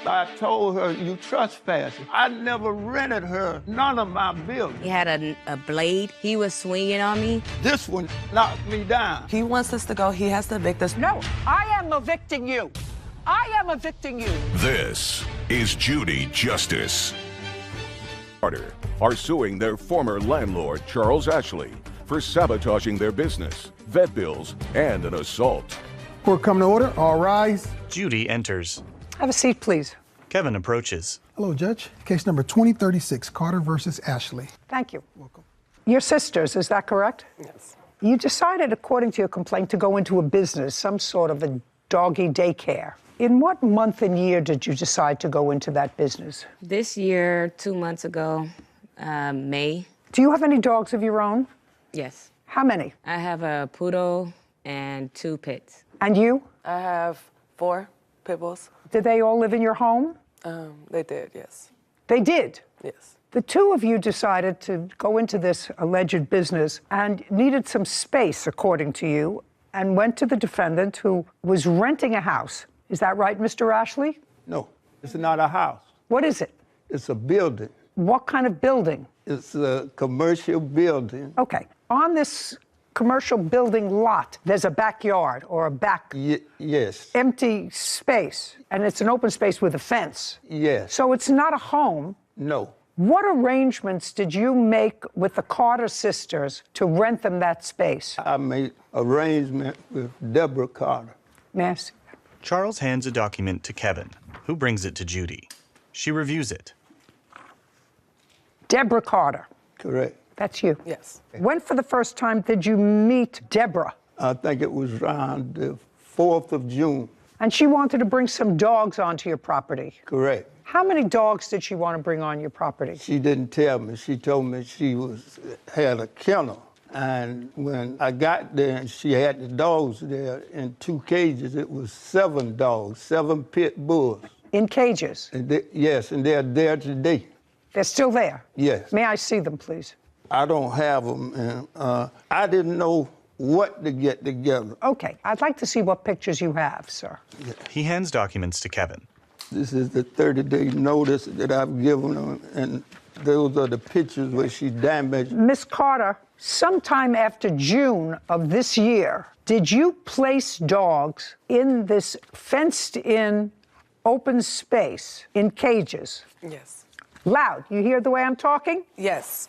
I told her, you trespassing. I never rented her none of my buildings. He had a blade. He was swinging on me. This one knocked me down. He wants us to go. He has to evict us. No, I am evicting you. I am evicting you. This is Judy Justice. Are suing their former landlord, Charles Ashley, for sabotaging their business, vet bills, and an assault. Court come to order. All rise. Judy enters. Have a seat, please. Kevin approaches. Hello, Judge. Case number 2036, Carter versus Ashley. Thank you. Welcome. Your sisters, is that correct? Yes. You decided, according to your complaint, to go into a business, some sort of a doggy daycare. In what month and year did you decide to go into that business? This year, 2 months ago, May. Do you have any dogs of your own? Yes. How many? I have a poodle and 2 pits. And you? I have 4 pit bulls. Did they all live in your home? They did, yes. They did? Yes. The two of you decided to go into this alleged business and needed some space, according to you, and went to the defendant who was renting a house. Is that right, Mr. Ashley? No, it's not a house. What is it? It's a building. What kind of building? It's a commercial building. Okay. On this commercial building lot, there's a backyard or a back Yes. empty space, and it's an open space with a fence. Yes. So it's not a home. No. What arrangements did you make with the Carter sisters to rent them that space? I made arrangement with Deborah Carter. Yes. Charles hands a document to Kevin, who brings it to Judy. She reviews it. Deborah Carter. Correct. That's you. Yes. When for the first time did you meet Deborah? I think it was around the 4th of June. And she wanted to bring some dogs onto your property. Correct. How many dogs did she want to bring on your property? She didn't tell me. She told me she had a kennel. And when I got there and she had the dogs there in 2 cages, it was 7 dogs, 7 pit bulls. In cages? And yes, and they're there today. They're still there? Yes. May I see them, please? I don't have them, and I didn't know what to get together. Okay, I'd like to see what pictures you have, sir. He hands documents to Kevin. This is the 30-day notice that I've given them, and those are the pictures where she damaged. Miss Carter, sometime after June of this year, did you place dogs in this fenced-in open space in cages? Yes. Loud. You hear the way I'm talking? Yes.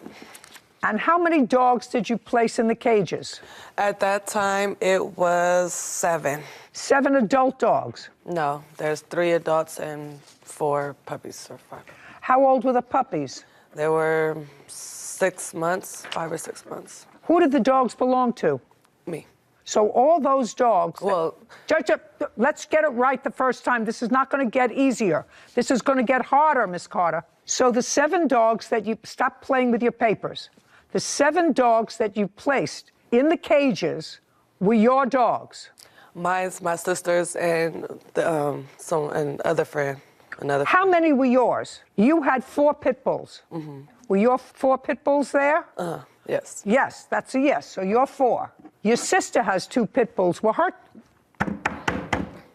And how many dogs did you place in the cages? At that time, it was 7. 7 adult dogs. No, there's 3 adults and 4 puppies or 5. How old were the puppies? They were 6 months, 5 or 6 months. Who did the dogs belong to? Me. So all those dogs... Well... Judge, let's get it right the first time. This is not going to get easier. This is going to get harder, Miss Carter. So the 7 dogs that you... Stop playing with your papers. The 7 dogs that you placed in the cages were your dogs. Mine's my sister's and another friend. How many were yours? You had 4 pit bulls. Mm-hmm. Were your 4 pit bulls there? Yes. Yes, that's a yes. So you're 4. Your sister has 2 pit bulls. Were her...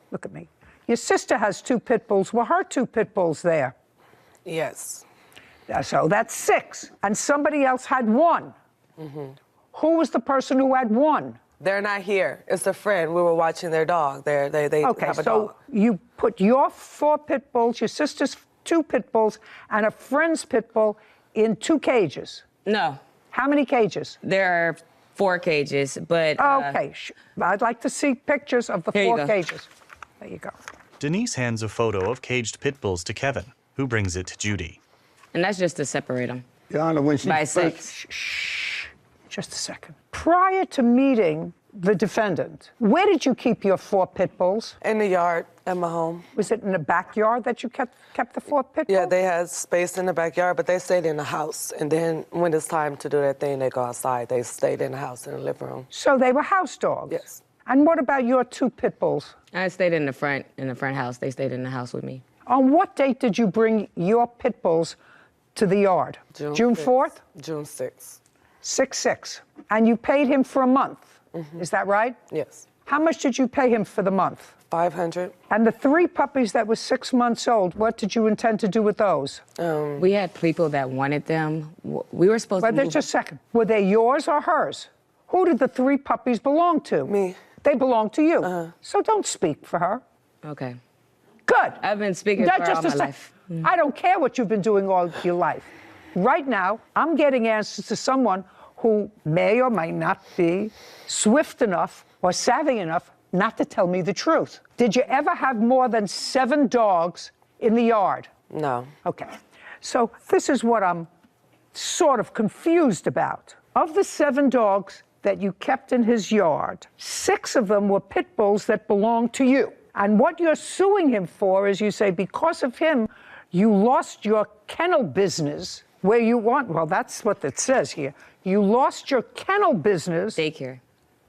Look at me. Your sister has 2 pit bulls. Were her 2 pit bulls there? Yes. So that's 6. And somebody else had 1. Mm-hmm. Who was the person who had 1? They're not here. It's a friend. We were watching their dog. They okay, have a dog. So you put your 4 pit bulls, your sister's 2 pit bulls, and a friend's pit bull in 2 cages. No. How many cages? There are 4 cages, but... Okay. I'd like to see pictures of the 4 cages. There you go. Denise hands a photo of caged pit bulls to Kevin, who brings it to Judy. And that's just to separate them. Your Honor, when she... By 6. Shh. Just a second. Prior to meeting the defendant, where did you keep your 4 pit bulls? In the yard at my home. Was it in the backyard that you kept the 4 pit bulls? Yeah, they had space in the backyard, but they stayed in the house. And then when it's time to do their thing, they go outside. They stayed in the house in the living room. So they were house dogs? Yes. And what about your 2 pit bulls? I stayed in the front house. They stayed in the house with me. On what date did you bring your pit bulls to the yard? June 4th? June 6th. 6/6. And you paid him for a month. Mm-hmm. Is that right? Yes. How much did you pay him for the month? $500. And the 3 puppies that were 6 months old, what did you intend to do with those? We had people that wanted them. We were supposed But to move. just a second. Were they yours or hers? Who did the 3 puppies belong to? Me. They belong to you. So don't speak for her. Okay. Good. I've been speaking Now, for just all a my sec. life. I don't care what you've been doing all your life. Right now, I'm getting answers to someone who may or may not be swift enough or savvy enough not to tell me the truth. Did you ever have more than 7 dogs in the yard? No. Okay. So this is what I'm sort of confused about. Of the 7 dogs that you kept in his yard, 6 of them were pit bulls that belonged to you. And what you're suing him for is you say because of him, you lost your kennel business where you want, well, that's what it says here. You lost your kennel business. Daycare.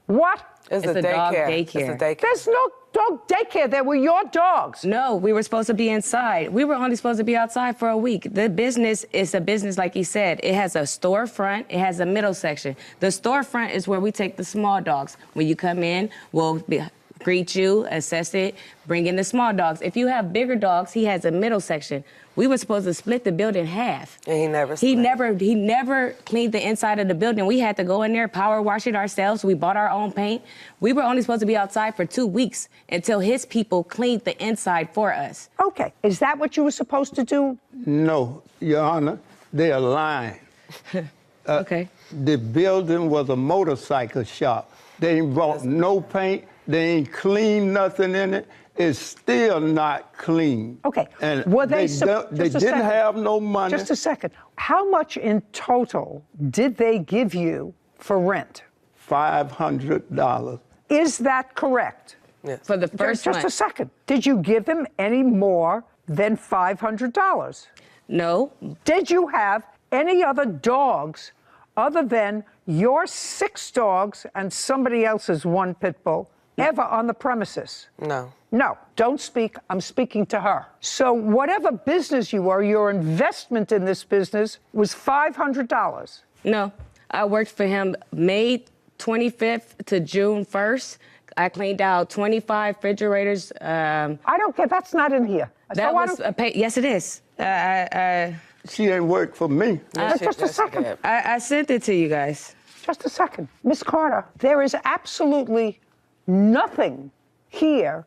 What? It's a dog daycare. It's a daycare. There's no dog daycare. They were your dogs. No, we were supposed to be inside. We were only supposed to be outside for a week. The business is a business, like he said. It has a storefront. It has a middle section. The storefront is where we take the small dogs. When you come in, we'll greet you, assess it, bring in the small dogs. If you have bigger dogs, he has a middle section. We were supposed to split the building in half. And he never He split. never cleaned the inside of the building. We had to go in there, power wash it ourselves. We bought our own paint. We were only supposed to be outside for 2 weeks until his people cleaned the inside for us. Okay. Is that what you were supposed to do? No, Your Honor, they are lying. Okay. The building was a motorcycle shop. They ain't brought no paint. They ain't cleaned nothing in it. It's still not clean. Okay. And Were they they didn't have no money. Just a second. How much in total did they give you for rent? $500. Is that correct? Yes. For the first Just a month. second. Did you give them any more than $500? No. Did you have any other dogs other than your 6 dogs and somebody else's 1 pit bull ever on the premises? No. No, don't speak. I'm speaking to her. So whatever business you were, your investment in this business was $500. No. I worked for him May 25th to June 1st. I cleaned out 25 refrigerators. I don't care. That's not in here. That So I was don't- a pay. Yes, it is. She ain't work for me. Just a second. I sent it to you guys. Just a second. Miss Carter, there is absolutely nothing here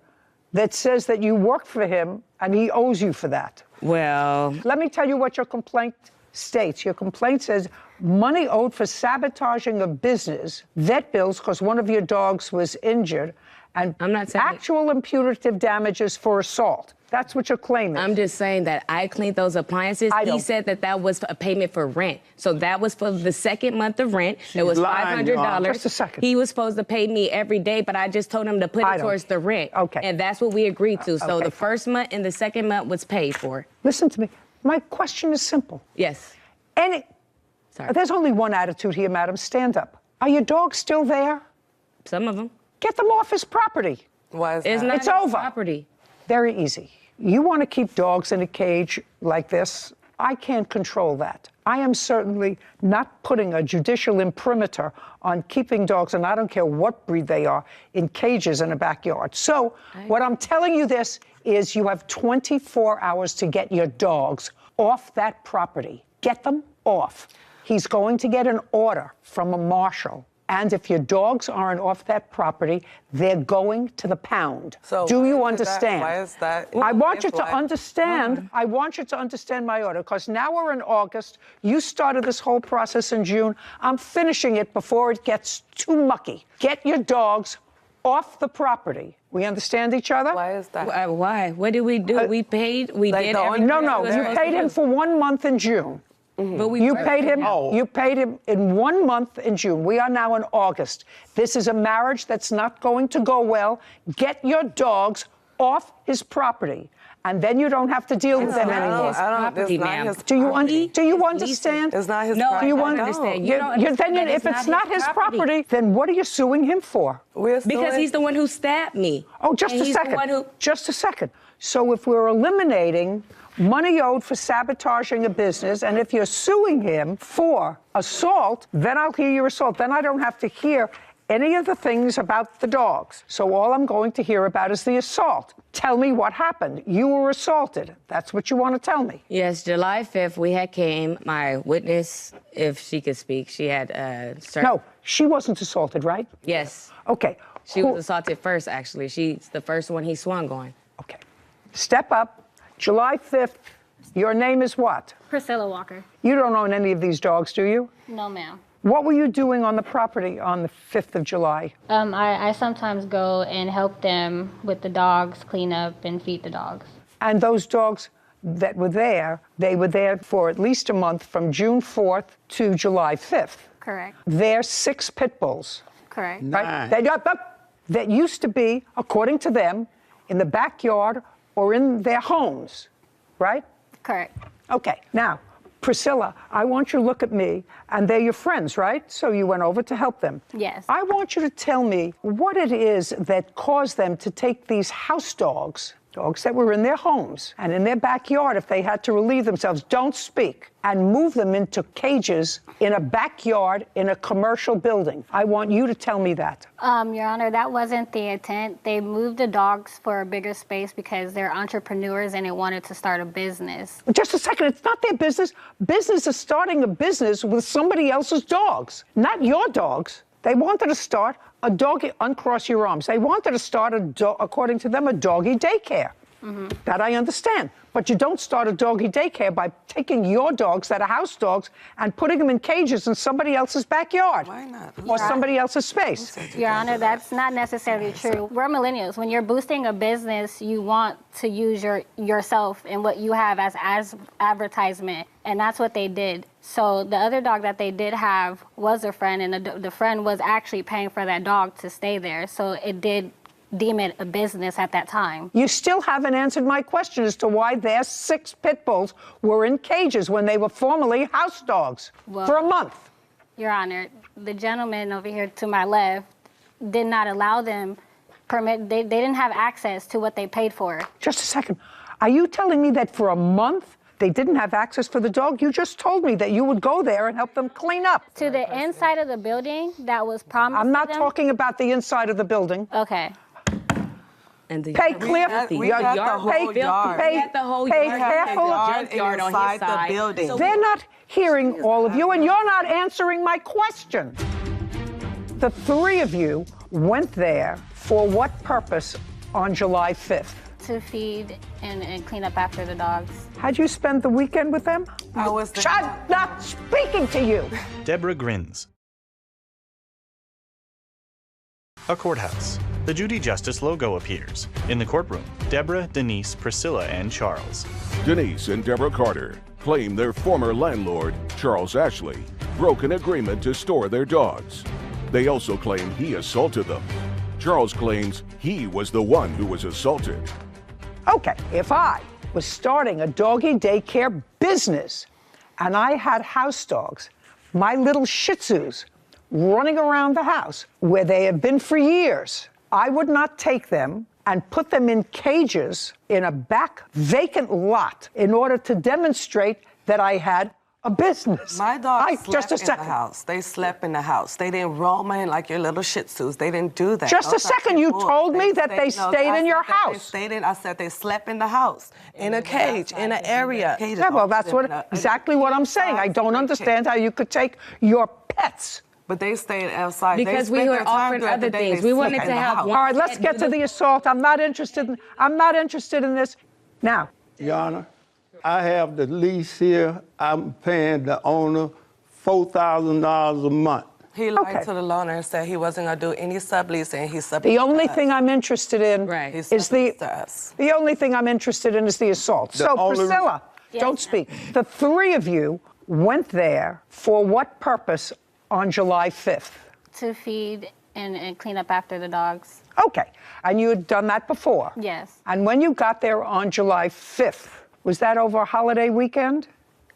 that says that you worked for him and he owes you for that. Well, Let me tell you what your complaint states. Your complaint says money owed for sabotaging a business, vet bills because one of your dogs was injured, and I'm not saying- actual and punitive damages for assault. That's what your claim is. I'm just saying that I cleaned those appliances. I He don't- said that that was a payment for rent. So that was for the second month of rent. It was lying, Your Honor. $500. Just a second. He was supposed to pay me every day, but I just told him to put I it don't- towards the rent. Okay. And that's what we agreed to. So okay, the first month and the second month was paid for. Listen to me. My question is simple. Yes. Sorry. There's only one attitude here, madam. Stand up. Are your dogs still there? Some of them. Get them off his property. Why is It's that? not It's his over. property. Very easy. You want to keep dogs in a cage like this? I can't control that. I am certainly not putting a judicial imprimatur on keeping dogs, and I don't care what breed they are, in cages in a backyard. So what I'm telling you this is you have 24 hours to get your dogs off that property. Get them off. He's going to get an order from a marshal. And if your dogs aren't off that property, they're going to the pound. So do you why is that- understand? why is that- I want you to why- understand. I want you to understand my order, because now we're in August. You started this whole process in June. I'm finishing it before it gets too mucky. Get your dogs off the property. We understand each other? Why is that? Why? What did we do? We paid. We like did the everything. No, we no. were You supposed paid to him do. for 1 month in June. But we You worked paid for him. You paid him in 1 month in June. We are now in August. This is a marriage that's not going to go well. Get your dogs off his property, and then you don't have to deal with them not anymore. his I don't- property, it's not ma'am. his Do you property. understand? It's not his No, property. Do you I want- understand. You- You don't then understand that if it's not his property, then what are you suing him for? We're Because suing- he's the one who stabbed me. Oh, just And a he's the second. one who- Just a second. So if we're eliminating money owed for sabotaging a business, and if you're suing him for assault, then I'll hear your assault. Then I don't have to hear any of the things about the dogs. So all I'm going to hear about is the assault. Tell me what happened. You were assaulted. That's what you want to tell me. Yes, July 5th, we had came. My witness, if she could speak, she had No, she wasn't assaulted, right? Yes. Okay. She was assaulted first, actually. She's the first one he swung on. Okay. Step up. July 5th. Your name is what? Priscilla Walker. You don't own any of these dogs, do you? No, ma'am. What were you doing on the property on the 5th of July? I sometimes go and help them with the dogs, clean up and feed the dogs. And those dogs that were there, they were there for at least a month from June 4th to July 5th. Correct. They're 6 pit bulls. Correct. Right? That used to be, according to them, in the backyard or in their homes, right? Correct. Okay, now, Priscilla, I want you to look at me, and they're your friends, right? So you went over to help them. Yes. I want you to tell me what it is that caused them to take these house dogs, dogs that were in their homes and in their backyard if they had to relieve themselves, don't speak, and move them into cages in a backyard in a commercial building. I want you to tell me that. Your Honor, that wasn't the intent. They moved the dogs for a bigger space because they're entrepreneurs and they wanted to start a business. Just a second, it's not their business. Business is starting a business with somebody else's dogs, not your dogs. They wanted to start a doggy, uncross your arms. They wanted to start, according to them, a doggy daycare. Mm-hmm. That I understand. But you don't start a doggy daycare by taking your dogs that are house dogs and putting them in cages in somebody else's backyard. Why not? Or somebody else's space. Your Honor, that's not necessarily true. We're millennials. When you're boosting a business, you want to use yourself and what you have as advertisement, and that's what they did. So the other dog that they did have was a friend, and the friend was actually paying for that dog to stay there. So it did deem it a business at that time. You still haven't answered my question as to why their 6 pit bulls were in cages when they were formerly house dogs for a month. Your Honor, the gentleman over here to my left did not allow them they didn't have access to what they paid for. Just a second. Are you telling me that for a month they didn't have access for the dog? You just told me that you would go there and help them clean up. To the inside of the building that was promised I'm not to them? talking about the inside of the building. Okay. And the Pay clear. We got the whole yard. We had the whole pay yard. careful. Junkyard on his side. The building. They're not hearing all of you, and you're not answering my question. The 3 of you went there for what purpose on July 5th? To feed and clean up after the dogs. Had you spent the weekend with them? I was there. I'm not speaking to you. Deborah grins. A courthouse. The Judy Justice logo appears. In the courtroom, Deborah, Denise, Priscilla, and Charles. Denise and Deborah Carter claim their former landlord, Charles Ashley, broke an agreement to store their dogs. They also claim he assaulted them. Charles claims he was the one who was assaulted. Okay, if I was starting a doggy daycare business and I had house dogs, my little Shih Tzus, running around the house where they have been for years, I would not take them and put them in cages in a back vacant lot in order to demonstrate that I had a business. My dogs just a slept in second. the house. They slept in the house. They didn't roam in like your little Shih Tzus. They didn't do that. Just a Those are second. pit You bulls. told me that they stayed in your house. I said they slept in the house, in a cage, in an area. Yeah, well, that's exactly what I'm saying. I don't understand how you could take your pets. But they stayed outside. Because we were offering other things. We wanted to have one. All right, let's get to the assault. I'm not interested in this. Now, Your Honor, I have the lease here. I'm paying the owner $4,000 a month. He lied Okay. to the loaner and said he wasn't going to do any subleasing. He subleased the only us. thing I'm interested in Right. He is subleased us. the only thing I'm interested in is the assault. The So, only- Priscilla, Yes, don't ma'am. speak. The 3 of you went there for what purpose on July 5th? To feed and clean up after the dogs. Okay, and you had done that before? Yes. And when you got there on July 5th, was that over a holiday weekend?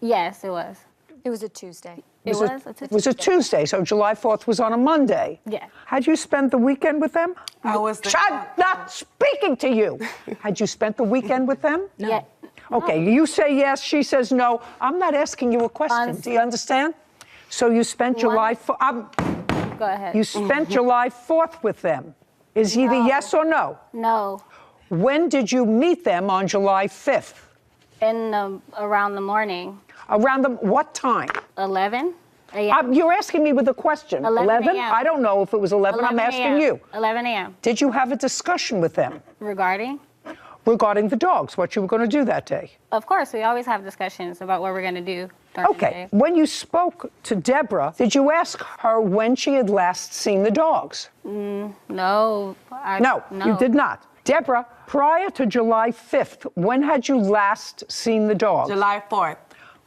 Yes, it was. It was a Tuesday. It was a Tuesday, so July 4th was on a Monday. Yeah. Had you spent the weekend with them? I was there. I'm not speaking to you. Had you spent the weekend with them? No. Yeah. Okay, you say yes, she says no. I'm not asking you a question. Do you understand? So you spent July 4th. Go Go ahead. You spent July 4th with them. Is either yes or no? No. When did you meet them on July 5th? Around the morning. Around what time? 11 a.m. You're asking me with a question. 11 a.m. I don't know if it was 11. I'm asking you. 11 a.m. Did you have a discussion with them? Regarding the dogs, what you were going to do that day? Of course, we always have discussions about what we're going to do during the Okay. day. When you spoke to Deborah, did you ask her when she had last seen the dogs? No. No, you did not. Deborah, prior to July 5th, when had you last seen the dogs? July 4th.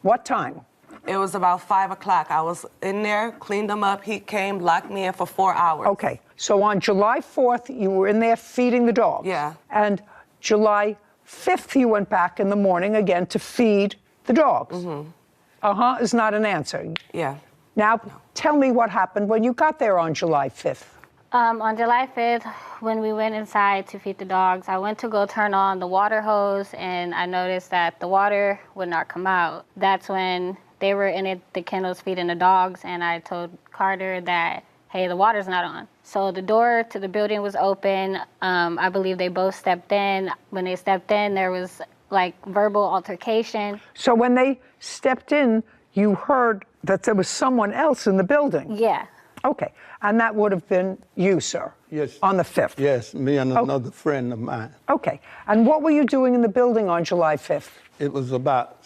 What time? It was about 5 o'clock. I was in there, cleaned them up. He came, locked me in for 4 hours. Okay. So on July 4th, you were in there feeding the dogs. Yeah. And July 5th, you went back in the morning again to feed the dogs. Mm-hmm. Is not an answer. Yeah. Now, tell me what happened when you got there on July 5th. On July 5th, when we went inside to feed the dogs, I went to go turn on the water hose, and I noticed that the water would not come out. That's when they were in the kennels feeding the dogs, and I told Carter that, hey, the water's not on. So the door to the building was open. I believe they both stepped in. When they stepped in, there was like verbal altercation. So when they stepped in, you heard that there was someone else in the building? Yeah. Okay. And that would have been you, sir? Yes. On the 5th? Yes, me and another friend of mine. Okay. And what were you doing in the building on July 5th? It was about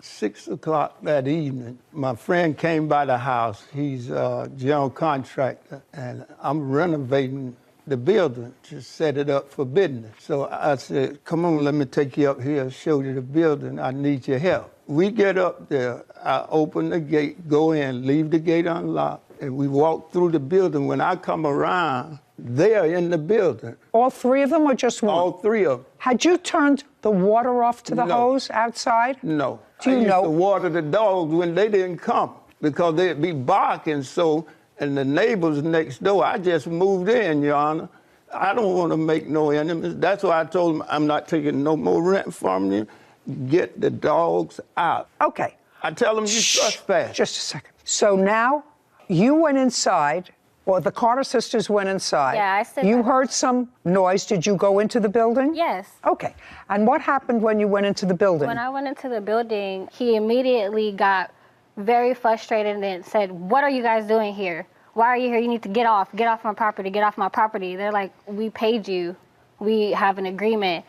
6 o'clock that evening. My friend came by the house. He's a general contractor, and I'm renovating the building to set it up for business. So I said, come on, let me take you up here, show you the building. I need your help. We get up there. I open the gate, go in, leave the gate unlocked, and we walk through the building. When I come around, they're in the building. All three of them or just one? All three of them. Had you turned the water off to the No. hose outside? No. Do you I used know? to water the dogs when they didn't come because they'd be barking so, and the neighbors next door, I just moved in, Your Honor. I don't want to make no enemies. That's why I told them I'm not taking no more rent from you. Get the dogs out. Okay. I tell them you trespass. Just a second. So now you went inside, or the Carter sisters went inside. Yeah, I stood You by. heard some noise. Did you go into the building? Yes. Okay. And what happened when you went into the building? When I went into the building, he immediately got very frustrated and said, what are you guys doing here? Why are you here? You need to get off my property, get off my property. They're like, we paid you. We have an agreement.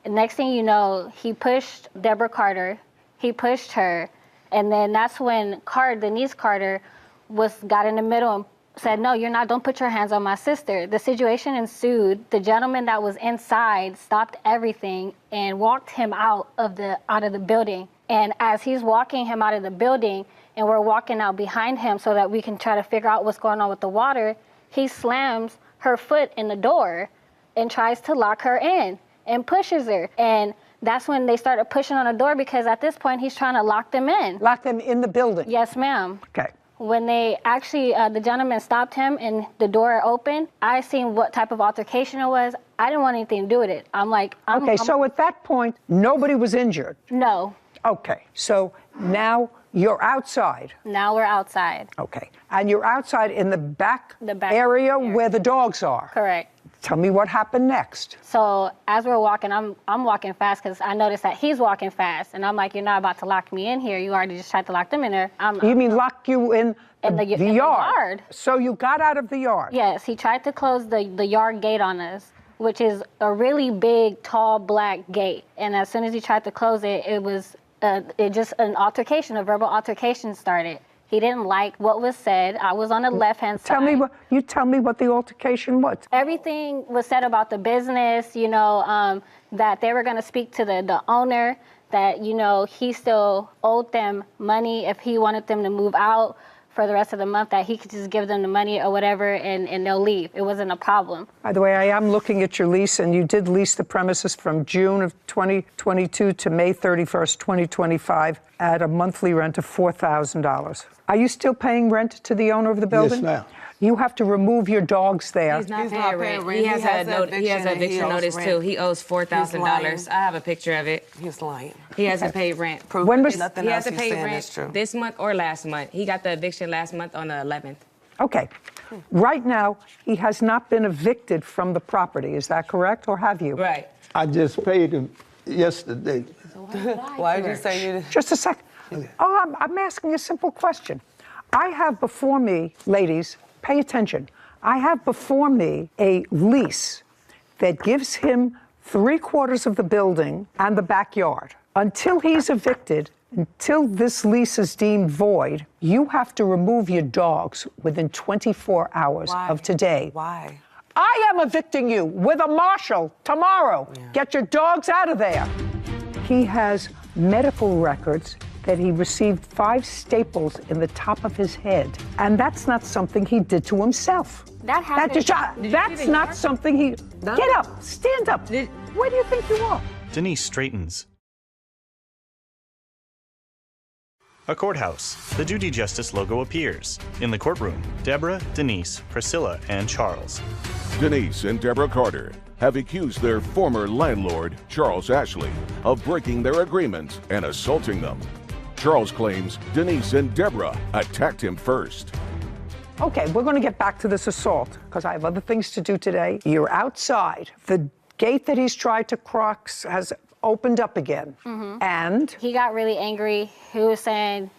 And next thing you know, he pushed Deborah Carter, he pushed her, and then that's when Denise Carter got in the middle and said, no, you're not, don't put your hands on my sister. The situation ensued. The gentleman that was inside stopped everything and walked him out of the building. And as he's walking him out of the building, and we're walking out behind him so that we can try to figure out what's going on with the water, he slams her foot in the door and tries to lock her in and pushes her. And that's when they started pushing on the door because at this point he's trying to lock them in. Lock them in the building? Yes, ma'am. Okay. When they actually, the gentleman stopped him and the door opened, I seen what type of altercation it was. I didn't want anything to do with it. I'm like, so at that point, nobody was injured? No. Okay. So now you're outside. Now we're outside. Okay. And you're outside in the back, The back area area. where the dogs are. Correct. Tell me what happened next. So as we're walking, I'm walking fast because I noticed that he's walking fast. And I'm like, you're not about to lock me in here. You already just tried to lock them in there. You mean lock you in the the yard? yard. So you got out of the yard? Yes, he tried to close the yard gate on us, which is a really big, tall, black gate. And as soon as he tried to close it, it was just an altercation, a verbal altercation started. He didn't like what was said. I was on the left-hand side. Tell me what the altercation was. Everything was said about the business, that they were going to speak to the owner, that, he still owed them money if he wanted them to move out for the rest of the month, that he could just give them the money or whatever and they'll leave. It wasn't a problem. By the way, I am looking at your lease, and you did lease the premises from June of 2022 to May 31st, 2025 at a monthly rent of $4,000. Are you still paying rent to the owner of the building? Yes, ma'am. You have to remove your dogs there. He's not He's paying not rent. paying rent. He has He has an an eviction eviction notice and he too. owes He owes $4,000. lying. I have a picture of it. He's lying. He hasn't paid rent. Proof When that was- nothing He else hasn't he's paid saying rent is true. this month or last month. He got the eviction last month on the 11th. Okay. Right now, he has not been evicted from the property. Is that correct, or have you? Right. I just paid him yesterday. Why did you say you did? Just a second. Oh, I'm asking a simple question. I have before me, ladies, pay attention. I have before me a lease that gives him 3/4 of the building and the backyard. Until he's evicted, until this lease is deemed void, you have to remove your dogs within 24 hours of today. Why? I am evicting you with a marshal tomorrow. Get your dogs out of there. He has medical records that he received 5 staples in the top of his head. And that's not something he did to himself. That happened. That's not something he... No. Get up, stand up. Where do you think you are? Denise straightens. A courthouse. The Judy Justice logo appears. In the courtroom, Deborah, Denise, Priscilla, and Charles. Denise and Deborah Carter have accused their former landlord, Charles Ashley, of breaking their agreements and assaulting them. Charles claims Denise and Deborah attacked him first. Okay, we're going to get back to this assault because I have other things to do today. You're outside. The gate that he's tried to cross has opened up again. And He got really angry. He was saying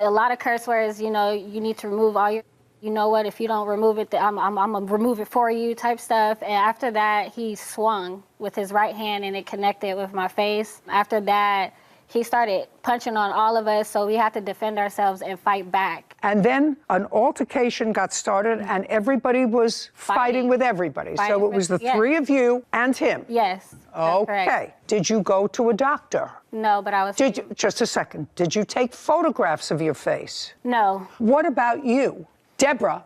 a lot of curse words, you know, you need to remove all your, you know what, if you don't remove it, I'm going to remove it for you type stuff. And after that, he swung with his right hand and it connected with my face. After that, he started punching on all of us, so we had to defend ourselves and fight back. And then an altercation got started, and everybody was fighting with everybody. So it was the three of you and him. Yes. That's Okay. correct. Did you go to a doctor? No, but I was. Did you, just a second. Did you take photographs of your face? No. What about you? Deborah,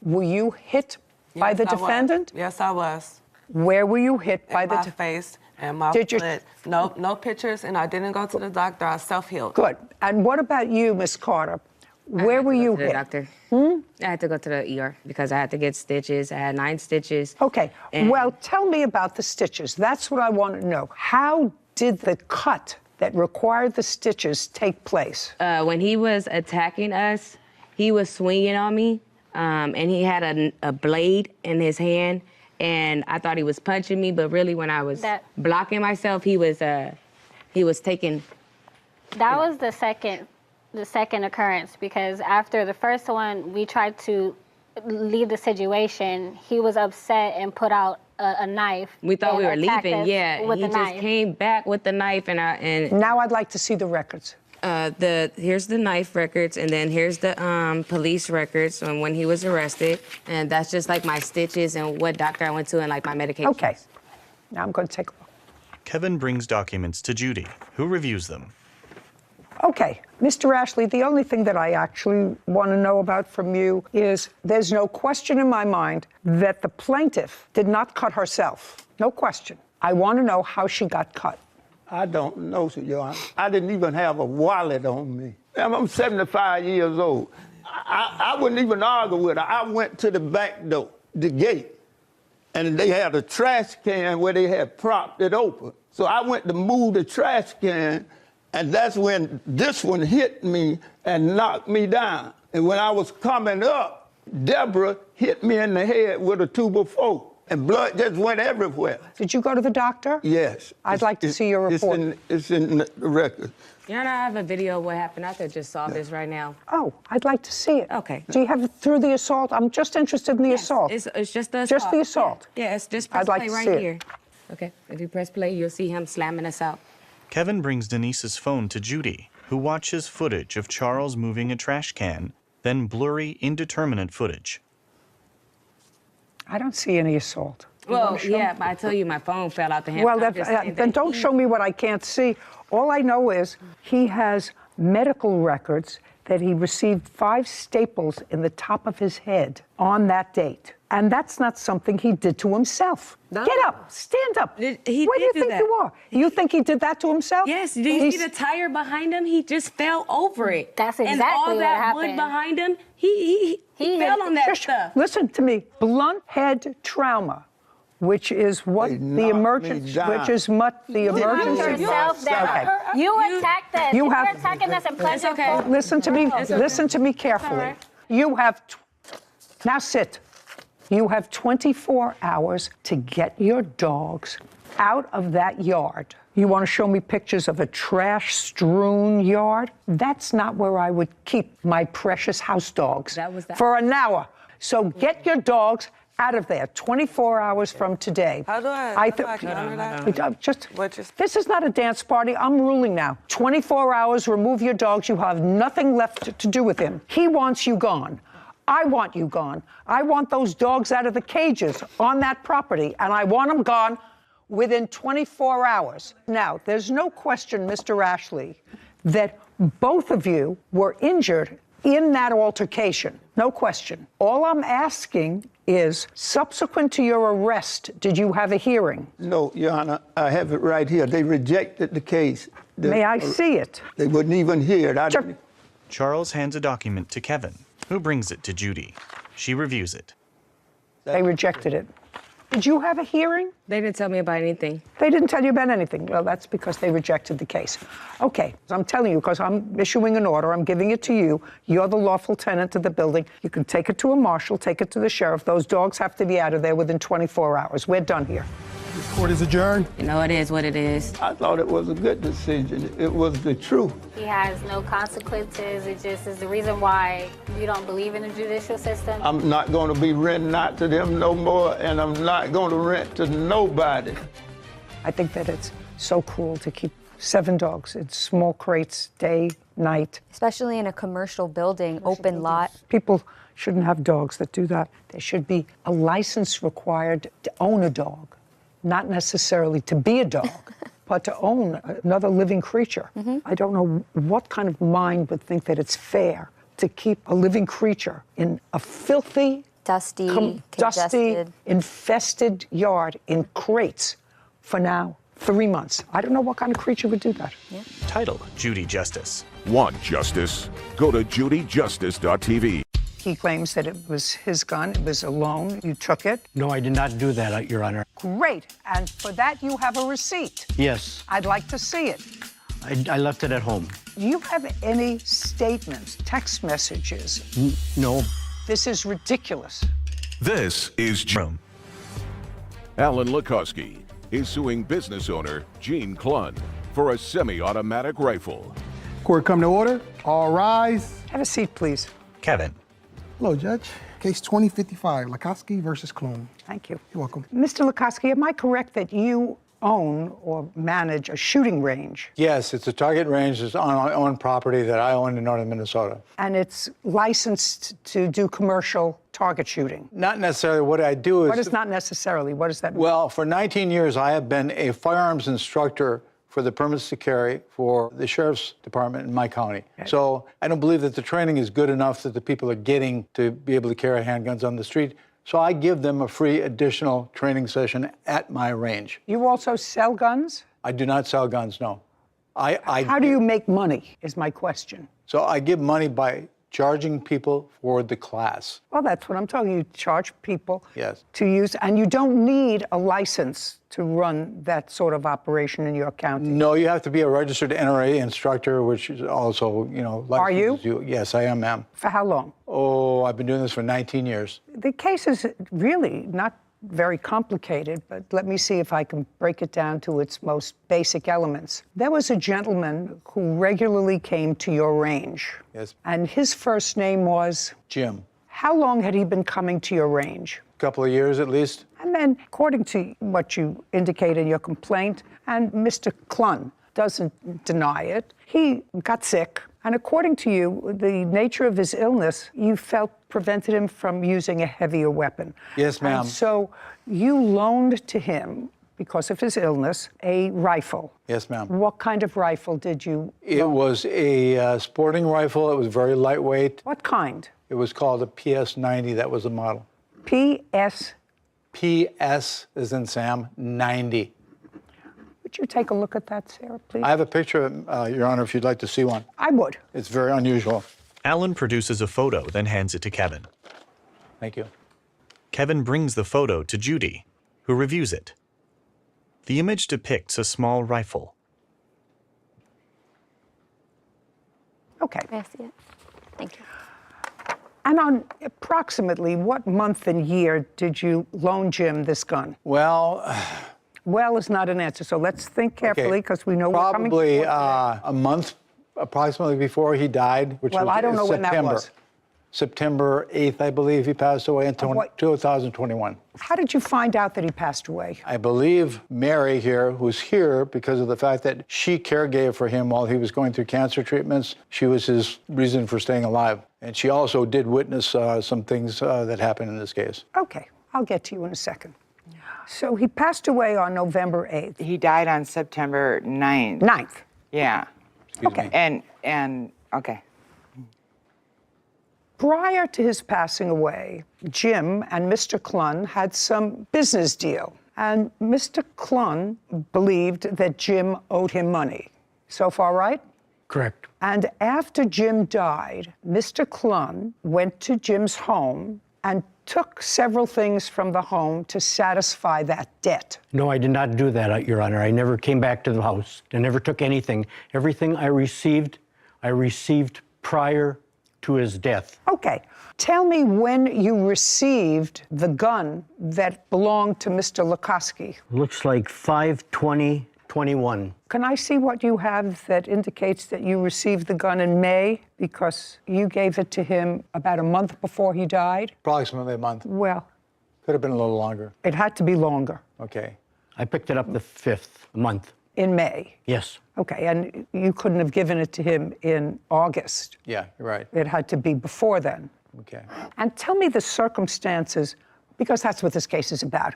were you hit by the Yes, I was. defendant? Yes, I was. Where were you hit by In the my defendant? face and my Did you- foot. No pictures, and I didn't go to the doctor. I self-healed. Good. And what about you, Miss Carter? Where were you To the hit? doctor. I had to go to the ER because I had to get stitches. I had 9 stitches. Okay. And- Well, tell me about the stitches. That's what I want to know. How did the cut that required the stitches take place? When he was attacking us, he was swinging on me, and he had a blade in his hand, and I thought he was punching me, but really when I was blocking myself, he was taking. That was the second occurrence, because after the first one, we tried to leave the situation. He was upset and put out a knife. We thought and we were attacked leaving, us yeah. with He the just knife. came back with the knife, and Now I'd like to see the records. here's the knife records, and then here's the police records on when he was arrested, and that's just like my stitches and what doctor I went to and like my medication. Okay. Now I'm going to take a look. Kevin brings documents to Judy, who reviews them. Okay, Mr. Ashley, the only thing that I actually want to know about from you is there's no question in my mind that the plaintiff did not cut herself. No question. I want to know how she got cut. I don't know, Your Honor. I didn't even have a wallet on me. I'm 75 years old. I wouldn't even argue with her. I went to the back door, the gate, and they had a trash can where they had propped it open. So I went to move the trash can, and that's when this one hit me and knocked me down. And when I was coming up, Deborah hit me in the head with a 2x4, and blood just went everywhere. Did you go to the doctor? Yes. I'd like to see your report. It's in the record. Your Honor, I have a video of what happened. I could just solve this right now. Oh, I'd like to see it. Okay. Do you have it through the assault? I'm just interested in the assault. It's just the assault. Just the assault. Yeah, it's just press I'd like play to right see it. here. Okay, if you press play, you'll see him slamming us out. Kevin brings Denise's phone to Judy, who watches footage of Charles moving a trash can, then blurry, indeterminate footage. I don't see any assault. Well, yeah, but I tell you, my phone fell out the hand. Well, I'm just saying then that don't he- show me what I can't see. All I know is he has medical records that he received 5 staples in the top of his head on that date. And that's not something he did to himself. No. Get up, stand up. He Where do you did do think that. you are? You think he did that to himself? Yes, do you see the tire behind him? He just fell over it. That's And exactly all what that wood happened. behind him, he fell on that Shush. stuff. Listen to me. Blunt head trauma, which is what They the knocked emergency, me down. which is what the You knocked emergency. yourself down. Okay. You attacked us. You You have- were attacking us and punching okay. folks. Listen to me. Listen to me carefully. You have Now sit. You have 24 hours to get your dogs out of that yard. You want to show me pictures of a trash-strewn yard? That's not where I would keep my precious house dogs for an hour. So get your dogs out of there 24 hours from today. How do I counter that? This is not a dance party. I'm ruling now. 24 hours, remove your dogs. You have nothing left to do with him. He wants you gone. I want you gone. I want those dogs out of the cages on that property, and I want them gone within 24 hours. Now, there's no question, Mr. Ashley, that both of you were injured in that altercation. No question. All I'm asking is, subsequent to your arrest, did you have a hearing? No, Your Honor, I have it right here. They rejected the case. May I see it? They wouldn't even hear it. Charles hands a document to Kevin, who brings it to Judy. She reviews it. They rejected it. Did you have a hearing? They didn't tell me about anything. They didn't tell you about anything. Well, that's because they rejected the case. Okay, I'm telling you, because I'm issuing an order, I'm giving it to you. You're the lawful tenant of the building. You can take it to a marshal, take it to the sheriff. Those dogs have to be out of there within 24 hours. We're done here. This court is adjourned. You know, it is what it is. I thought it was a good decision. It was the truth. He has no consequences. It just is the reason why you don't believe in the judicial system. I'm not going to be renting out to them no more, and I'm not going to rent to nobody. I think that it's so cruel to keep 7 dogs in small crates, day, night. Especially in a commercial building, open lot. People shouldn't have dogs that do that. There should be a license required to own a dog, not necessarily to be a dog, but to own another living creature. I don't know what kind of mind would think that it's fair to keep a living creature in a filthy, dusty, infested yard in crates for now 3 months. I don't know what kind of creature would do that. Yeah. Titled Judy Justice. Want justice? Go to judyjustice.tv. He claims that it was his gun, it was a loan, you took it. No, I did not do that, Your Honor. Great, and for that you have a receipt. Yes, I'd like to see it. I left it at home. Do you have any statements, text messages? No. This is ridiculous. This is Room. Alan Lukowski is suing business owner Gene Clunn for a semi-automatic rifle. Court come to order. All rise. Have a seat, please. Kevin. Hello, Judge. Case 2055, Lukowski versus Clunn. Thank you. You're welcome. Mr. Lukowski, am I correct that you own or manage a shooting range? Yes, it's a target range. It's on my own property that I own in northern Minnesota. And it's licensed to do commercial target shooting? Not necessarily. What I do is... What is not necessarily? What does that mean? Well, for 19 years, I have been a firearms instructor for the permits to carry for the sheriff's department in my county. Okay. So I don't believe that the training is good enough that the people are getting to be able to carry handguns on the street. So I give them a free additional training session at my range. You also sell guns? I do not sell guns, no. How do you make money, is my question. So I give money by charging people for the class. Well, that's what I'm talking. You charge people Yes. to use, and you don't need a license to run that sort of operation in your county. No, you have to be a registered NRA instructor, which is also, Are you? Yes, I am, ma'am. For how long? Oh, I've been doing this for 19 years. The case is really not very complicated, but let me see if I can break it down to its most basic elements. There was a gentleman who regularly came to your range. Yes. And his first name was? Jim. How long had he been coming to your range? A couple of years at least. And then, according to what you indicate in your complaint, and Mr. Clunn doesn't deny it, he got sick. And according to you, the nature of his illness, you felt prevented him from using a heavier weapon. Yes, ma'am. And so you loaned to him, because of his illness, a rifle. Yes, ma'am. What kind of rifle did you It loan? was a sporting rifle. It was very lightweight. What kind? It was called a PS-90. That was the model. PS? PS as in Sam, 90. Would you take a look at that, Sarah, please? I have a picture of it, Your Honor, if you'd like to see one. I would. It's very unusual. Alan produces a photo, then hands it to Kevin. Thank you. Kevin brings the photo to Judy, who reviews it. The image depicts a small rifle. Okay. I see it. Thank you. And on approximately what month and year did you loan Jim this gun? Well, Well is not an answer, so let's think carefully because we know we're coming. probably a month approximately before he died, which Well, was I don't know when that September. was. September 8th, I believe he passed away in what? 2021. How did you find out that he passed away? I believe Mary here, who's here because of the fact that she caregave for him while he was going through cancer treatments. She was his reason for staying alive. And she also did witness some things that happened in this case. Okay, I'll get to you in a second. So he passed away on November 8th. He died on September 9th. 9th. Yeah. Okay. And okay. Prior to his passing away, Jim and Mr. Clun had some business deal. And Mr. Clun believed that Jim owed him money. So far, right? Correct. And after Jim died, Mr. Clun went to Jim's home and took several things from the home to satisfy that debt. No, I did not do that, Your Honor. I never came back to the house. I never took anything. Everything I received prior to his death. Okay. Tell me when you received the gun that belonged to Mr. Lukoski. Looks like 5/20/21. Can I see what you have that indicates that you received the gun in May because you gave it to him about a month before he died? Approximately a month. Well, Could have been a little longer. it had to be longer. Okay. I picked it up the 5th month. In May. Yes. Okay, and you couldn't have given it to him in August. Yeah, you're right. It had to be before then. Okay. And tell me the circumstances, because that's what this case is about.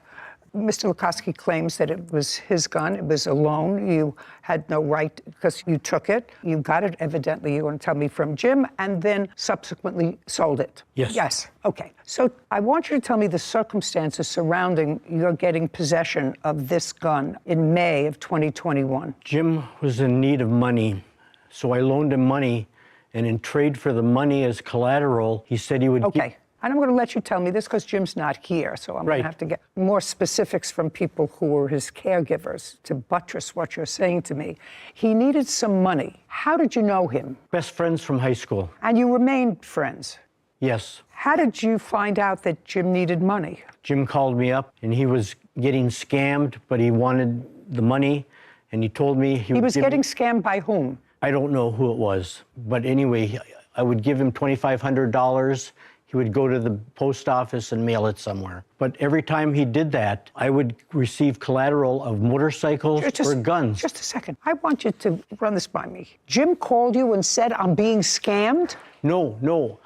Mr. Lukoski claims that it was his gun. It was a loan. You had no right because you took it. You got it, evidently, you want to tell me, from Jim, and then subsequently sold it. Yes. Yes. Okay. So I want you to tell me the circumstances surrounding your getting possession of this gun in May of 2021. Jim was in need of money, so I loaned him money, and in trade for the money as collateral, he said he would Okay. And I'm going to let you tell me this because Jim's not here, so I'm going to have to get more specifics from people who were his caregivers to buttress what you're saying to me. He needed some money. How did you know him? Best friends from high school. And you remained friends. Yes. How did you find out that Jim needed money? Jim called me up, and he was getting scammed, but he wanted the money, and he told me He was getting scammed by whom? I don't know who it was, but anyway, I would give him $2,500. He would go to the post office and mail it somewhere. But every time he did that, I would receive collateral of motorcycles or guns. Just a second. I want you to run this by me. Jim called you and said, I'm being scammed? No.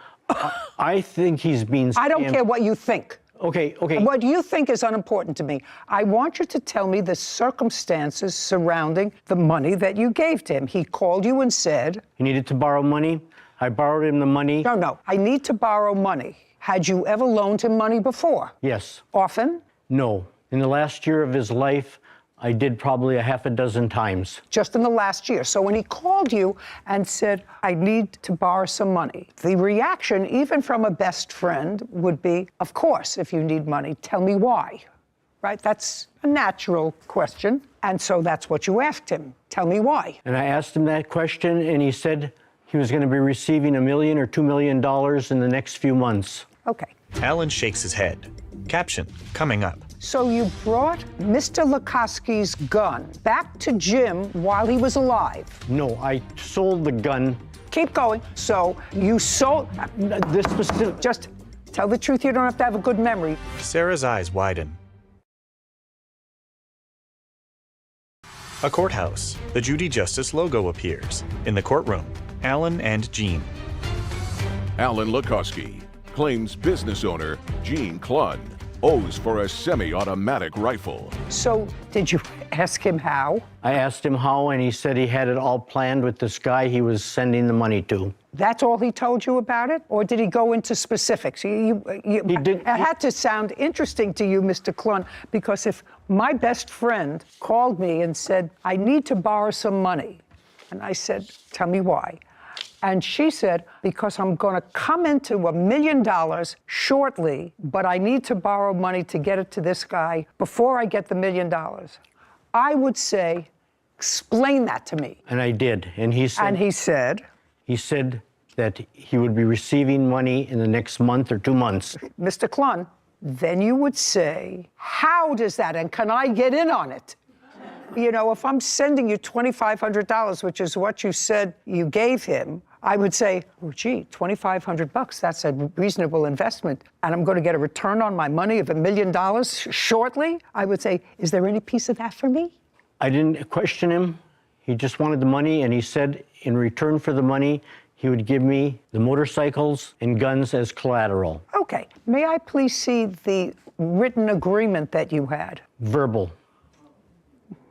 I think he's being scammed. I don't care what you think. Okay. What you think is unimportant to me. I want you to tell me the circumstances surrounding the money that you gave to him. He called you and said... He needed to borrow money. I borrowed him the money. No. I need to borrow money. Had you ever loaned him money before? Yes. Often? No. In the last year of his life, I did probably a half a dozen times. Just in the last year. So when he called you and said, I need to borrow some money, the reaction, even from a best friend, would be, of course, if you need money, tell me why. Right? That's a natural question. And so that's what you asked him. Tell me why. And I asked him that question, and he said he was going to be receiving $1 million or $2 million in the next few months. Okay. Alan shakes his head. Caption, coming up. So you brought Mr. Lukoski's gun back to Jim while he was alive? No, I sold the gun. Keep going. So you sold... This specific... Just tell the truth. You don't have to have a good memory. Sarah's eyes widen. A courthouse. The Judy Justice logo appears. In the courtroom, Alan and Jean. Alan Lukoski claims business owner Gene Clun owes for a semi-automatic rifle. So did you ask him how? I asked him how, and he said he had it all planned with this guy he was sending the money to. That's all he told you about it? Or did he go into specifics? He did. It had to sound interesting to you, Mr. Clun, because if my best friend called me and said, I need to borrow some money, and I said, tell me why. And she said, because I'm going to come into $1 million shortly, but I need to borrow money to get it to this guy before I get the $1 million. I would say, explain that to me. And I did. And he said... And he said? He said, that he would be receiving money in the next month or 2 months. Mr. Clun, then you would say, how does that, and can I get in on it? You know, if I'm sending you $2,500, which is what you said you gave him, I would say, oh, gee, $2,500, that's a reasonable investment, and I'm going to get a return on my money of $1 million shortly. I would say, is there any piece of that for me? I didn't question him. He just wanted the money, and he said in return for the money, he would give me the motorcycles and guns as collateral. Okay. May I please see the written agreement that you had? Verbal.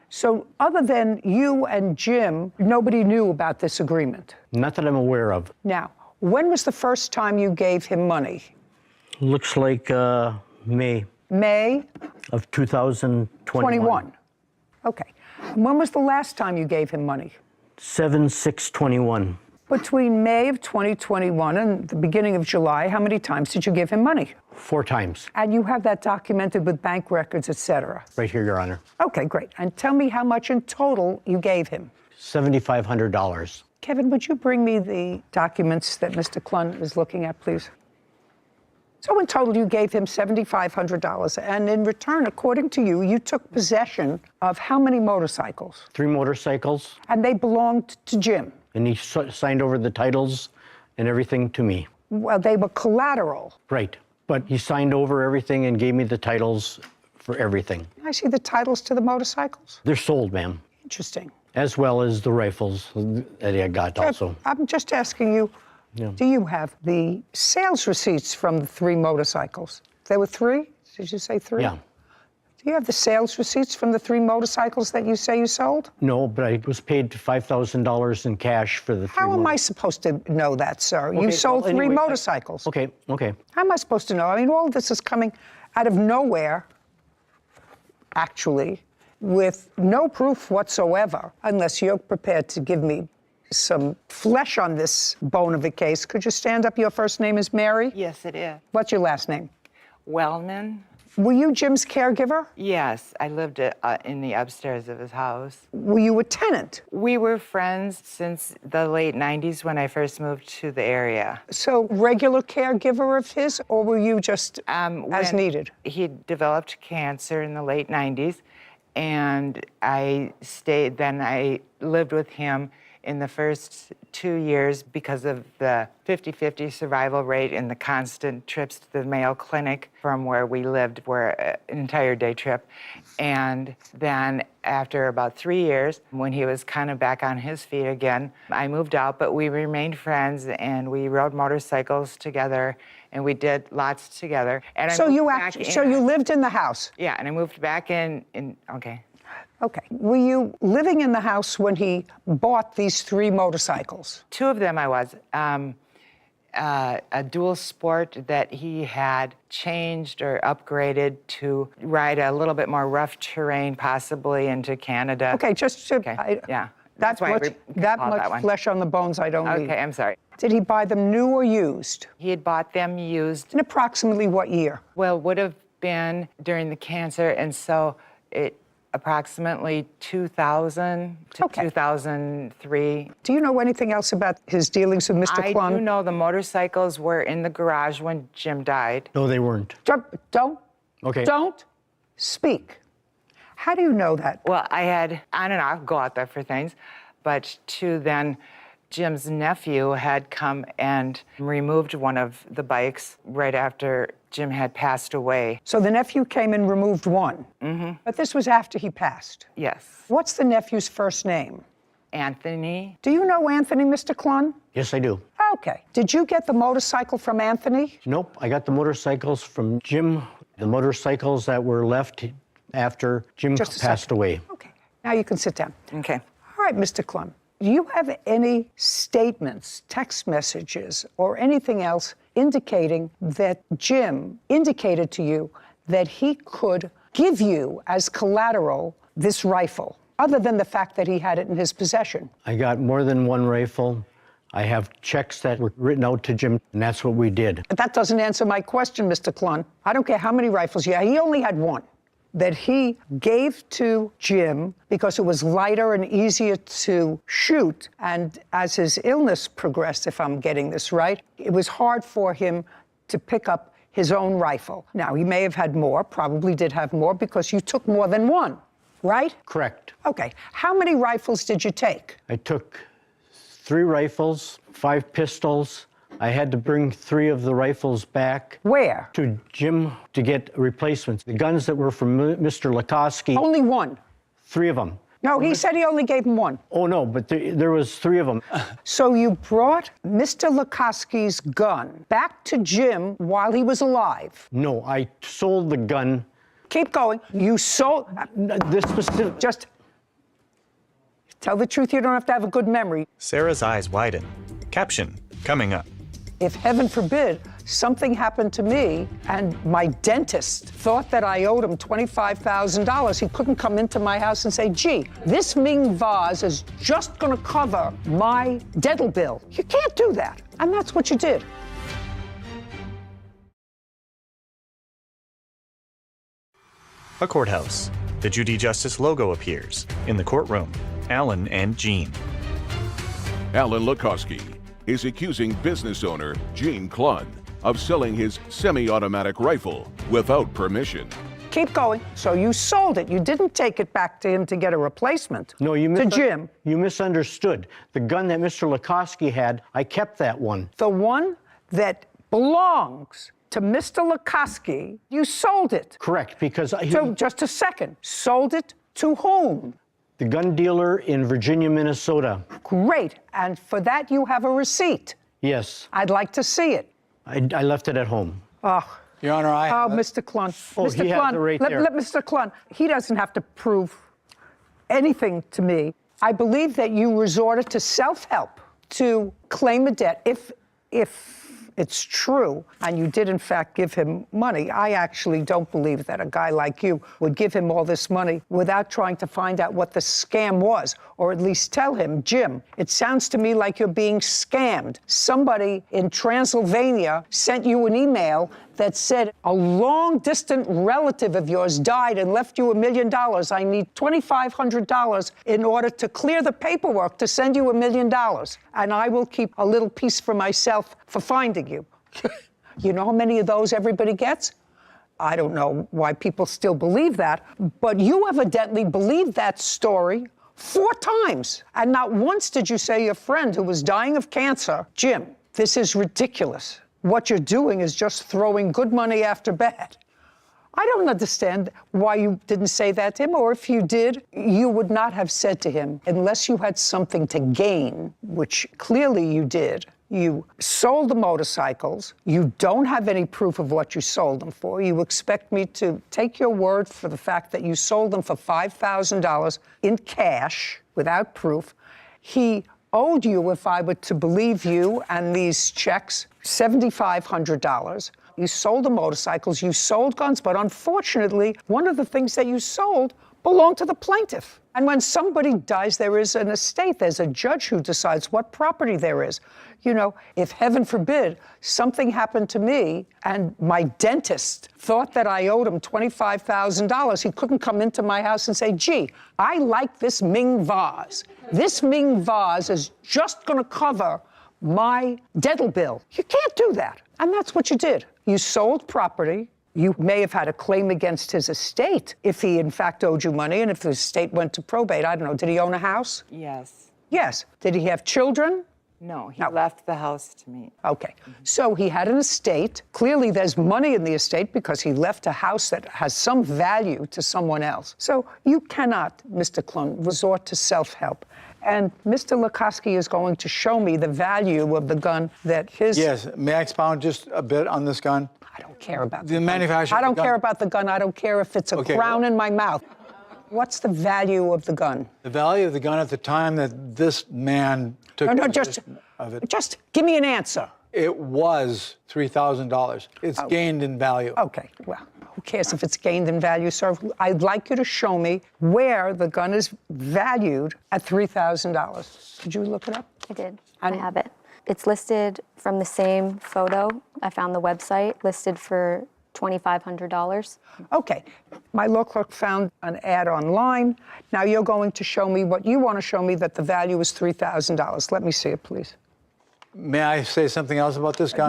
So other than you and Jim, nobody knew about this agreement? Not that I'm aware of. Now, when was the first time you gave him money? Looks like May. May? Of 2021. 21. Okay. And when was the last time you gave him money? 7/6/21. Between May of 2021 and the beginning of July, how many times did you give him money? 4 times. And you have that documented with bank records, et cetera? Right here, Your Honor. Okay, great. And tell me how much in total you gave him. $7,500. Kevin, would you bring me the documents that Mr. Clun is looking at, please? So in total, you gave him $7,500. And in return, according to you, you took possession of how many motorcycles? 3 motorcycles. And they belonged to Jim? And he signed over the titles and everything to me. Well, they were collateral. Right. But he signed over everything and gave me the titles for everything. I see the titles to the motorcycles. They're sold, ma'am. Interesting. As well as the rifles that I got also. I'm just asking you, do you have the sales receipts from the 3 motorcycles? There were 3? Did you say 3? Yeah. Do you have the sales receipts from the 3 motorcycles that you say you sold? No, but I was paid $5,000 in cash for the 3 How am I supposed to know that, sir? You sold 3 motorcycles. Okay. How am I supposed to know? I mean, all this is coming out of nowhere, actually, with no proof whatsoever, unless you're prepared to give me some flesh on this bone of a case. Could you stand up? Your first name is Mary? Yes, it is. What's your last name? Wellman. Were you Jim's caregiver? Yes, I lived in the upstairs of his house. Were you a tenant? We were friends since the late 90s when I first moved to the area. So regular caregiver of his, or were you just as needed? He developed cancer in the late 90s, and I stayed, then I lived with him in the first 2 years because of the 50-50 survival rate and the constant trips to the Mayo Clinic from where we lived were an entire day trip. And then after about 3 years, when he was kind of back on his feet again, I moved out, but we remained friends and we rode motorcycles together and we did lots together. And so you lived in the house? Yeah, and I moved back in. Okay. Were you living in the house when he bought these 3 motorcycles? 2 of them I was. A dual sport that he had changed or upgraded to ride a little bit more rough terrain, possibly into Canada. Okay, just to... yeah. That much flesh on the bones I don't need. Okay, I'm sorry. Did he buy them new or used? He had bought them used. In approximately what year? Well, would have been during the cancer, and so it approximately 2000 to 2003. Do you know anything else about his dealings with Mr. Clun? I do know the motorcycles were in the garage when Jim died. No, they weren't. Don't. Okay. Don't speak. How do you know that? Well, I had on and off go out there for things, but then Jim's nephew had come and removed one of the bikes right after Jim had passed away. So the nephew came and removed one? Mm-hmm. But this was after he passed? Yes. What's the nephew's first name? Anthony. Do you know Anthony, Mr. Clun? Yes, I do. Okay. Did you get the motorcycle from Anthony? Nope, I got the motorcycles from Jim, the motorcycles that were left after Jim passed away. Okay. Now you can sit down. Okay. All right, Mr. Clun. Do you have any statements, text messages, or anything else indicating that Jim indicated to you that he could give you as collateral this rifle, other than the fact that he had it in his possession? I got more than 1 rifle. I have checks that were written out to Jim, and that's what we did. But that doesn't answer my question, Mr. Clun. I don't care how many rifles you had. He only had 1. that he gave to Jim because it was lighter and easier to shoot. And as his illness progressed, if I'm getting this right, it was hard for him to pick up his own rifle. Now, he may have had more, probably did have more, because you took more than one, right? Correct. Okay. How many rifles did you take? I took 3 rifles, 5 pistols. I had to bring 3 of the rifles back. Where? To Jim to get replacements. The guns that were from Mr. Lukoski. Only one? 3 of them. No, he said he only gave him one. Oh, no, but there was 3 of them. So you brought Mr. Lukoski's gun back to Jim while he was alive? No, I sold the gun. Keep going. You sold... This specific... Just tell the truth. You don't have to have a good memory. Sarah's eyes widen. Caption coming up. If, heaven forbid, something happened to me and my dentist thought that I owed him $25,000, he couldn't come into my house and say, gee, this Ming vase is just going to cover my dental bill. You can't do that. And that's what you did. A courthouse. The Judy Justice logo appears. In the courtroom, Alan and Jean. Alan Lukoski is accusing business owner Gene Klun of selling his semi-automatic rifle without permission. Keep going. So you sold it. You didn't take it back to him to get a replacement. No, to Jim. You misunderstood. The gun that Mr. Lukoski had, I kept that one. The one that belongs to Mr. Lukoski, you sold it. Correct, because So just a second. Sold it to whom? The gun dealer in Virginia, Minnesota. Great. And for that, you have a receipt. Yes. I'd like to see it. I left it at home. Oh. Your Honor, I have it. Mr. Klun. Oh, Mr. he has Klun, it right there. let Mr. Klun, he doesn't have to prove anything to me. I believe that you resorted to self-help to claim a debt. If it's true, and you did in fact give him money, I actually don't believe that a guy like you would give him all this money without trying to find out what the scam was, or at least tell him, Jim, it sounds to me like you're being scammed. Somebody in Transylvania sent you an email that said a long-distant relative of yours died and left you $1 million. I need $2,500 in order to clear the paperwork to send you $1 million. And I will keep a little piece for myself for finding you. You know how many of those everybody gets? I don't know why people still believe that, but you evidently believed that story 4 times. And not once did you say your friend who was dying of cancer, Jim, this is ridiculous. What you're doing is just throwing good money after bad. I don't understand why you didn't say that to him, or if you did, you would not have said to him, unless you had something to gain, which clearly you did. You sold the motorcycles. You don't have any proof of what you sold them for. You expect me to take your word for the fact that you sold them for $5,000 in cash without proof. He owed you, if I were to believe you and these checks, $7,500. You sold the motorcycles, you sold guns, but unfortunately, one of the things that you sold belonged to the plaintiff. And when somebody dies, there is an estate. There's a judge who decides what property there is. You know, if heaven forbid, something happened to me and my dentist thought that I owed him $25,000, he couldn't come into my house and say, gee, I like this Ming vase. This Ming vase is just going to cover my dental bill. You can't do that. And that's what you did. You sold property. You may have had a claim against his estate if he, in fact, owed you money and if the estate went to probate. I don't know. Did he own a house? Yes. Yes. Did he have children? No, he left the house to me. Okay. So he had an estate. Clearly, there's money in the estate because he left a house that has some value to someone else. So you cannot, Mr. Klun, resort to self-help. And Mr. Lukoski is going to show me the value of the gun that his... Yes. May I expound just a bit on this gun? I don't care about the manufacturer. I don't care about the gun. I don't care if it's a crown in my mouth. What's the value of the gun? The value of the gun at the time that this man took possession of it. Just give me an answer. It was $3,000. It's gained in value. Okay, well, who cares if it's gained in value, sir? I'd like you to show me where the gun is valued at $3,000. Did you look it up? I did. I have it. It's listed from the same photo. I found the website listed for $2,500. Okay. My law clerk found an ad online. Now you're going to show me what you want to show me, that the value is $3,000. Let me see it, please. May I say something else about this guy?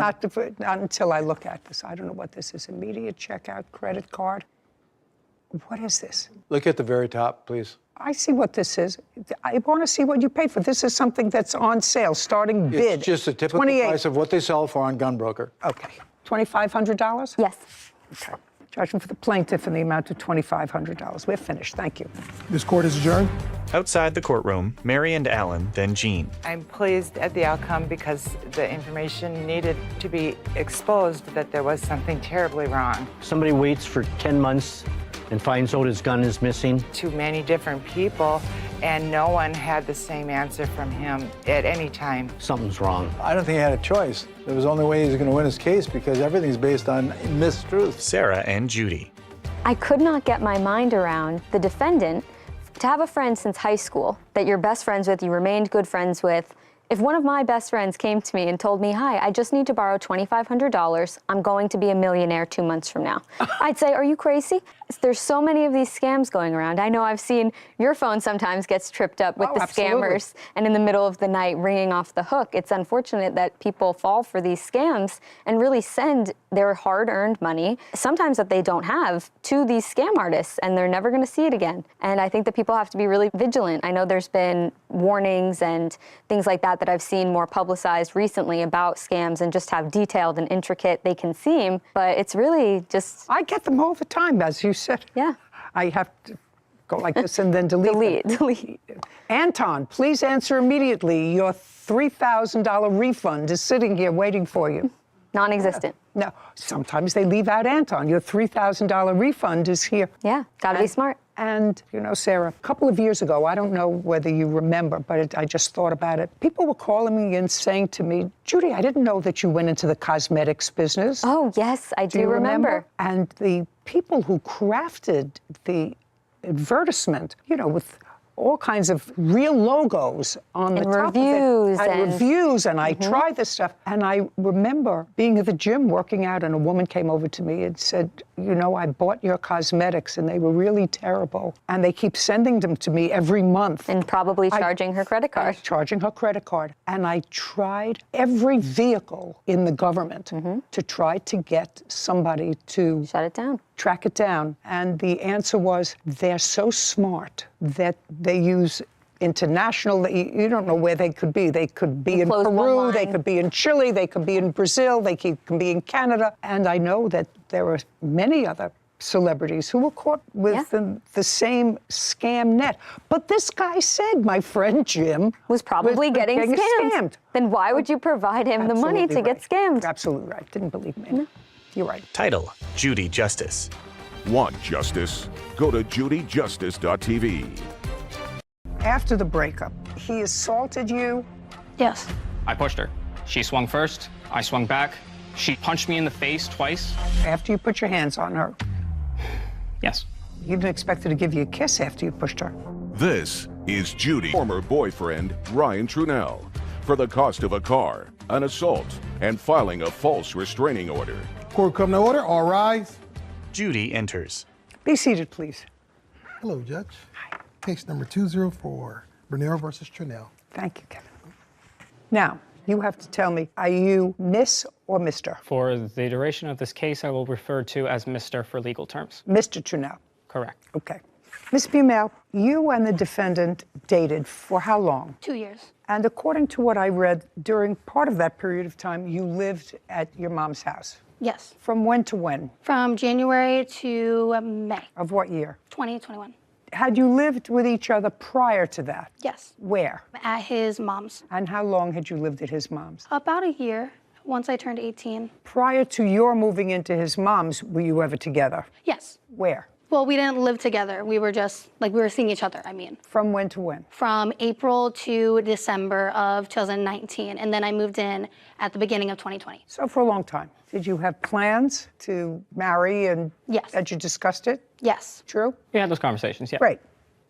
Not until I look at this. I don't know what this is. Immediate checkout credit card. What is this? Look at the very top, please. I see what this is. I want to see what you paid for. This is something that's on sale, starting bid. It's just a typical price of what they sell for on Gunbroker. Okay. $2,500? Yes. Okay. Judgment for the plaintiff in the amount of $2,500. We're finished. Thank you. This court is adjourned. Outside the courtroom, Mary and Alan, then Jean. I'm pleased at the outcome because the information needed to be exposed that there was something terribly wrong. Somebody waits for 10 months and finds out his gun is missing. Too many different people, and no one had the same answer from him at any time. Something's wrong. I don't think he had a choice. There was the only way he was going to win his case because everything's based on mistruth. Sarah and Judy. I could not get my mind around the defendant to have a friend since high school that you're best friends with, you remained good friends with. If one of my best friends came to me and told me, hi, I just need to borrow $2,500, I'm going to be a millionaire 2 months from now, I'd say, are you crazy? There's so many of these scams going around. I know I've seen your phone sometimes gets tripped up with the scammers and in the middle of the night ringing off the hook. It's unfortunate that people fall for these scams and really send their hard-earned money, sometimes that they don't have, to these scam artists, and they're never going to see it again. And I think that people have to be really vigilant. I know there's been warnings and things like that I've seen more publicized recently about scams and just how detailed and intricate they can seem, but it's really just... I get them all the time, as you said. Yeah. I have to go like this and then delete. Delete. Anton, please answer immediately. Your $3,000 refund is sitting here waiting for you. Non-existent. No, sometimes they leave out Anton. Your $3,000 refund is here. Yeah, gotta be smart. And, you know, Sarah, a couple of years ago, I don't know whether you remember, but I just thought about it. People were calling me and saying to me, Judy, I didn't know that you went into the cosmetics business. Oh, yes, I do remember. And the people who crafted the advertisement, you know, with all kinds of real logos on the top reviews of it. And reviews, and I tried this stuff. And I remember being at the gym working out, and a woman came over to me and said, you know, I bought your cosmetics, and they were really terrible. And they keep sending them to me every month. And probably charging her credit card. Charging her credit card. And I tried every vehicle in the government to try to get somebody to... shut it down. Track it down. And the answer was, they're so smart that they use international, you don't know where they could be. They could be in Peru, they could be in Chile, they could be in Brazil, they can be in Canada. And I know that there are many other celebrities who were caught with the same scam net. But this guy said, my friend Jim... was probably getting scammed. Then why would you provide him the money to get scammed? You're absolutely right. Didn't believe me. No. You're right. Title, Judy Justice. Want justice? Go to judyjustice.tv. After the breakup, he assaulted you? Yes. I pushed her. She swung first, I swung back. She punched me in the face twice. After you put your hands on her? Yes. You didn't expect her to give you a kiss after you pushed her. This is Judy's former boyfriend, Ryan Trunell, for the cost of a car, an assault, and filing a false restraining order. Court come to order. All rise. Judy enters. Be seated, please. Hello, Judge. Hi. Case number 204, Bernero versus Trunell. Thank you, Kevin. Now, you have to tell me, are you Miss or Mr.? For the duration of this case, I will refer to as Mr. for legal terms. Mr. Trunell. Correct. Okay. Ms. Bumel, you and the defendant dated for how long? 2 years. And according to what I read, during part of that period of time, you lived at your mom's house. Yes. From when to when? From January to May. Of what year? 2021. Had you lived with each other prior to that? Yes. Where? At his mom's. And how long had you lived at his mom's? About a year, once I turned 18. Prior to your moving into his mom's, were you ever together? Yes. Where? Well, we didn't live together. We were just, we were seeing each other, I mean. From when to when? From April to December of 2019. And then I moved in at the beginning of 2020. So for a long time. Did you have plans to marry and yes. Had you discussed it? Yes. True? We had those conversations, yeah. Great.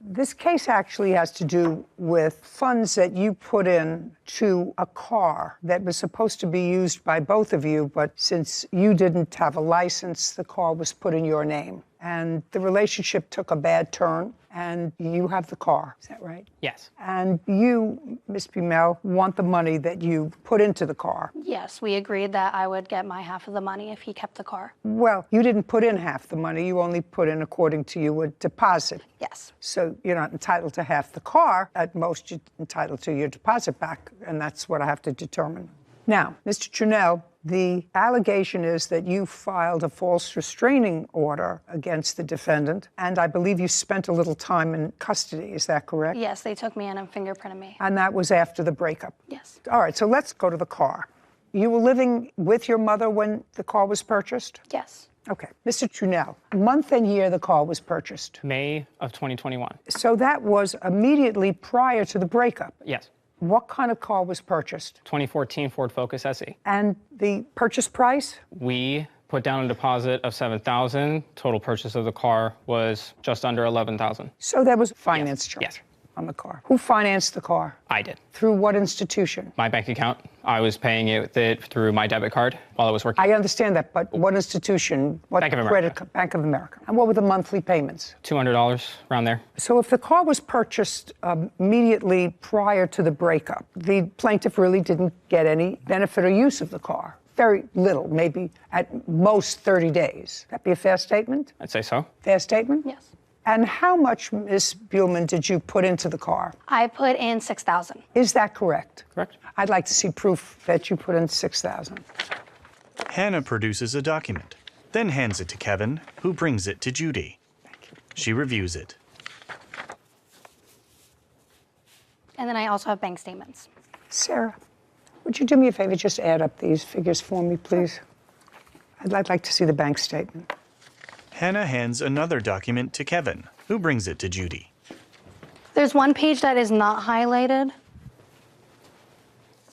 This case actually has to do with funds that you put in to a car that was supposed to be used by both of you, but since you didn't have a license, the car was put in your name. and the relationship took a bad turn, and you have the car. Is that right? Yes. And you, Miss Bumel, want the money that you put into the car. Yes, we agreed that I would get my half of the money if he kept the car. Well, you didn't put in half the money. You only put in, according to you, a deposit. Yes. So you're not entitled to half the car. At most, you're entitled to your deposit back, and that's what I have to determine. Now, Mr. Trunell, the allegation is that you filed a false restraining order against the defendant, and I believe you spent a little time in custody. Is that correct? Yes, they took me in and fingerprinted me. And that was after the breakup? Yes. All right, so let's go to the car. You were living with your mother when the car was purchased? Yes. Okay. Mr. Trunell, month and year the car was purchased? May of 2021. So that was immediately prior to the breakup? Yes. What kind of car was purchased? 2014 Ford Focus SE. And the purchase price? We put down a deposit of $7,000. Total purchase of the car was just under $11,000. So there was finance charge Yes. on the car. Who financed the car? I did. Through what institution? My bank account. I was paying it through my debit card while I was working. I understand that, but what institution? What Bank of America. Bank of America. And what were the monthly payments? $200 around there. So if the car was purchased immediately prior to the breakup, the plaintiff really didn't get any benefit or use of the car. Very little, maybe at most 30 days. That be a fair statement? I'd say so. Fair statement? Yes. And how much, Ms. Buhlman, did you put into the car? I put in $6,000. Is that correct? Correct. I'd like to see proof that you put in $6,000. Hannah produces a document, then hands it to Kevin, who brings it to Judy. She reviews it. And then I also have bank statements. Sarah, would you do me a favor, just add up these figures for me, please? I'd like to see the bank statement. Hannah hands another document to Kevin, who brings it to Judy. There's one page that is not highlighted.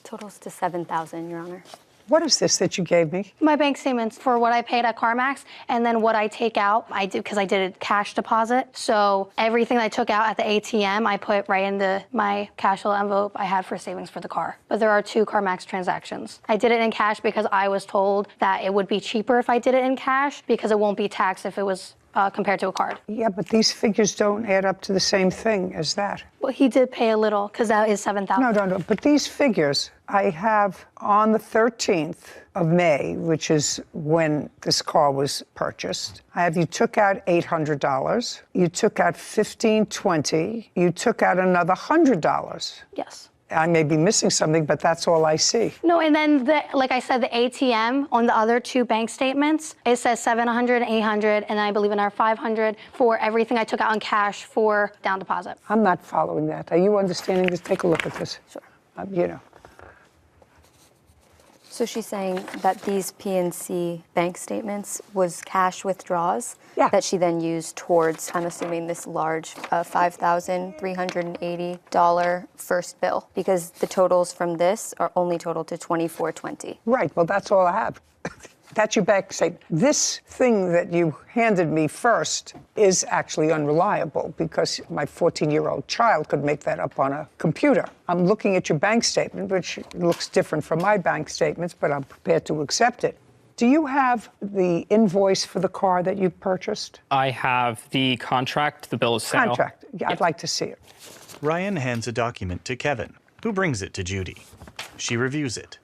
Totals to $7,000, Your Honor. What is this that you gave me? My bank statements for what I paid at CarMax, and then what I take out, I did because I did a cash deposit. So everything I took out at the ATM, I put right into my cash little envelope I had for savings for the car. But there are 2 CarMax transactions. I did it in cash because I was told that it would be cheaper if I did it in cash because it won't be taxed if it was compared to a card. Yeah, but these figures don't add up to the same thing as that. Well, he did pay a little because that is $7,000. No. But these figures I have on the 13th of May, which is when this car was purchased. I have you took out $800. You took out $1,520. You took out another $100. Yes. I may be missing something, but that's all I see. No, and then, like I said, the ATM on the other 2 bank statements, it says $700 and $800, and I believe another $500 for everything I took out in cash for down deposit. I'm not following that. Are you understanding this? Take a look at this. Sure. So she's saying that these PNC bank statements was cash withdrawals that she then used towards, I'm assuming, this large $5,380 first bill, because the totals from this are only total to $2,420. Right. Well, that's all I have. That's your bank statement. This thing that you handed me first is actually unreliable because my 14-year-old child could make that up on a computer. I'm looking at your bank statement, which looks different from my bank statements, but I'm prepared to accept it. Do you have the invoice for the car that you purchased? I have the contract, the bill of sale. Contract. Yeah, I'd like to see it. Ryan hands a document to Kevin, who brings it to Judy. She reviews it.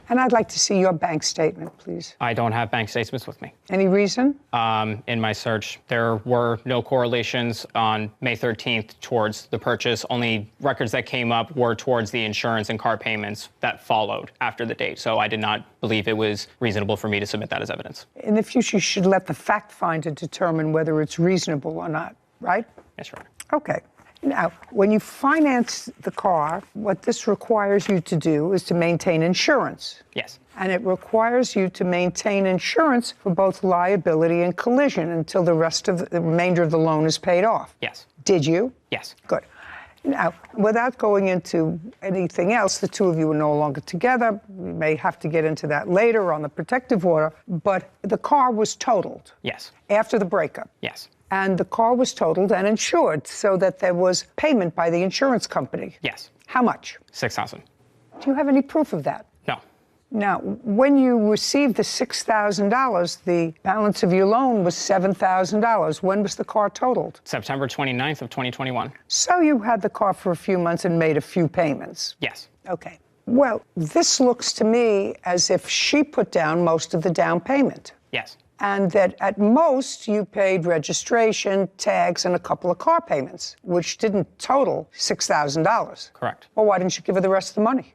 And I'd like to see your bank statement, please. I don't have bank statements with me. Any reason? In my search, there were no correlations on May 13th towards the purchase. Only records that came up were towards the insurance and car payments that followed after the date. So I did not believe it was reasonable for me to submit that as evidence. In the future, you should let the fact finder determine whether it's reasonable or not, right? Yes, Your Honor. Okay. Now, when you finance the car, what this requires you to do is to maintain insurance. Yes. And it requires you to maintain insurance for both liability and collision until the remainder of the loan is paid off. Yes. Did you? Yes. Good. Now, without going into anything else, the 2 of you are no longer together. We may have to get into that later on the protective order, but the car was totaled. Yes. After the breakup. Yes. And the car was totaled and insured so that there was payment by the insurance company. Yes. How much? $6,000. Do you have any proof of that? No. Now, when you received the $6,000, the balance of your loan was $7,000. When was the car totaled? September 29th of 2021. So you had the car for a few months and made a few payments. Yes. Okay. Well, this looks to me as if she put down most of the down payment. Yes. And that at most you paid registration, tags, and a couple of car payments, which didn't total $6,000. Correct. Well, why didn't you give her the rest of the money?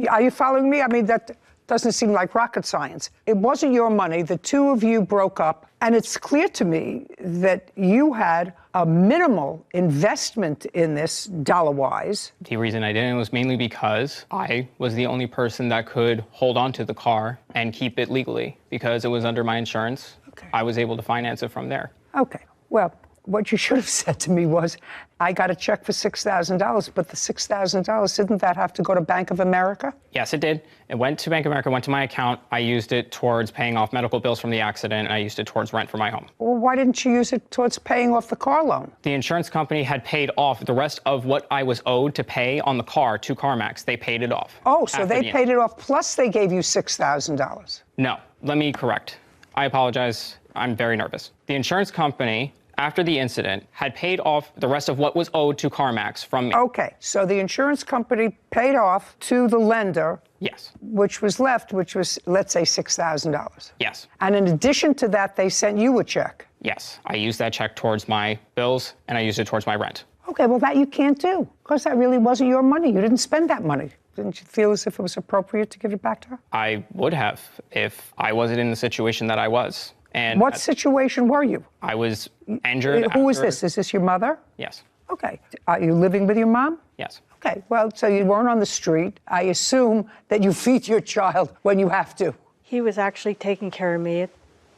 Are you following me? I mean, that doesn't seem like rocket science. It wasn't your money. The two of you broke up. And it's clear to me that you had a minimal investment in this dollar-wise. The reason I didn't was mainly because I was the only person that could hold on to the car and keep it legally. Because it was under my insurance, I was able to finance it from there. Okay. Well, what you should have said to me was, I got a check for $6,000, but the $6,000, didn't that have to go to Bank of America? Yes, it did. It went to Bank of America, went to my account. I used it towards paying off medical bills from the accident, and I used it towards rent for my home. Well, why didn't you use it towards paying off the car loan? The insurance company had paid off the rest of what I was owed to pay on the car to CarMax. They paid it off. Oh, so they paid it off, plus they gave you $6,000. No, let me correct. I apologize. I'm very nervous. The insurance company, after the incident, had paid off the rest of what was owed to CarMax from me. Okay, so the insurance company paid off to the lender. Yes. Which was left, which was, let's say, $6,000. Yes. And in addition to that, they sent you a check. Yes, I used that check towards my bills, and I used it towards my rent. Okay, well, that you can't do, because that really wasn't your money. You didn't spend that money. Didn't you feel as if it was appropriate to give it back to her? I would have if I wasn't in the situation that I was. And what situation were you? I was injured. Who is this? Is this your mother? Yes. Okay. Are you living with your mom? Yes. Okay. Well, so you weren't on the street. I assume that you feed your child when you have to. He was actually taking care of me at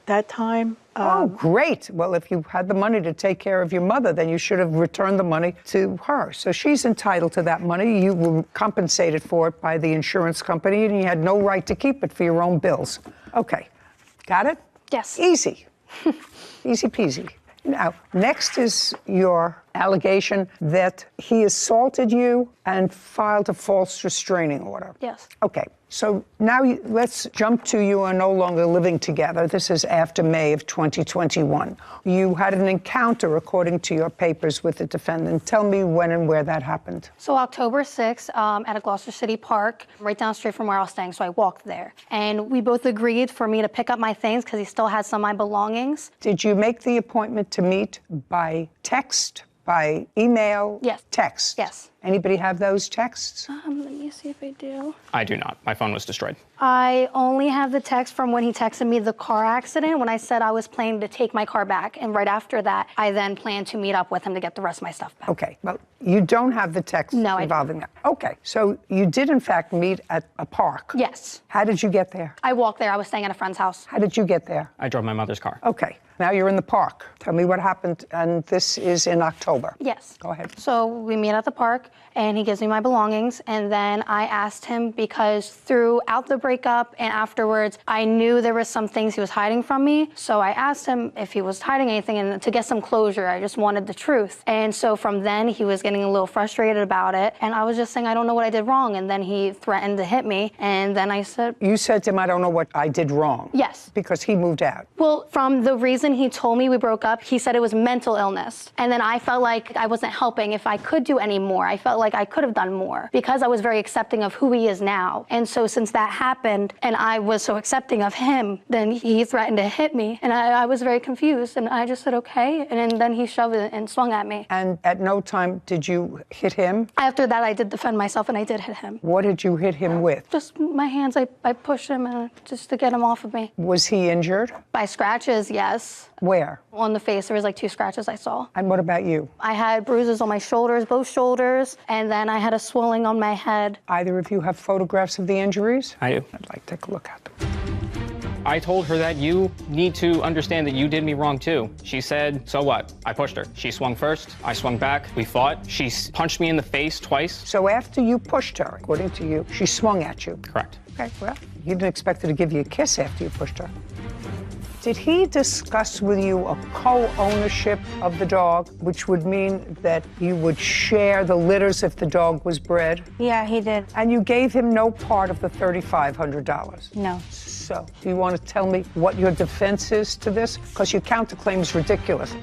that time. Oh, great. Well, if you had the money to take care of your mother, then you should have returned the money to her. So she's entitled to that money. You were compensated for it by the insurance company, and you had no right to keep it for your own bills. Okay. Got it? Yes. Easy. Easy peasy. Now, next is your allegation that he assaulted you and filed a false restraining order. Yes. Okay. So now let's jump to you are no longer living together. This is after May of 2021. You had an encounter, according to your papers, with the defendant. Tell me when and where that happened. So October 6th at a Gloucester City Park, right down the street from where I was staying, so I walked there. And we both agreed for me to pick up my things because he still had some of my belongings. Did you make the appointment to meet by text, by email? Yes. Text? Yes. Anybody have those texts? Let me see if I do. I do not. My phone was destroyed. I only have the text from when he texted me the car accident when I said I was planning to take my car back. And right after that, I then planned to meet up with him to get the rest of my stuff back. Okay, well, you don't have the text involving that. Okay, so you did in fact meet at a park. Yes. How did you get there? I walked there. I was staying at a friend's house. How did you get there? I drove my mother's car. Okay, now you're in the park. Tell me what happened, and this is in October. Yes. Go ahead. So we meet at the park, and he gives me my belongings, and then I asked him because throughout the breakup and afterwards, I knew there were some things he was hiding from me. So I asked him if he was hiding anything, and to get some closure, I just wanted the truth. And so from then, he was getting a little frustrated about it, and I was just saying, I don't know what I did wrong, and then he threatened to hit me, and then I said... You said to him, I don't know what I did wrong. Yes. Because he moved out. Well, from the reason he told me we broke up, he said it was mental illness. And then I felt like I wasn't helping if I could do any more. I felt like I could have done more because I was very accepting of who he is now. And so since that happened and I was so accepting of him, then he threatened to hit me. And I was very confused. And I just said, okay. And then he shoved it and swung at me. And at no time did you hit him? After that, I did defend myself and I did hit him. What did you hit him with? Just my hands. I pushed him just to get him off of me. Was he injured? By scratches, yes. Where? On the face, there was like 2 scratches I saw. And what about you? I had bruises on my shoulders, both shoulders, and then I had a swelling on my head. Either of you have photographs of the injuries? I do. I'd like to take a look at them. I told her that you need to understand that you did me wrong too. She said, so what? I pushed her. She swung first, I swung back, we fought. She punched me in the face twice. So after you pushed her, according to you, she swung at you? Correct. Okay, well, you didn't expect her to give you a kiss after you pushed her. Did he discuss with you a co-ownership of the dog, which would mean that you would share the litters if the dog was bred? Yeah, he did. And you gave him no part of the $3,500? No. So, do you want to tell me what your defense is to this? Because your counterclaim is ridiculous.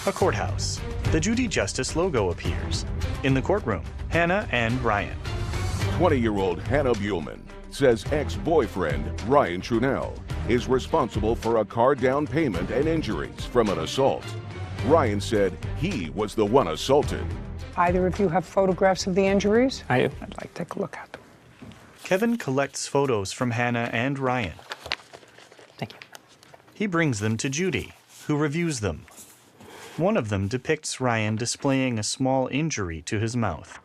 A courthouse. The Judy Justice logo appears. In the courtroom, Hannah and Ryan. 20-year-old Hannah Buellman says ex-boyfriend Ryan Trunell is responsible for a car down payment and injuries from an assault. Ryan said he was the one assaulted. Either of you have photographs of the injuries? I do. I'd like to take a look at them. Kevin collects photos from Hannah and Ryan. Thank you. He brings them to Judy, who reviews them. One of them depicts Ryan displaying a small injury to his mouth.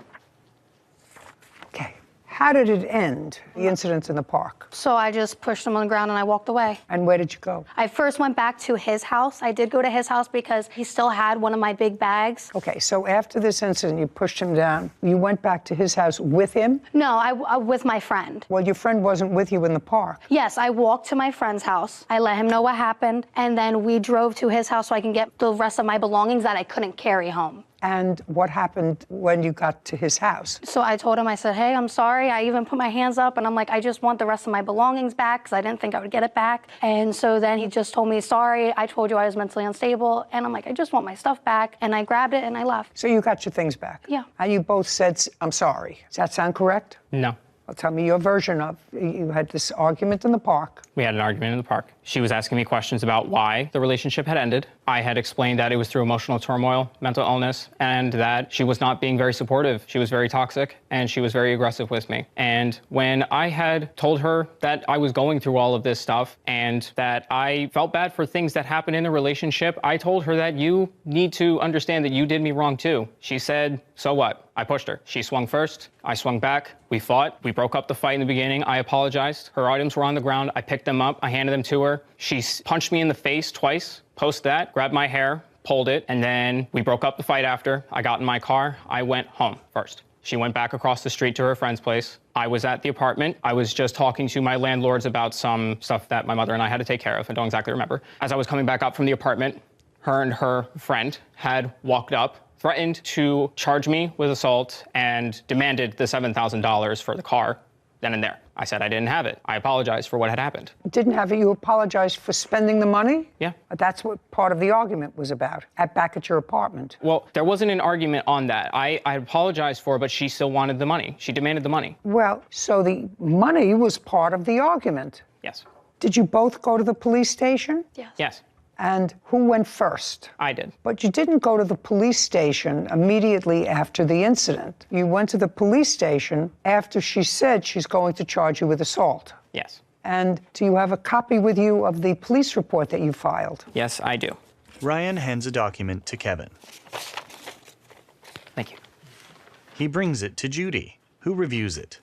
Okay. How did it end, the incident in the park? So I just pushed him on the ground and I walked away. And where did you go? I first went back to his house. I did go to his house because he still had one of my big bags. Okay, so after this incident, you pushed him down. You went back to his house with him? No, I with my friend. Well, your friend wasn't with you in the park. Yes, I walked to my friend's house. I let him know what happened, and then we drove to his house so I can get the rest of my belongings that I couldn't carry home. And what happened when you got to his house? So I told him, I said, hey, I'm sorry. I even put my hands up and I'm like, I just want the rest of my belongings back because I didn't think I would get it back. And so then he just told me, sorry, I told you I was mentally unstable. And I'm like, I just want my stuff back. And I grabbed it and I left. So you got your things back? Yeah. And you both said, I'm sorry. Does that sound correct? No. Well, tell me your version of, you had this argument in the park. We had an argument in the park. She was asking me questions about why the relationship had ended. I had explained that it was through emotional turmoil, mental illness, and that she was not being very supportive. She was very toxic, and she was very aggressive with me. And when I had told her that I was going through all of this stuff and that I felt bad for things that happened in the relationship, I told her that you need to understand that you did me wrong too. She said, so what? I pushed her. She swung first. I swung back. We fought. We broke up the fight in the beginning. I apologized. Her items were on the ground. I picked them up. I handed them to her. She punched me in the face twice. Post that, grabbed my hair, pulled it, and then we broke up the fight after. I got in my car. I went home first. She went back across the street to her friend's place. I was at the apartment. I was just talking to my landlords about some stuff that my mother and I had to take care of. I don't exactly remember. As I was coming back up from the apartment, her and her friend had walked up, threatened to charge me with assault, and demanded the $7,000 for the car then and there. I said I didn't have it. I apologized for what had happened. Didn't have it. You apologized for spending the money? Yeah. That's what part of the argument was about, back at your apartment. Well, there wasn't an argument on that. I apologized for it, but she still wanted the money. She demanded the money. Well, so the money was part of the argument. Yes. Did you both go to the police station? Yes. Yes. And who went first? I did. But you didn't go to the police station immediately after the incident. You went to the police station after she said she's going to charge you with assault. Yes. And do you have a copy with you of the police report that you filed? Yes, I do. Ryan hands a document to Kevin. Thank you. He brings it to Judy, who reviews it.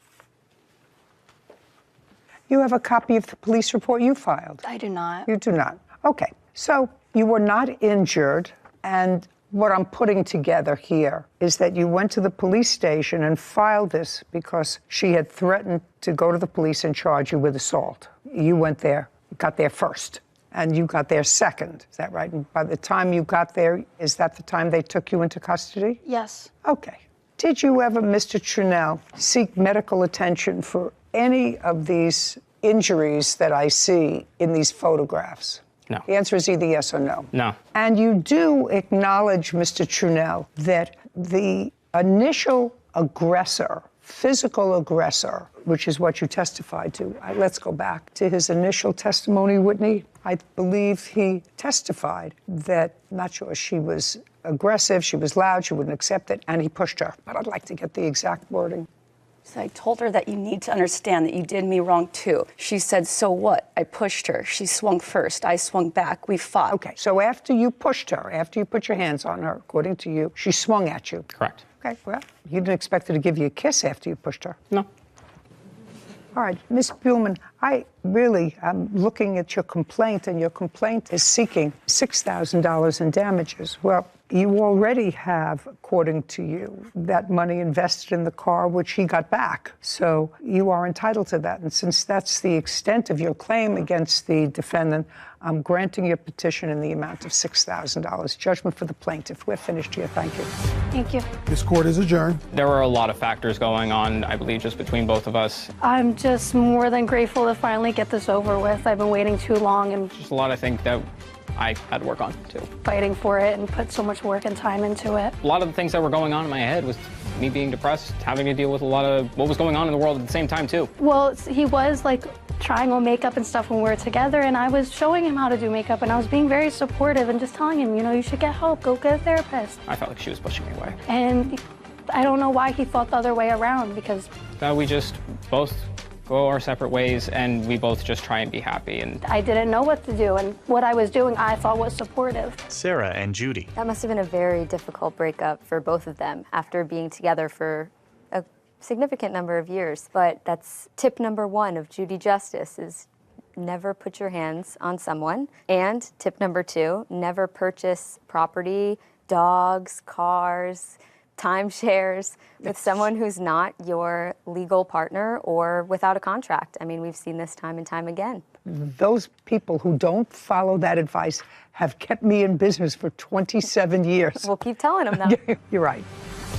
You have a copy of the police report you filed? I do not. You do not. Okay. So you were not injured, and what I'm putting together here is that you went to the police station and filed this because she had threatened to go to the police and charge you with assault. You went there, got there first, and you got there second. Is that right? And by the time you got there, is that the time they took you into custody? Yes. Okay. Did you ever, Mr. Trunell, seek medical attention for any of these injuries that I see in these photographs? No. The answer is either yes or no. No. And you do acknowledge, Mr. Trunell, that the initial aggressor, physical aggressor, which is what you testified to. Let's go back to his initial testimony, Whitney. I believe he testified that, not sure, she was aggressive, she was loud, she wouldn't accept it, and he pushed her. But I'd like to get the exact wording. So I told her that you need to understand that you did me wrong too. She said, so what? I pushed her. She swung first. I swung back. We fought. Okay, so after you pushed her, after you put your hands on her, according to you, she swung at you. Correct. Okay, well, you didn't expect her to give you a kiss after you pushed her. No. All right, Miss Buellman, I Really, I'm looking at your complaint, and your complaint is seeking $6,000 in damages. Well, you already have, according to you, that money invested in the car, which he got back. So you are entitled to that. And since that's the extent of your claim against the defendant, I'm granting your petition in the amount of $6,000. Judgment for the plaintiff. We're finished here. Thank you. Thank you. This court is adjourned. There were a lot of factors going on, I believe, just between both of us. I'm just more than grateful to finally get this over with. I've been waiting too long and Just a lot, I think, that I had to work on, too. fighting for it and put so much work and time into it. A lot of the things that were going on in my head was me being depressed, having to deal with a lot of what was going on in the world at the same time, too. Well, he was like trying on makeup and stuff when we were together, and I was showing him how to do makeup, and I was being very supportive and just telling him, you know, you should get help, go get a therapist. I felt like she was pushing me away. And I don't know why he thought the other way around, because We just both go our separate ways, and we both just try and be happy. And I didn't know what to do, and what I was doing I thought was supportive. Sarah and Judy. That must have been a very difficult breakup for both of them after being together for a significant number of years. But that's tip number 1 of Judy Justice is never put your hands on someone. And tip number 2, never purchase property, dogs, cars, timeshares with someone who's not your legal partner or without a contract. I mean, we've seen this time and time again. Those people who don't follow that advice have kept me in business for 27 years. We'll keep telling them that. You're right.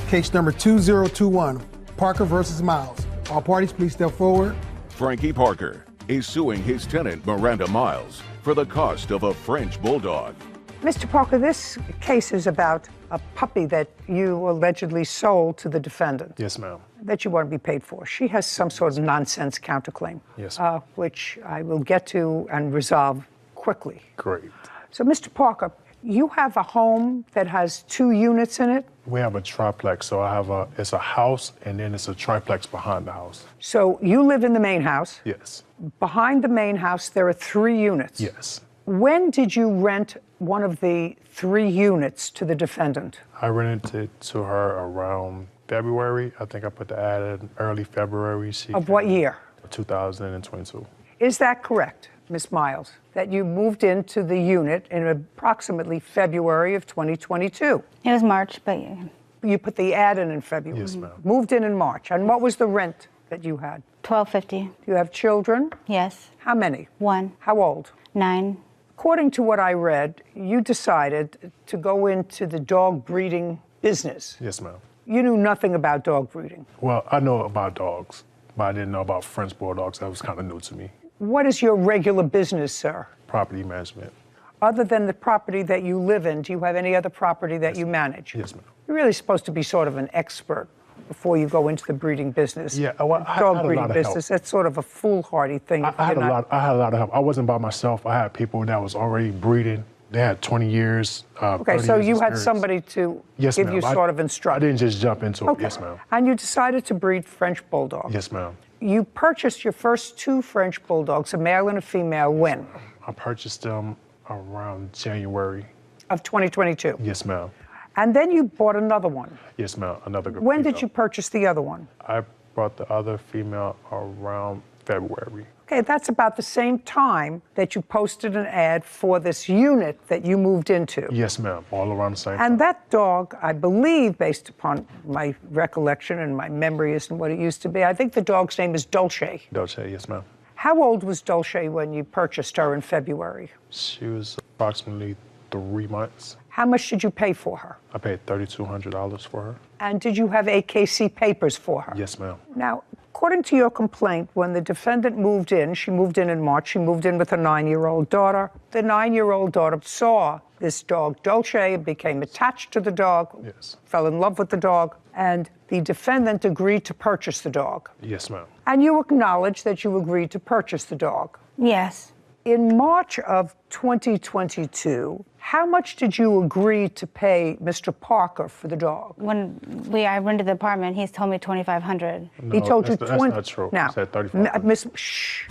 Case number 2021, Parker versus Miles. All parties, please step forward. Frankie Parker is suing his tenant, Miranda Miles, for the cost of a French bulldog. Mr. Parker, this case is about a puppy that you allegedly sold to the defendant. Yes, ma'am. That you want to be paid for. She has some sort of nonsense counterclaim. Yes. Which I will get to and resolve quickly. Great. So, Mr. Parker, you have a home that has 2 units in it? We have a triplex, so it's a house and then it's a triplex behind the house. So you live in the main house? Yes. Behind the main house, there are 3 units? Yes. When did you rent one of the 3 units to the defendant? I rented it to her around February. I think I put the ad in early February. Of what year? 2022. Is that correct, Ms. Miles, that you moved into the unit in approximately February of 2022? It was March, but yeah. You put the ad in February? Yes, ma'am. Moved in March. And what was the rent that you had? $1,250. Do you have children? Yes. How many? 1. How old? 9. According to what I read, you decided to go into the dog breeding business. Yes, ma'am. You knew nothing about dog breeding. Well, I know about dogs, but I didn't know about French bulldogs. That was kind of new to me. What is your regular business, sir? Property management. Other than the property that you live in, do you have any other property that you manage? Yes, ma'am. You're really supposed to be sort of an expert before you go into the breeding business. Yeah, well, I dog had a breeding lot of business. help. That's sort of a foolhardy thing. I had a lot of help. I wasn't by myself. I had people that was already breeding. They had 20 years. Okay, 30 so years you had experience. somebody to Yes, give ma'am. you sort of instruction. I didn't just jump into it. Okay. Yes, ma'am. And you decided to breed French bulldogs. Yes, ma'am. You purchased your first 2 French bulldogs, a male and a female, when? I purchased them around January. Of 2022? Yes, ma'am. And then you bought another one. Yes, ma'am. Another good When female. did you purchase the other one? I bought the other female around February. Okay, that's about the same time that you posted an ad for this unit that you moved into. Yes, ma'am. All around the same time. And that dog, I believe, based upon my recollection and my memory isn't what it used to be, I think the dog's name is Dolce. Dolce, yes, ma'am. How old was Dolce when you purchased her in February? She was approximately 3 months. How much did you pay for her? I paid $3,200 for her. And did you have AKC papers for her? Yes, ma'am. Now, according to your complaint, when the defendant moved in, she moved in March, she moved in with her 9-year-old daughter. The 9-year-old daughter saw this dog, Dolce, became attached to the dog, yes, fell in love with the dog, and the defendant agreed to purchase the dog. Yes, ma'am. And you acknowledge that you agreed to purchase the dog. Yes. In March of 2022, how much did you agree to pay Mr. Parker for the dog? When I rented the apartment, he's told me $2,500. He told you 20. That's not true. Now, He said $3,500. Miss, shh.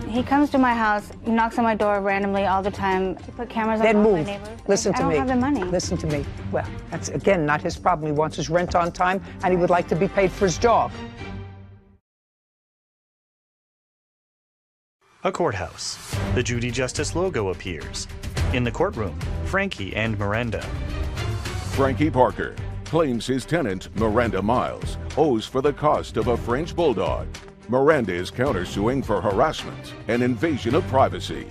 He comes to my house, knocks on my door randomly all the time. He put cameras on Then all my move. neighbors. Listen to me. I don't have the money. Listen to me. Well, that's again not his problem. He wants his rent on time, and he would like to be paid for his dog. A courthouse. The Judy Justice logo appears. In the courtroom, Frankie and Miranda. Frankie Parker claims his tenant, Miranda Miles, owes for the cost of a French bulldog. Miranda is countersuing for harassment and invasion of privacy.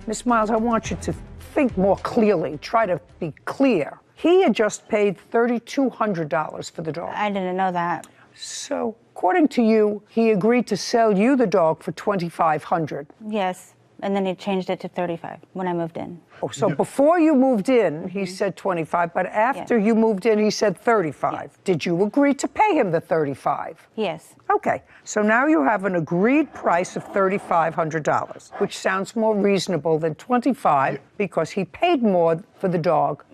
Miss Miles, I want you to think more clearly. Try to be clear. He had just paid $3,200 for the dog. I didn't know that. So, according to you, he agreed to sell you the dog for $2,500. Yes, and then he changed it to 35 when I moved in. Oh, so before you moved in, he said 25, but after you moved in, he said 35. Yes. Did you agree to pay him the 35? Yes. Okay, so now you have an agreed price of $3,500, which sounds more reasonable than 25 because he paid more for the dog.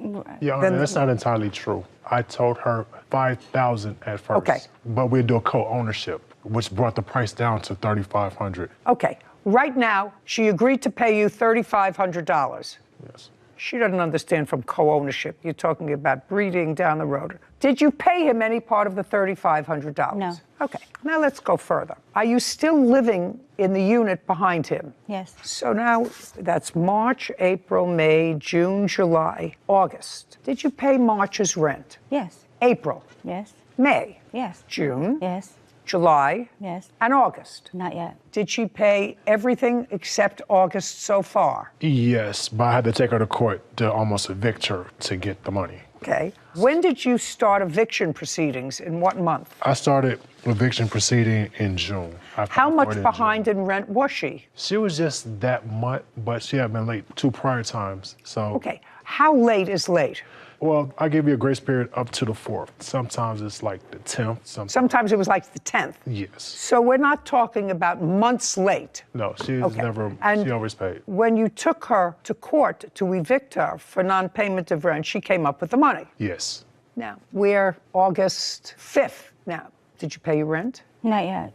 Yeah, that's not entirely true. I told her $5,000 at first. Okay. But we'd do a co-ownership, which brought the price down to $3,500. Okay, right now, she agreed to pay you $3,500. Yes. She doesn't understand from co-ownership. You're talking about breeding down the road. Did you pay him any part of the $3,500? No. Okay, now let's go further. Are you still living in the unit behind him? Yes. So now that's March, April, May, June, July, August. Did you pay March's rent? Yes. April? Yes. May? Yes. June? Yes. July? Yes. And August? Not yet. Did she pay everything except August so far? Yes, but I had to take her to court to almost evict her to get the money. Okay. When did you start eviction proceedings? In what month? I started eviction proceeding in June. How much behind in rent was she? She was just that month, but she had been late 2 prior times, so. Okay. How late is late? Well, I give you a grace period up to the 4th. Sometimes it's like the 10th. Sometimes it was like the 10th. Yes. So we're not talking about months late. No, she always paid. When you took her to court to evict her for non-payment of rent, she came up with the money. Yes. Now, we're August 5th now. Did you pay your rent? Not yet.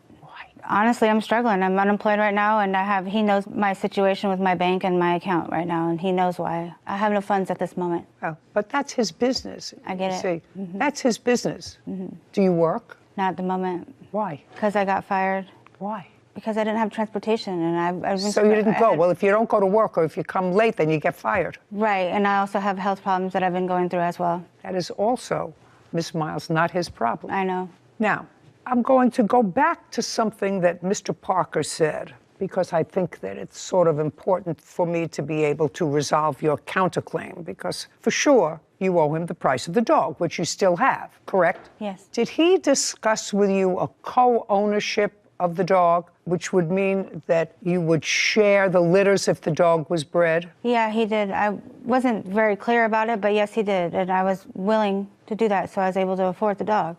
Honestly, I'm struggling. I'm unemployed right now, and he knows my situation with my bank and my account right now, and he knows why. I have no funds at this moment. Oh, but that's his business. I get it. See, that's his business. Do you work? Not at the moment. Why? Because I got fired. Why? Because I didn't have transportation, and I've been. So you didn't go. Well, if you don't go to work or if you come late, then you get fired. Right, and I also have health problems that I've been going through as well. That is also, Miss Miles, not his problem. I know. Now, I'm going to go back to something that Mr. Parker said, because I think that it's sort of important for me to be able to resolve your counterclaim, because for sure, you owe him the price of the dog, which you still have, correct? Yes. Did he discuss with you a co-ownership of the dog, which would mean that you would share the litters if the dog was bred? Yeah, he did. I wasn't very clear about it, but yes, he did, and I was willing to do that, so I was able to afford the dog.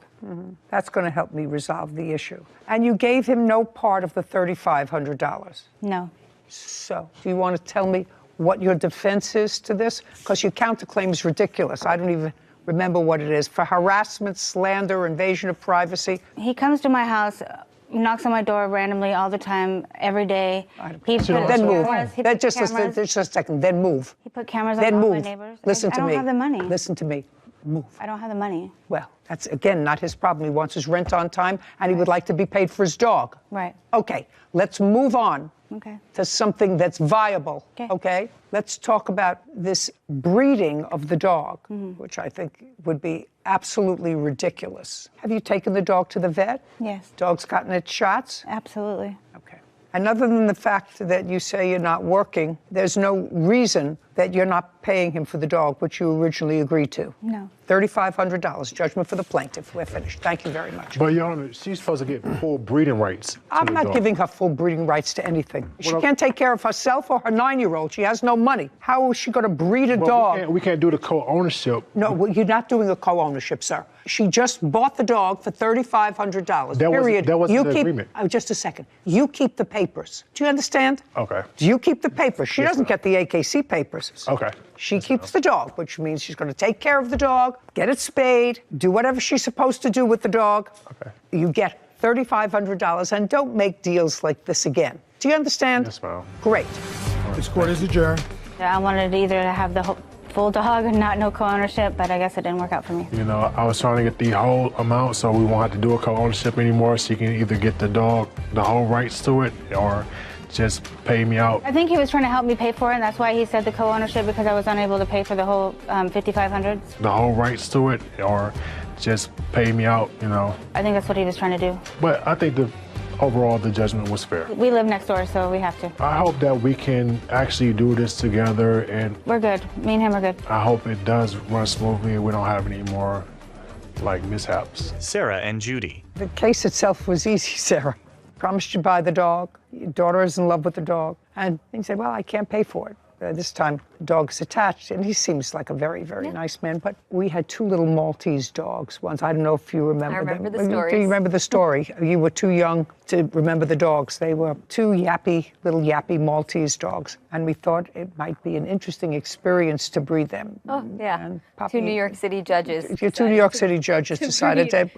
That's going to help me resolve the issue. And you gave him no part of the $3,500? No. So, do you want to tell me what your defense is to this? Because your counterclaim is ridiculous. I don't even remember what it is. For harassment, slander, invasion of privacy? He comes to my house, knocks on my door randomly all the time, every day. Then move. Just a second. Then move. He put cameras on all my neighbors. Listen to me. I don't have the money. Listen to me. Move. I don't have the money. Well, that's, again, not his problem. He wants his rent on time, and he would like to be paid for his dog. Right. Okay, let's move on to something that's viable, okay? Let's talk about this breeding of the dog, which I think would be absolutely ridiculous. Have you taken the dog to the vet? Yes. Dog's gotten its shots? Absolutely. Okay. And other than the fact that you say you're not working, there's no reason that you're not paying him for the dog, which you originally agreed to. No. $3,500, judgment for the plaintiff. We're finished. Thank you very much. But, Your Honor, she's supposed to get full breeding rights. I'm not giving her full breeding rights to anything. She can't take care of herself or her 9-year-old. She has no money. How is she going to breed a dog? We can't do the co-ownership. No, well, you're not doing a co-ownership, sir. She just bought the dog for $3,500. Period. That wasn't the agreement. Just a second. You keep the papers. Do you understand? Okay. Do you keep the papers? She doesn't get the AKC papers. Okay. She keeps the dog, which means she's going to take care of the dog, get it spayed, do whatever she's supposed to do with the dog. Okay. You get $3,500, and don't make deals like this again. Do you understand? Yes, ma'am. Great. This court is adjourned. I wanted either to have the full dog and not no co-ownership, but I guess it didn't work out for me. You know, I was trying to get the whole amount, so we won't have to do a co-ownership anymore. She can either get the dog, the whole rights to it, or just pay me out. I think he was trying to help me pay for it, and that's why he said the co-ownership, because I was unable to pay for the whole $5,500. The whole rights to it, or just pay me out, you know. I think that's what he was trying to do. But I think overall the judgment was fair. We live next door, so we have to. I hope that we can actually do this together, and We're good. Me and him are good. I hope it does run smoothly and we don't have any more like mishaps. Sarah and Judy. The case itself was easy, Sarah. Promised you buy the dog. Your daughter is in love with the dog. And he said, well, I can't pay for it. This time, the dog is attached, and he seems like a very, very nice man. But we had two little Maltese dogs once. I don't know if you remember them. I remember the stories. Do you remember the story? You were too young to remember the dogs. They were two little yappy Maltese dogs. And we thought it might be an interesting experience to breed them. Oh, yeah. And Two New York City judges. Two New York City judges decided that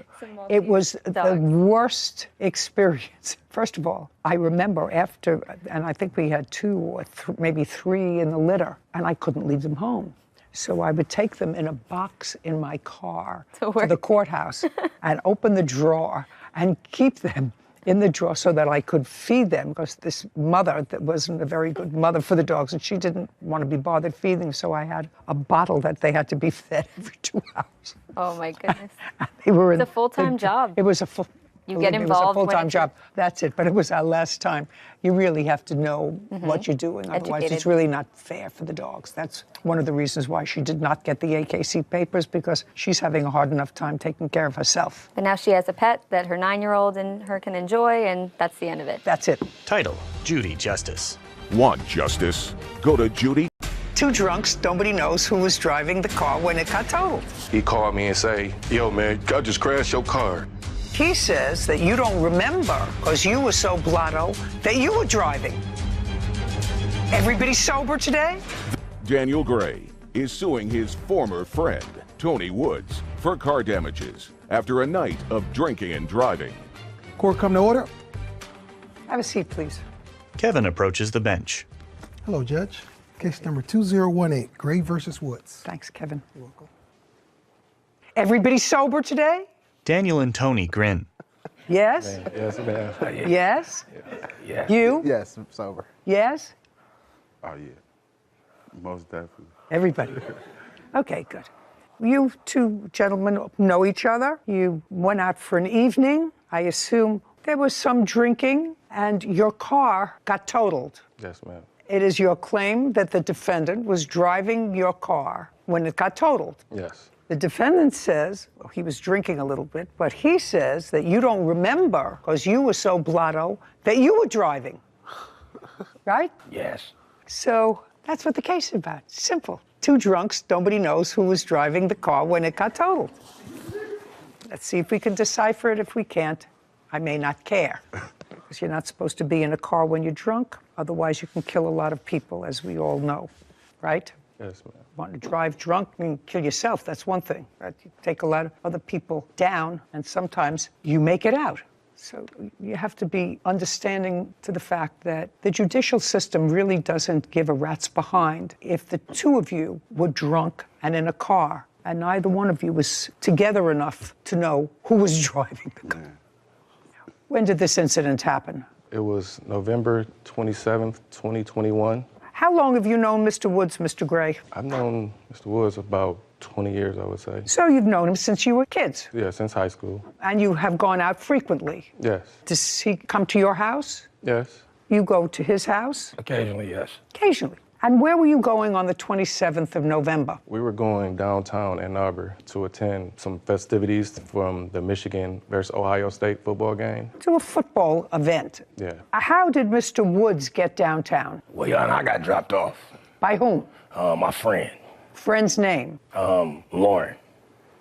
it was the dogs. worst experience. First of all, I remember after, and I think we had two or maybe three in the litter, and I couldn't leave them home. So I would take them in a box in my car to the courthouse and open the drawer and keep them in the drawer so that I could feed them, because this mother that wasn't a very good mother for the dogs, and she didn't want to be bothered feeding, so I had a bottle that they had to be fed every 2 hours. Oh my goodness. They were It's a full-time job. It was a full. You get It was involved a when full-time it's- job. That's it. But it was our last time. You really have to know what you're doing. Otherwise, it's Educated. really not fair for the dogs. That's one of the reasons why she did not get the AKC papers, because she's having a hard enough time taking care of herself. But now she has a pet that her 9-year-old and her can enjoy, and that's the end of it. That's it. Title, Judy Justice. Want justice? Go to Judy. Two drunks, nobody knows who was driving the car when it got totaled. He called me and say, yo, man, I just crashed your car. He says that you don't remember because you were so blotto that you were driving. Everybody sober today? Daniel Gray is suing his former friend, Tony Woods, for car damages after a night of drinking and driving. Court come to order. Have a seat, please. Kevin approaches the bench. Hello, Judge. Case number 2018, Gray versus Woods. Thanks, Kevin. You're welcome. Everybody sober today? Daniel and Tony grin. Yes? Yes, man. Yes? Yeah. You? Yes, I'm sober. Yes? Oh, yeah. Most definitely. Everybody. Okay, good. You two gentlemen know each other. You went out for an evening. I assume there was some drinking, and your car got totaled. Yes, ma'am. It is your claim that the defendant was driving your car when it got totaled. Yes. The defendant says he was drinking a little bit, but he says that you don't remember because you were so blotto that you were driving. Right? Yes. So that's what the case is about. Simple. Two drunks, nobody knows who was driving the car when it got totaled. Let's see if we can decipher it. If we can't, I may not care. Because you're not supposed to be in a car when you're drunk. Otherwise, you can kill a lot of people, as we all know. Right? Yes, ma'am. Want to drive drunk and kill yourself, that's one thing. Right? You take a lot of other people down, and sometimes you make it out. So you have to be understanding to the fact that the judicial system really doesn't give a rat's behind if the two of you were drunk and in a car, and neither one of you was together enough to know who was driving the car. When did this incident happen? It was November 27th, 2021. How long have you known Mr. Woods, Mr. Gray? I've known Mr. Woods about 20 years, I would say. So you've known him since you were kids, Yeah, since high school. and you have gone out frequently. Yes. Does he come to your house? Yes. You go to his house? Occasionally, yes. Occasionally. And where were you going on the 27th of November? We were going downtown Ann Arbor to attend some festivities from the Michigan versus Ohio State football game. To a football event. Yeah. How did Mr. Woods get downtown? Well, Your Honor, I got dropped off. By whom? My friend, Friend's name? Lauren.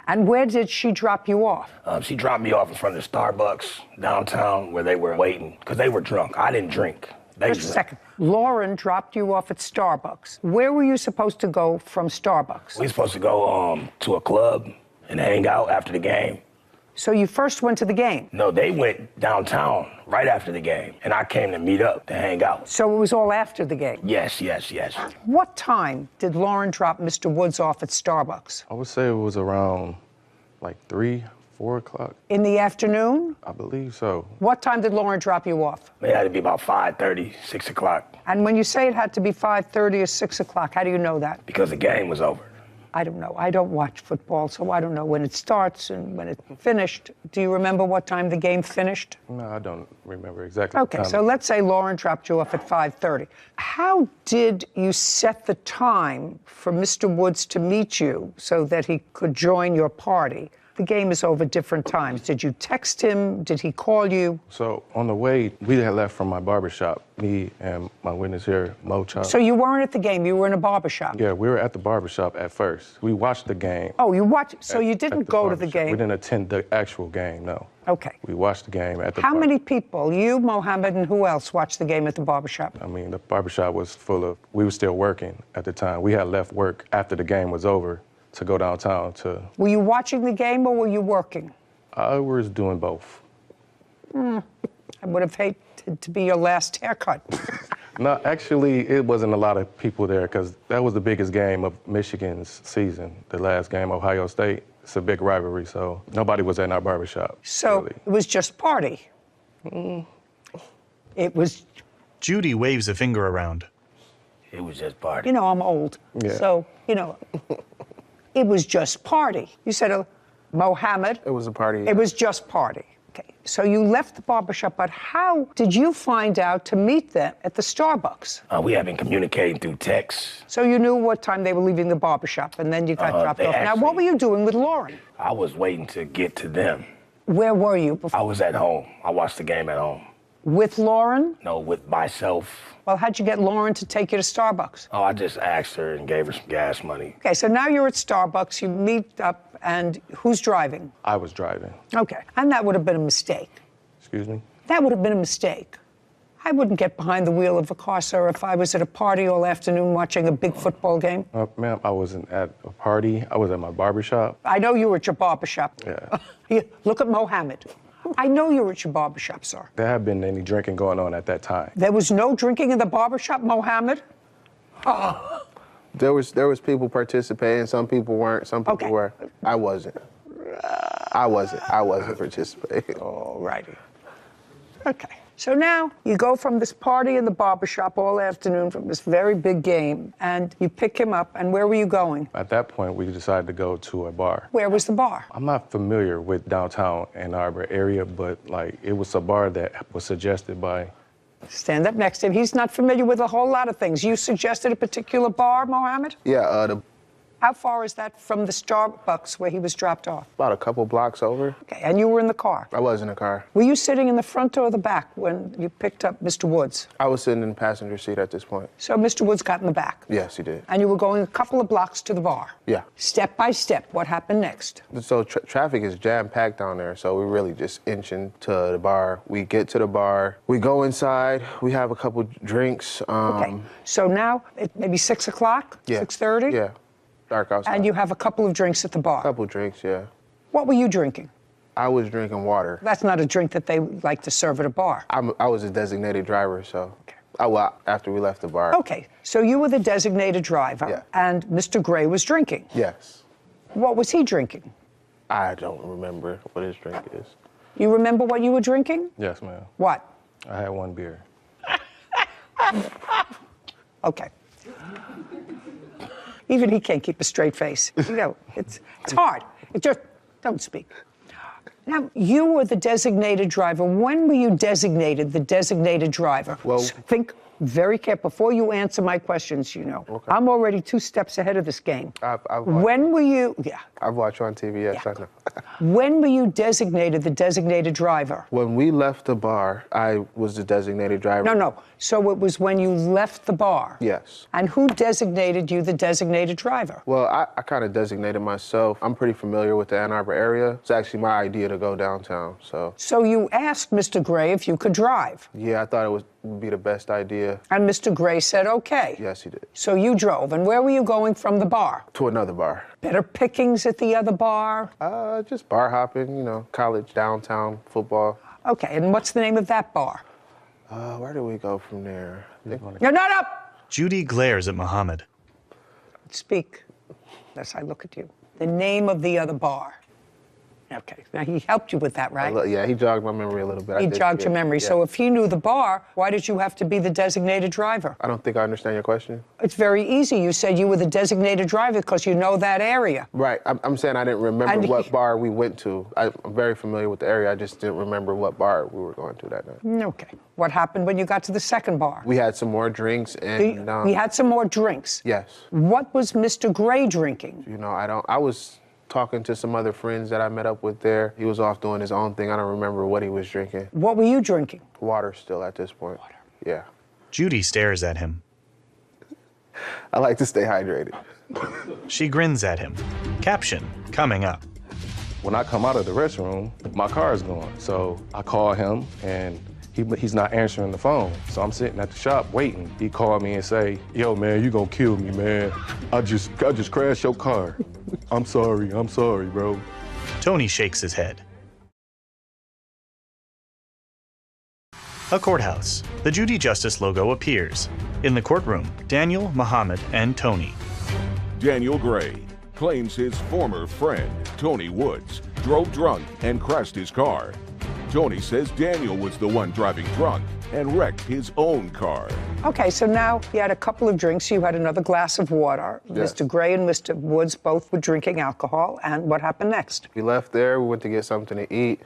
And where did she drop you off? She dropped me off in front of the Starbucks downtown where they were waiting because they were drunk. I didn't drink. They Just a drank. second. Lauren dropped you off at Starbucks. Where were you supposed to go from Starbucks? We were supposed to go to a club and hang out after the game. So you first went to the game? No, they went downtown right after the game, and I came to meet up to hang out. So it was all after the game? Yes. What time did Lauren drop Mr. Woods off at Starbucks? I would say it was around like 3, 4 o'clock, In the afternoon? I believe so. What time did Lauren drop you off? It had to be about 5:30, 6 o'clock, And when you say it had to be 5:30 or 6 o'clock, how do you know that? because the game was over. I don't know. I don't watch football, so I don't know when it starts and when it finished. Do you remember what time the game finished? No, I don't remember exactly. Okay, the time. so let's say Lauren dropped you off at 5:30. How did you set the time for Mr. Woods to meet you so that he could join your party? The game is over different times. Did you text him? Did he call you? So on the way, we had left from my barbershop, me and my witness here, Mo Chop. So you weren't at the game, you were in a barbershop? Yeah, we were at the barbershop at first. We watched the game. Oh, you watched, so you at didn't the go to the barbershop. game? We didn't attend the actual game, no. Okay. We watched the game at the How many people, you, Mohammed, and who else watched the game at the barbershop? I mean, the barbershop was full of, we were still working at the time. We had left work after the game was over to go downtown to, Were you watching the game or were you working? I was doing both. I would have hated to be your last haircut. No, actually, it wasn't a lot of people there because that was the biggest game of Michigan's season, the last game, Ohio State. It's a big rivalry, so nobody was at our barbershop. So really. it was just party. It was, Judy waves a finger around. It was just party. you know, I'm old. Yeah. So, you know, it was just party. You said, Mohammed. It was a party. It was just party. Okay. So you left the barbershop, but how did you find out to meet them at the Starbucks? We had been communicating through text. So you knew what time they were leaving the barbershop, and then you got dropped they off. Now, what were you doing with Lauren? I was waiting to get to them. Where were you before? I was at home. I watched the game at home. With Lauren? No, with myself. Well, how'd you get Lauren to take you to Starbucks? Oh, I just asked her and gave her some gas money. Okay, so now you're at Starbucks, you meet up, and who's driving? I was driving. Okay, and that would have been a mistake. Excuse me? That would have been a mistake. I wouldn't get behind the wheel of a car, sir, if I was at a party all afternoon watching a big football game. Ma'am, I wasn't at a party. I was at my barbershop. I know you were at your barbershop. Yeah. Look at Mohammed. I know you were at your barbershop, sir. There had been any drinking going on at that time. There was no drinking in the barbershop, Mohammed? There was people participating. Some people weren't. Some people were. I wasn't. I wasn't participating. All righty. Okay. So now you go from this party in the barbershop all afternoon from this very big game, and you pick him up, and where were you going? At that point, we decided to go to a bar. Where was the bar? I'm not familiar with downtown Ann Arbor area, but like it was a bar that was suggested by. Stand up next to him. He's not familiar with a whole lot of things. You suggested a particular bar, Mohammed? Yeah, How far is that from the Starbucks where he was dropped off? about a couple blocks over. Okay, and you were in the car? I was in the car. Were you sitting in the front or the back when you picked up Mr. Woods? I was sitting in the passenger seat at this point. So Mr. Woods got in the back? Yes, he did. And you were going a couple of blocks to the bar? Yeah. Step by step, what happened next? So traffic is jam-packed down there, so we really just inching to the bar. We get to the bar, we go inside, we have a couple drinks. Okay, so now maybe 6 o'clock, Yeah. 6:30? Yeah, dark outside. And you have a couple of drinks at the bar? Couple drinks, yeah. What were you drinking? I was drinking water. That's not a drink that they like to serve at a bar. I was a designated driver, so. Well, after we left the bar. Okay, so you were the designated driver, and Mr. Gray was drinking. Yes. What was he drinking? I don't remember what his drink is. You remember what you were drinking? Yes, ma'am. What? I had one beer. Okay. Even he can't keep a straight face. You know, it's hard. It just, don't speak. Now, you were the designated driver. When were you designated the designated driver? Well, think very careful. Before you answer my questions, you know. Okay. I'm already 2 steps ahead of this game. I've When were you, I've watched you on TV, yes, I know. when were you designated the designated driver? When we left the bar, I was the designated driver. No. So it was when you left the bar? Yes. And who designated you the designated driver? Well, I kind of designated myself. I'm pretty familiar with the Ann Arbor area. It's actually my idea to go downtown, so. So you asked Mr. Gray if you could drive? Yeah, I thought it would be the best idea. And Mr. Gray said okay? Yes, he did. So you drove, and where were you going from the bar? To another bar. Better pickings at the other bar? Just bar hopping, you know, college, downtown, football. Okay, and what's the name of that bar? Where do we go from there? You're not up! Judy glares at Mohammed. Speak, as I look at you. The name of the other bar. Okay, now he helped you with that, right? Yeah, he jogged my memory a little bit. He jogged your memory. Yeah. So if he knew the bar, why did you have to be the designated driver? I don't think I understand your question. It's very easy. You said you were the designated driver because you know that area. Right. I'm saying I didn't remember what bar we went to. I'm very familiar with the area. I just didn't remember what bar we were going to that night. Okay. What happened when you got to the second bar? We had some more drinks and... we had some more drinks? Yes. What was Mr. Gray drinking? You know, I was talking to some other friends that I met up with there. He was off doing his own thing. I don't remember what he was drinking. What were you drinking? Water still at this point. Water. Yeah. Judy stares at him. I like to stay hydrated. She grins at him. Caption coming up. When I come out of the restroom, my car is gone. So I call him and he's not answering the phone. So I'm sitting at the shop waiting. He called me and say, yo, man, you gonna kill me, man. I just crashed your car. I'm sorry, bro. Tony shakes his head. A courthouse. The Judy Justice logo appears. In the courtroom, Daniel, Muhammad, and Tony. Daniel Gray claims his former friend, Tony Woods, drove drunk and crashed his car. Tony says Daniel was the one driving drunk and wrecked his own car. Okay, so now you had a couple of drinks, you had another glass of water. Yes. Mr. Gray and Mr. Woods both were drinking alcohol, and what happened next? We left there, we went to get something to eat.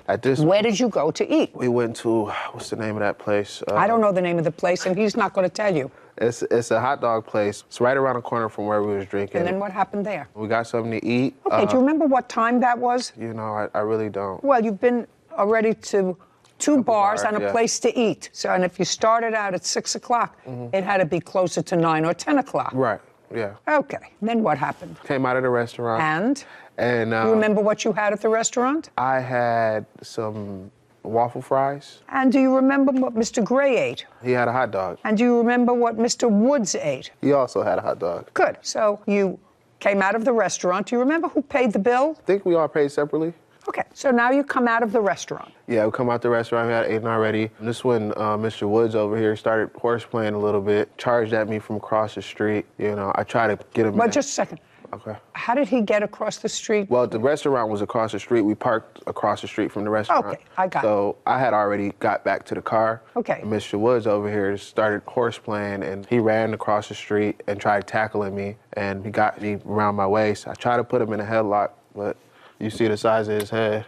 Where did you go to eat? We went to, what's the name of that place? I don't know the name of the place, and he's not going to tell you. It's a hot dog place. It's right around the corner from where we was drinking. And then what happened there? We got something to eat. Okay, do you remember what time that was? You know, I really don't. Well, you've been already to two bars and a yeah. place to eat. So, and if you started out at 6 o'clock, it had to be closer to 9 or 10 o'clock. Right, yeah. Okay, then what happened? Came out of the restaurant. And you remember what you had at the restaurant? I had some waffle fries. And do you remember what Mr. Gray ate? He had a hot dog. And do you remember what Mr. Woods ate? He also had a hot dog. Good. So you came out of the restaurant. Do you remember who paid the bill? I think we all paid separately. Okay, so now you come out of the restaurant. Yeah, we come out the restaurant, we had eaten already. And this when Mr. Woods over here started horseplaying a little bit, charged at me from across the street. You know, I tried to get him But just a second. Okay. How did he get across the street? Well, the restaurant was across the street. We parked across the street from the restaurant. Okay, I got it. So I had already got back to the car. Okay. And Mr. Woods over here started horseplaying, and he ran across the street and tried tackling me, and he got me around my waist. I tried to put him in a headlock, but you see the size of his head.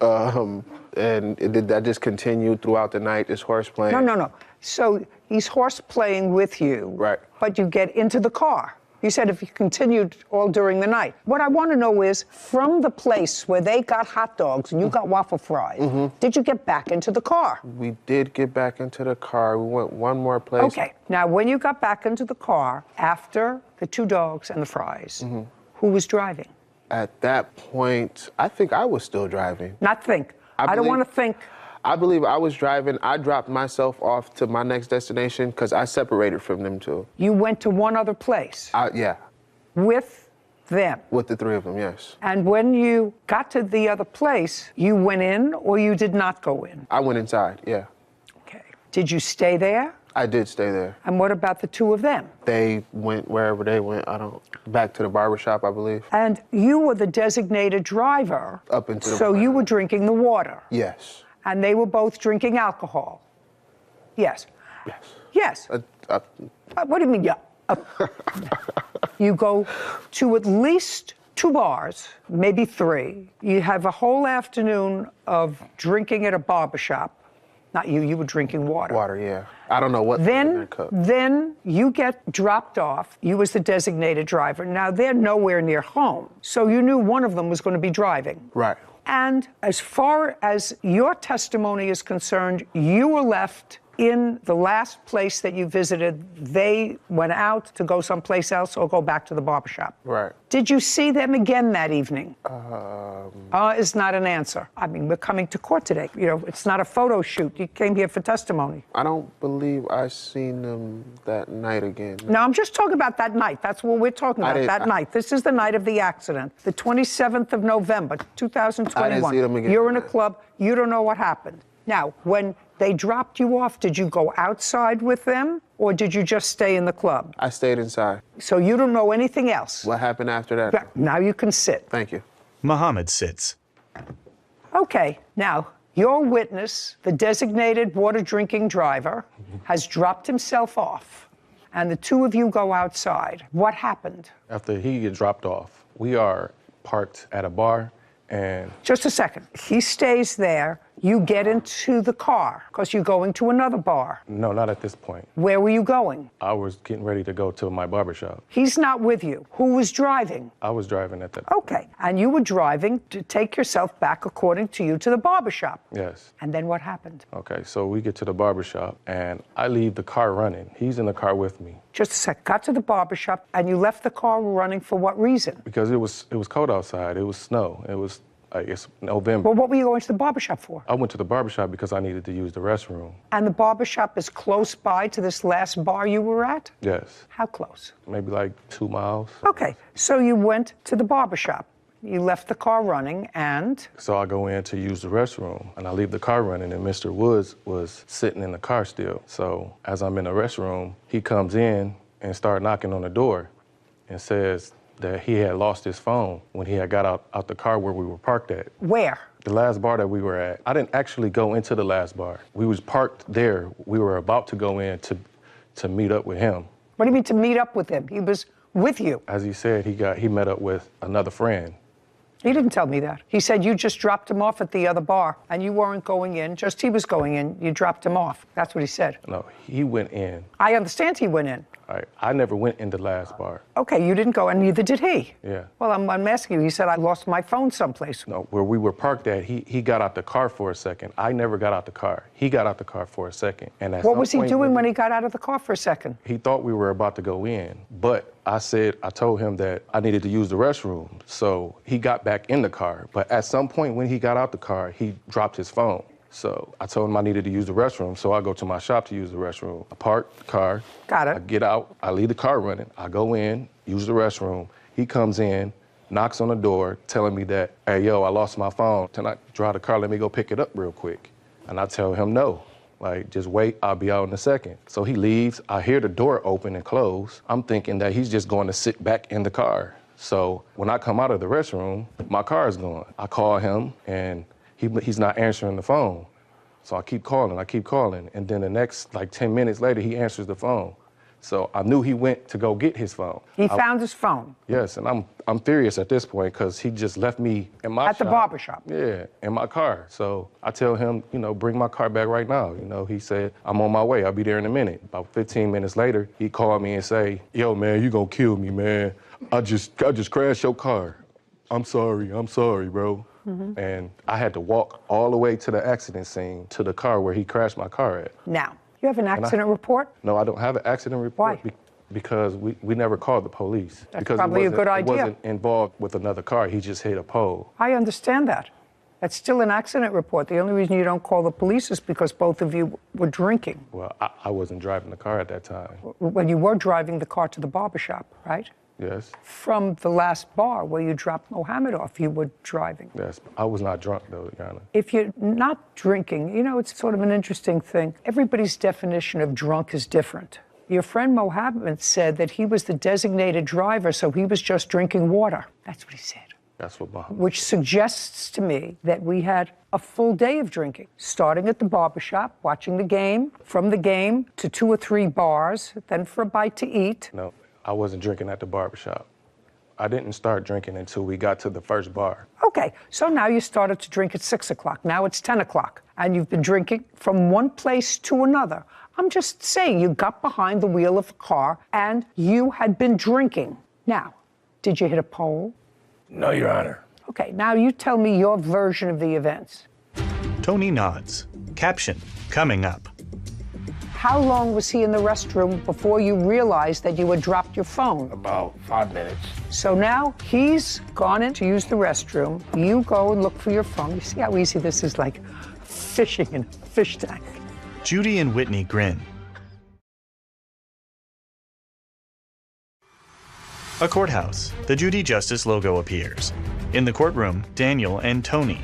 And that just continued throughout the night, this horseplaying. No. So he's horseplaying with you. Right. But you get into the car. You said if you continued all during the night. What I want to know is, from the place where they got hot dogs and you got waffle fries, did you get back into the car? We did get back into the car. We went one more place. Okay. Now, when you got back into the car, after the 2 dogs and the fries, who was driving? At that point, I think I was still driving. Not think. I don't want to think. I believe I was driving. I dropped myself off to my next destination because I separated from them two. You went to one other place? Yeah. With them? With the 3 of them, yes. And when you got to the other place, you went in or you did not go in? I went inside, yeah. Okay. Did you stay there? I did stay there. And what about the 2 of them? They went wherever they went. Back to the barbershop, I believe. And you were the designated driver. Up into the So you were drinking the water. Yes. And they were both drinking alcohol. Yes. Yes. What do you mean, yeah? You go to at least 2 bars, maybe 3. You have a whole afternoon of drinking at a barbershop. Not you, you were drinking water. Water, yeah. I don't know what was in that cup. Then you get dropped off. You was the designated driver. Now, they're nowhere near home. So you knew one of them was going to be driving. Right. And as far as your testimony is concerned, you were left in the last place that you visited. They went out to go someplace else or go back to the barbershop. Right. Did you see them again that evening? Is not an answer. I mean, we're coming to court today. You know, it's not a photo shoot. You came here for testimony. I don't believe I seen them that night again. No, I'm just talking about that night. That's what we're talking about, that night. This is the night of the accident, the 27th of November, 2021. I didn't see them again. You're in a club. You don't know what happened. Now, when they dropped you off, did you go outside with them or did you just stay in the club? I stayed inside. So you don't know anything else? What happened after that? Now you can sit. Thank you. Muhammad sits. Okay, now, your witness, the designated water drinking driver, has dropped himself off, and the two of you go outside. What happened? After he gets dropped off, we are parked at a bar, and Just a second. He stays there. You get into the car because you're going to another bar. no, not at this point. Where were you going? I was getting ready to go to my barbershop. He's not with you. Who was driving? I was driving at the. Okay. And you were driving to take yourself back, according to you, to the barbershop. Yes. And then what happened? Okay, so we get to the barbershop, and I leave the car running. He's in the car with me Just a sec. Got to the barbershop, and you left the car running for what reason? because it was cold outside. It was snow. It was it's November. Well, what were you going to the barbershop for? I went to the barbershop because I needed to use the restroom. And the barbershop is close by to this last bar you were at? Yes. How close? Maybe like 2 miles. Okay, so you went to the barbershop. You left the car running, and? So I go in to use the restroom, and I leave the car running, and Mr. Woods was sitting in the car still. So as I'm in the restroom, he comes in and started knocking on the door and says that he had lost his phone when he had got out the car where we were parked at. Where? The last bar that we were at. I didn't actually go into the last bar. We was parked there. We were about to go in to meet up with him. What do you mean to meet up with him? He was with you. As he said, he met up with another friend. He didn't tell me that. He said you just dropped him off at the other bar, and you weren't going in, just he was going in. You dropped him off. That's what he said. No, he went in. I understand he went in. I never went in the last bar. Okay, you didn't go, and neither did he. Yeah. Well, I'm asking you. He said, I lost my phone someplace. No, where we were parked at, he got out the car for a second. I never got out the car. He got out the car for a second. And at What some was he point doing when he got out of the car for a second? He thought we were about to go in, but I told him that I needed to use the restroom. So he got back in the car. But at some point when he got out the car, he dropped his phone. So I told him I needed to use the restroom, so I go to my shop to use the restroom. I park the car. Got it. I get out, I leave the car running. I go in, use the restroom. He comes in, knocks on the door, telling me that, hey, yo, I lost my phone. Can I drive the car? Let me go pick it up real quick. And I tell him no. Like, just wait, I'll be out in a second. So he leaves. I hear the door open and close. I'm thinking that he's just going to sit back in the car. So when I come out of the restroom, my car is gone. I call him, and he's not answering the phone. So I keep calling, and then the next, 10 minutes later, he answers the phone. So I knew he went to go get his phone. He found his phone? Yes, and I'm furious at this point because he just left me in my At the barber shop? Yeah, in my car. So I tell him, bring my car back right now. He said, I'm on my way, I'll be there in a minute. About 15 minutes later, he called me and say, yo, man, you gonna kill me, man. I just crashed your car. I'm sorry, bro. Mm-hmm. And I had to walk all the way to the accident scene, to the car where he crashed my car at. Now, you have an accident report? No, I don't have an accident report. Why? Because we never called the police. That's because probably a good idea. He wasn't involved with another car. He just hit a pole. I understand that. That's still an accident report. The only reason you don't call the police is because both of you were drinking. Well, I wasn't driving the car at that time. When you were driving the car to the barbershop, right? Yes. From the last bar where you dropped Mohammed off, you were driving. Yes, I was not drunk though, Your Honor. If you're not drinking, it's sort of an interesting thing. Everybody's definition of drunk is different. Your friend Mohammed said that he was the designated driver, so he was just drinking water. That's what he said. That's what Mohammed Which suggests to me that we had a full day of drinking, starting at the barbershop, watching the game, from the game to 2 or 3 bars, then for a bite to eat. No, I wasn't drinking at the barbershop. I didn't start drinking until we got to the first bar. Okay, so now you started to drink at 6 o'clock. Now it's 10 o'clock, and you've been drinking from one place to another. I'm just saying you got behind the wheel of a car and you had been drinking. Now, did you hit a pole? No, Your Honor. Okay, now you tell me your version of the events. Tony nods. Caption, coming up. How long was he in the restroom before you realized that you had dropped your phone? About 5 minutes. So now he's gone in to use the restroom. You go and look for your phone. You see how easy this is, like fishing in a fish tank. Judy and Whitney grin. A courthouse. The Judy Justice logo appears. In the courtroom, Daniel and Tony.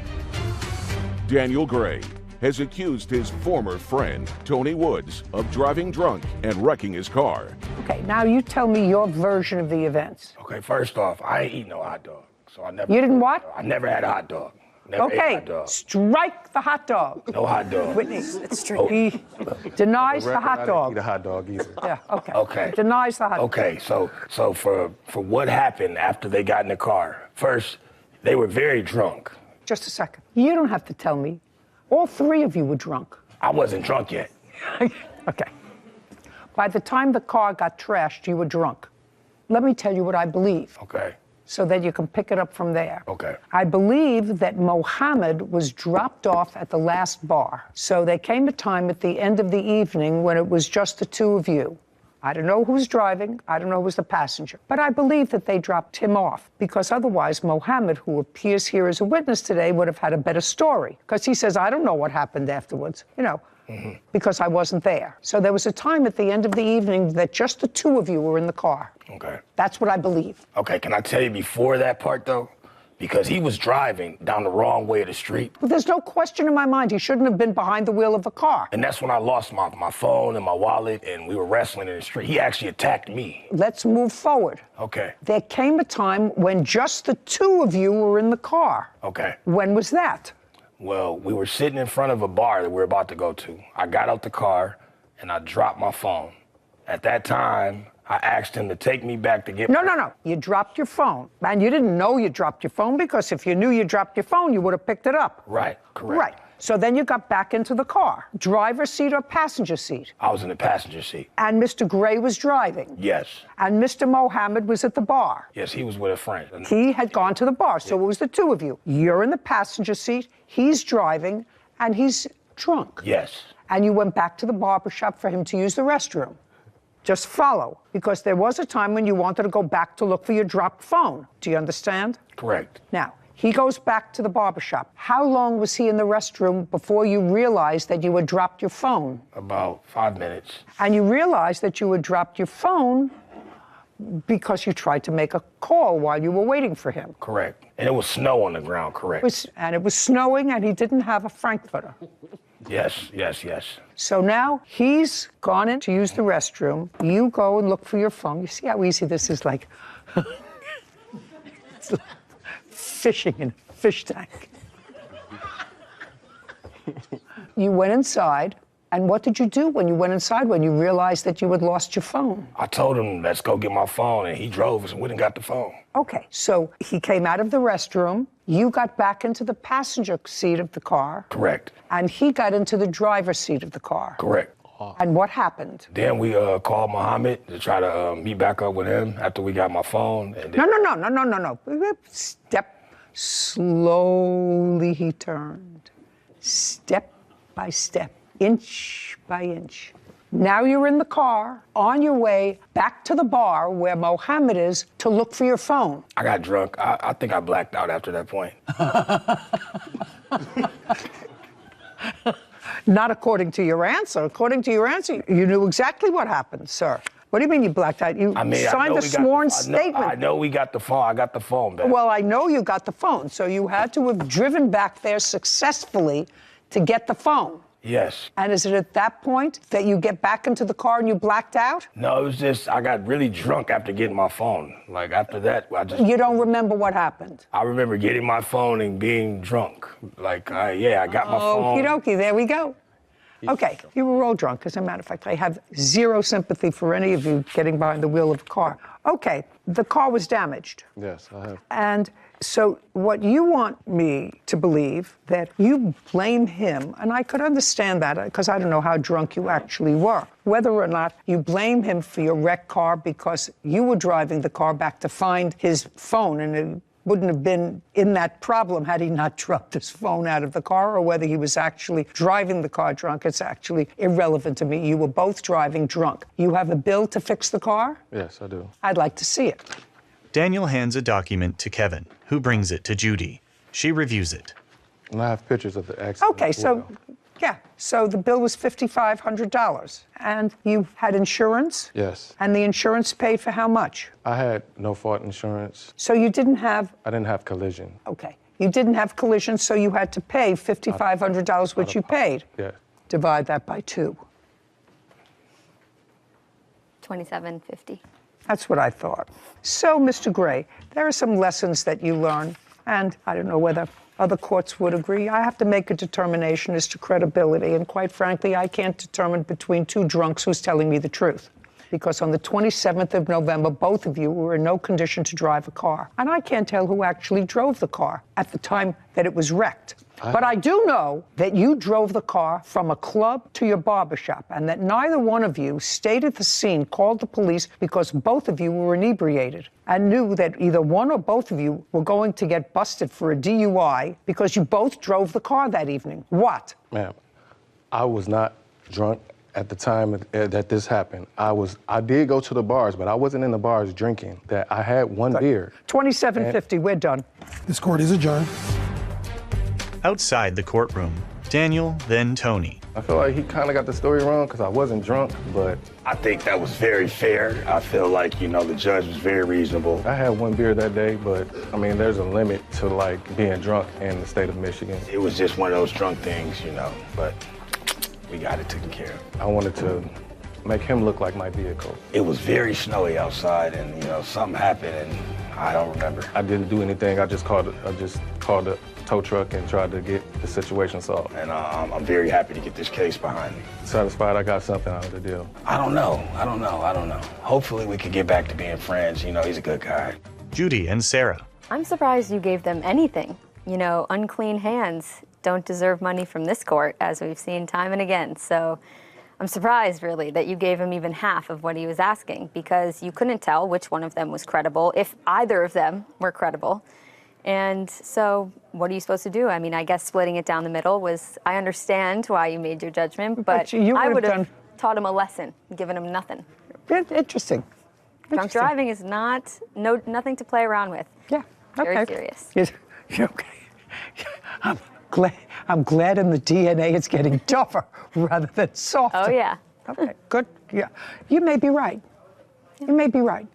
Daniel Gray has accused his former friend, Tony Woods, of driving drunk and wrecking his car. Okay, now you tell me your version of the events. Okay, first off, I ain't eat no hot dog. So I never. You didn't what? I never had a hot dog. Never ate Okay, hot dog. strike the hot dog. No hot dog. Whitney, It's true. he denies the Record, I hot didn't dog. eat a hot dog either. Yeah, okay. Okay. Denies the hot dog. Okay, so for what happened after they got in the car? First, they were very drunk. Just a second. You don't have to tell me. All three of you were drunk. I wasn't drunk yet. Okay. By the time the car got trashed, you were drunk. Let me tell you what I believe. Okay. So that you can pick it up from there. Okay. I believe that Mohammed was dropped off at the last bar. So there came a time at the end of the evening when it was just the two of you. I don't know who's driving, I don't know who's the passenger, but I believe that they dropped him off because otherwise Mohammed, who appears here as a witness today, would have had a better story because he says, I don't know what happened afterwards, because I wasn't there. So there was a time at the end of the evening that just the two of you were in the car. Okay. That's what I believe. Okay, can I tell you before that part, though? Because he was driving down the wrong way of the street. But there's no question in my mind he shouldn't have been behind the wheel of a car. And that's when I lost my phone and my wallet, and we were wrestling in the street. He actually attacked me. Let's move forward. Okay. There came a time when just the two of you were in the car. Okay. When was that? Well, we were sitting in front of a bar that we were about to go to. I got out the car, and I dropped my phone. At that time, I asked him to take me back to get No. You dropped your phone. And you didn't know you dropped your phone because if you knew you dropped your phone, you would have picked it up. Right, correct. Right. So then you got back into the car. Driver's seat or passenger seat? I was in the passenger seat. And Mr. Gray was driving? Yes. And Mr. Mohammed was at the bar? Yes, he was with a friend. He had gone to the bar, so it was the two of you. You're in the passenger seat, he's driving, and he's drunk. Yes. And you went back to the barbershop for him to use the restroom. Just follow, because there was a time when you wanted to go back to look for your dropped phone. Do you understand? Correct. Now, he goes back to the barbershop. How long was he in the restroom before you realized that you had dropped your phone? About 5 minutes. And you realized that you had dropped your phone because you tried to make a call while you were waiting for him. Correct. And it was snow on the ground, correct. It was snowing, and he didn't have a Frankfurter. Yes. So now he's gone in to use the restroom. You go and look for your phone. You see how easy this is, like, it's like fishing in a fish tank. You went inside, and what did you do when you went inside when you realized that you had lost your phone? I told him, let's go get my phone, and he drove us and went and got the phone. Okay, so he came out of the restroom. You got back into the passenger seat of the car. Correct. And he got into the driver's seat of the car. Correct. And what happened? Then we called Mohammed to try to meet back up with him after we got my phone. And then... No. Slowly he turned. Step by step, inch by inch. Now you're in the car, on your way back to the bar where Mohammed is to look for your phone. I got drunk. I think I blacked out after that point. Not according to your answer. According to your answer, you knew exactly what happened, sir. What do you mean you blacked out? You signed a sworn statement. I know we got the phone. I got the phone back. Well, I know you got the phone, so you had to have driven back there successfully to get the phone. Yes. And is it at that point that you get back into the car and you blacked out? No, it was just I got really drunk after getting my phone. Like after that, I just... You don't remember what happened? I remember getting my phone and being drunk. Like, I got my phone. Okie dokie, there we go. Okay, you were all drunk. As a matter of fact, I have zero sympathy for any of you getting behind the wheel of a car. Okay, the car was damaged. Yes, I have. And so what you want me to believe, that you blame him, and I could understand that because I don't know how drunk you actually were, whether or not you blame him for your wrecked car because you were driving the car back to find his phone, and it wouldn't have been in that problem had he not dropped his phone out of the car, or whether he was actually driving the car drunk. It's actually irrelevant to me. You were both driving drunk. You have a bill to fix the car? Yes, I do. I'd like to see it. Daniel hands a document to Kevin, who brings it to Judy. She reviews it. And I have pictures of the accident. Okay, so, yeah. So the bill was $5,500. And you had insurance? Yes. And the insurance paid for how much? I had no fault insurance. So you didn't have... I didn't have collision. Okay. You didn't have collision, so you had to pay $5,500, which you paid. Yeah. Divide that by 2. $27.50. That's what I thought. So, Mr. Gray, there are some lessons that you learn, and I don't know whether other courts would agree. I have to make a determination as to credibility, and quite frankly, I can't determine between two drunks who's telling me the truth. Because on the 27th of November, both of you were in no condition to drive a car. And I can't tell who actually drove the car at the time that it was wrecked. But I do know that you drove the car from a club to your barbershop, and that neither one of you stayed at the scene, called the police, because both of you were inebriated and knew that either one or both of you were going to get busted for a DUI because you both drove the car that evening. What? Ma'am, I was not drunk at the time that this happened. I did go to the bars, but I wasn't in the bars drinking. That I had one beer. 2750, we're done. This court is adjourned. Outside the courtroom, Daniel, then Tony. I feel like he kind of got the story wrong because I wasn't drunk, but I think that was very fair. I feel like, the judge was very reasonable. I had one beer that day, but I mean, there's a limit to like being drunk in the state of Michigan. It was just one of those drunk things, but we got it taken care of. I wanted to make him look like my vehicle. It was very snowy outside, and something happened, and I don't remember. I didn't do anything. I just called a tow truck and tried to get the situation solved. And I'm very happy to get this case behind me. Satisfied I got something out of the deal. I don't know. Hopefully we could get back to being friends. He's a good guy. Judy and Sarah. I'm surprised you gave them anything. Unclean hands don't deserve money from this court, as we've seen time and again. So I'm surprised, really, that you gave him even half of what he was asking, because you couldn't tell which one of them was credible, if either of them were credible. And so what are you supposed to do? I mean, I guess splitting it down the middle was, I understand why you made your judgment, but I would have taught him a lesson, given him nothing. Interesting. Drunk driving is nothing to play around with. Yeah, okay. Very serious. Yes. Okay. I'm glad in the DNA it's getting tougher rather than softer. Oh, yeah. Okay, good. Yeah. You may be right. You may be right.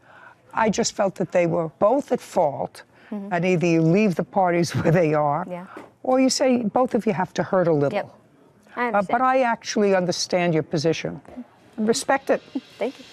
I just felt that they were both at fault, and either you leave the parties where they are, or you say both of you have to hurt a little. Yep. I understand. But I actually understand your position. Respect it. Thank you.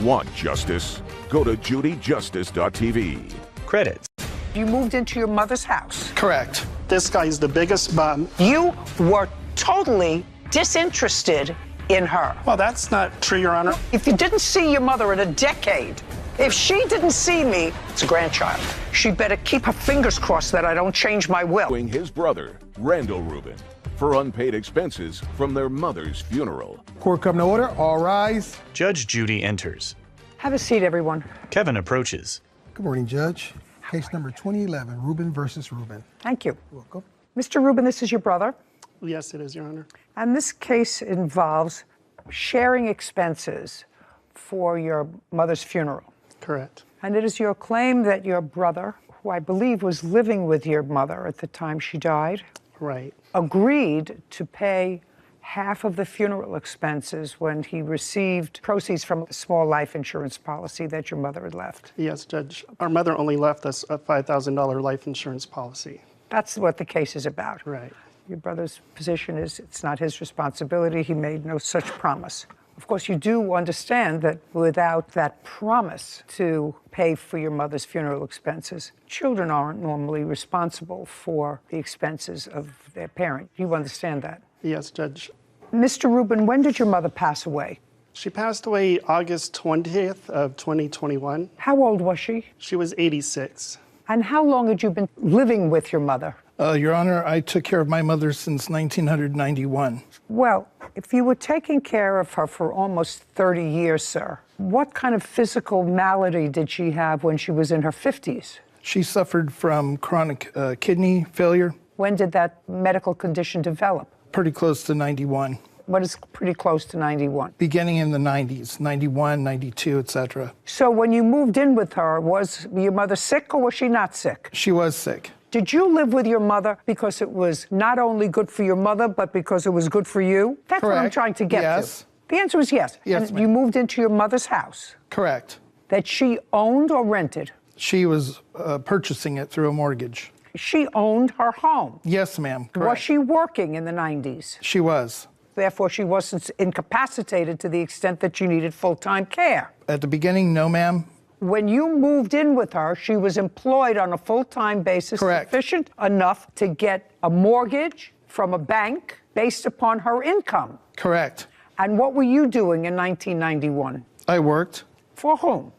Want justice? Go to judyjustice.tv. Credits. You moved into your mother's house. Correct. This guy's the biggest bum. You were totally disinterested in her. Well, that's not true, Your Honor. If you didn't see your mother in a decade, if she didn't see me, it's a grandchild. She better keep her fingers crossed that I don't change my will. His brother, Randall Rubin, for unpaid expenses from their mother's funeral. Court come to order. All rise. Judge Judy enters. Have a seat, everyone. Kevin approaches. Good morning, Judge. Case number 2011, Rubin versus Rubin. Thank you. Welcome. Mr. Rubin, this is your brother. Yes, it is, Your Honor. And this case involves sharing expenses for your mother's funeral. Correct. And it is your claim that your brother, who I believe was living with your mother at the time she died, Right. agreed to pay half of the funeral expenses when he received proceeds from a small life insurance policy that your mother had left. Yes, Judge. Our mother only left us a $5,000 life insurance policy. That's what the case is about. Right. Your brother's position is it's not his responsibility. He made no such promise. Of course, you do understand that without that promise to pay for your mother's funeral expenses, children aren't normally responsible for the expenses of their parent. You understand that? Yes, Judge. Mr. Rubin, when did your mother pass away? She passed away August 20th of 2021. How old was she? She was 86. And how long had you been living with your mother? Your Honor, I took care of my mother since 1991. Well, if you were taking care of her for almost 30 years, sir, what kind of physical malady did she have when she was in her 50s? She suffered from chronic kidney failure. When did that medical condition develop? Pretty close to 91. What is pretty close to 91? Beginning in the 90s, 91, 92, etc. So when you moved in with her, was your mother sick or was she not sick? She was sick. Did you live with your mother because it was not only good for your mother, but because it was good for you? That's what I'm trying to get to. The answer is yes. Yes, and you moved into your mother's house? Correct. That she owned or rented? She was purchasing it through a mortgage. She owned her home? Yes, ma'am. Correct. Was she working in the 90s? She was. Therefore, she wasn't incapacitated to the extent that you needed full-time care. At the beginning, no, ma'am. when you moved in with her, she was employed on a full-time basis, Correct. sufficient enough to get a mortgage from a bank based upon her income. Correct. And what were you doing in 1991? I worked. For whom?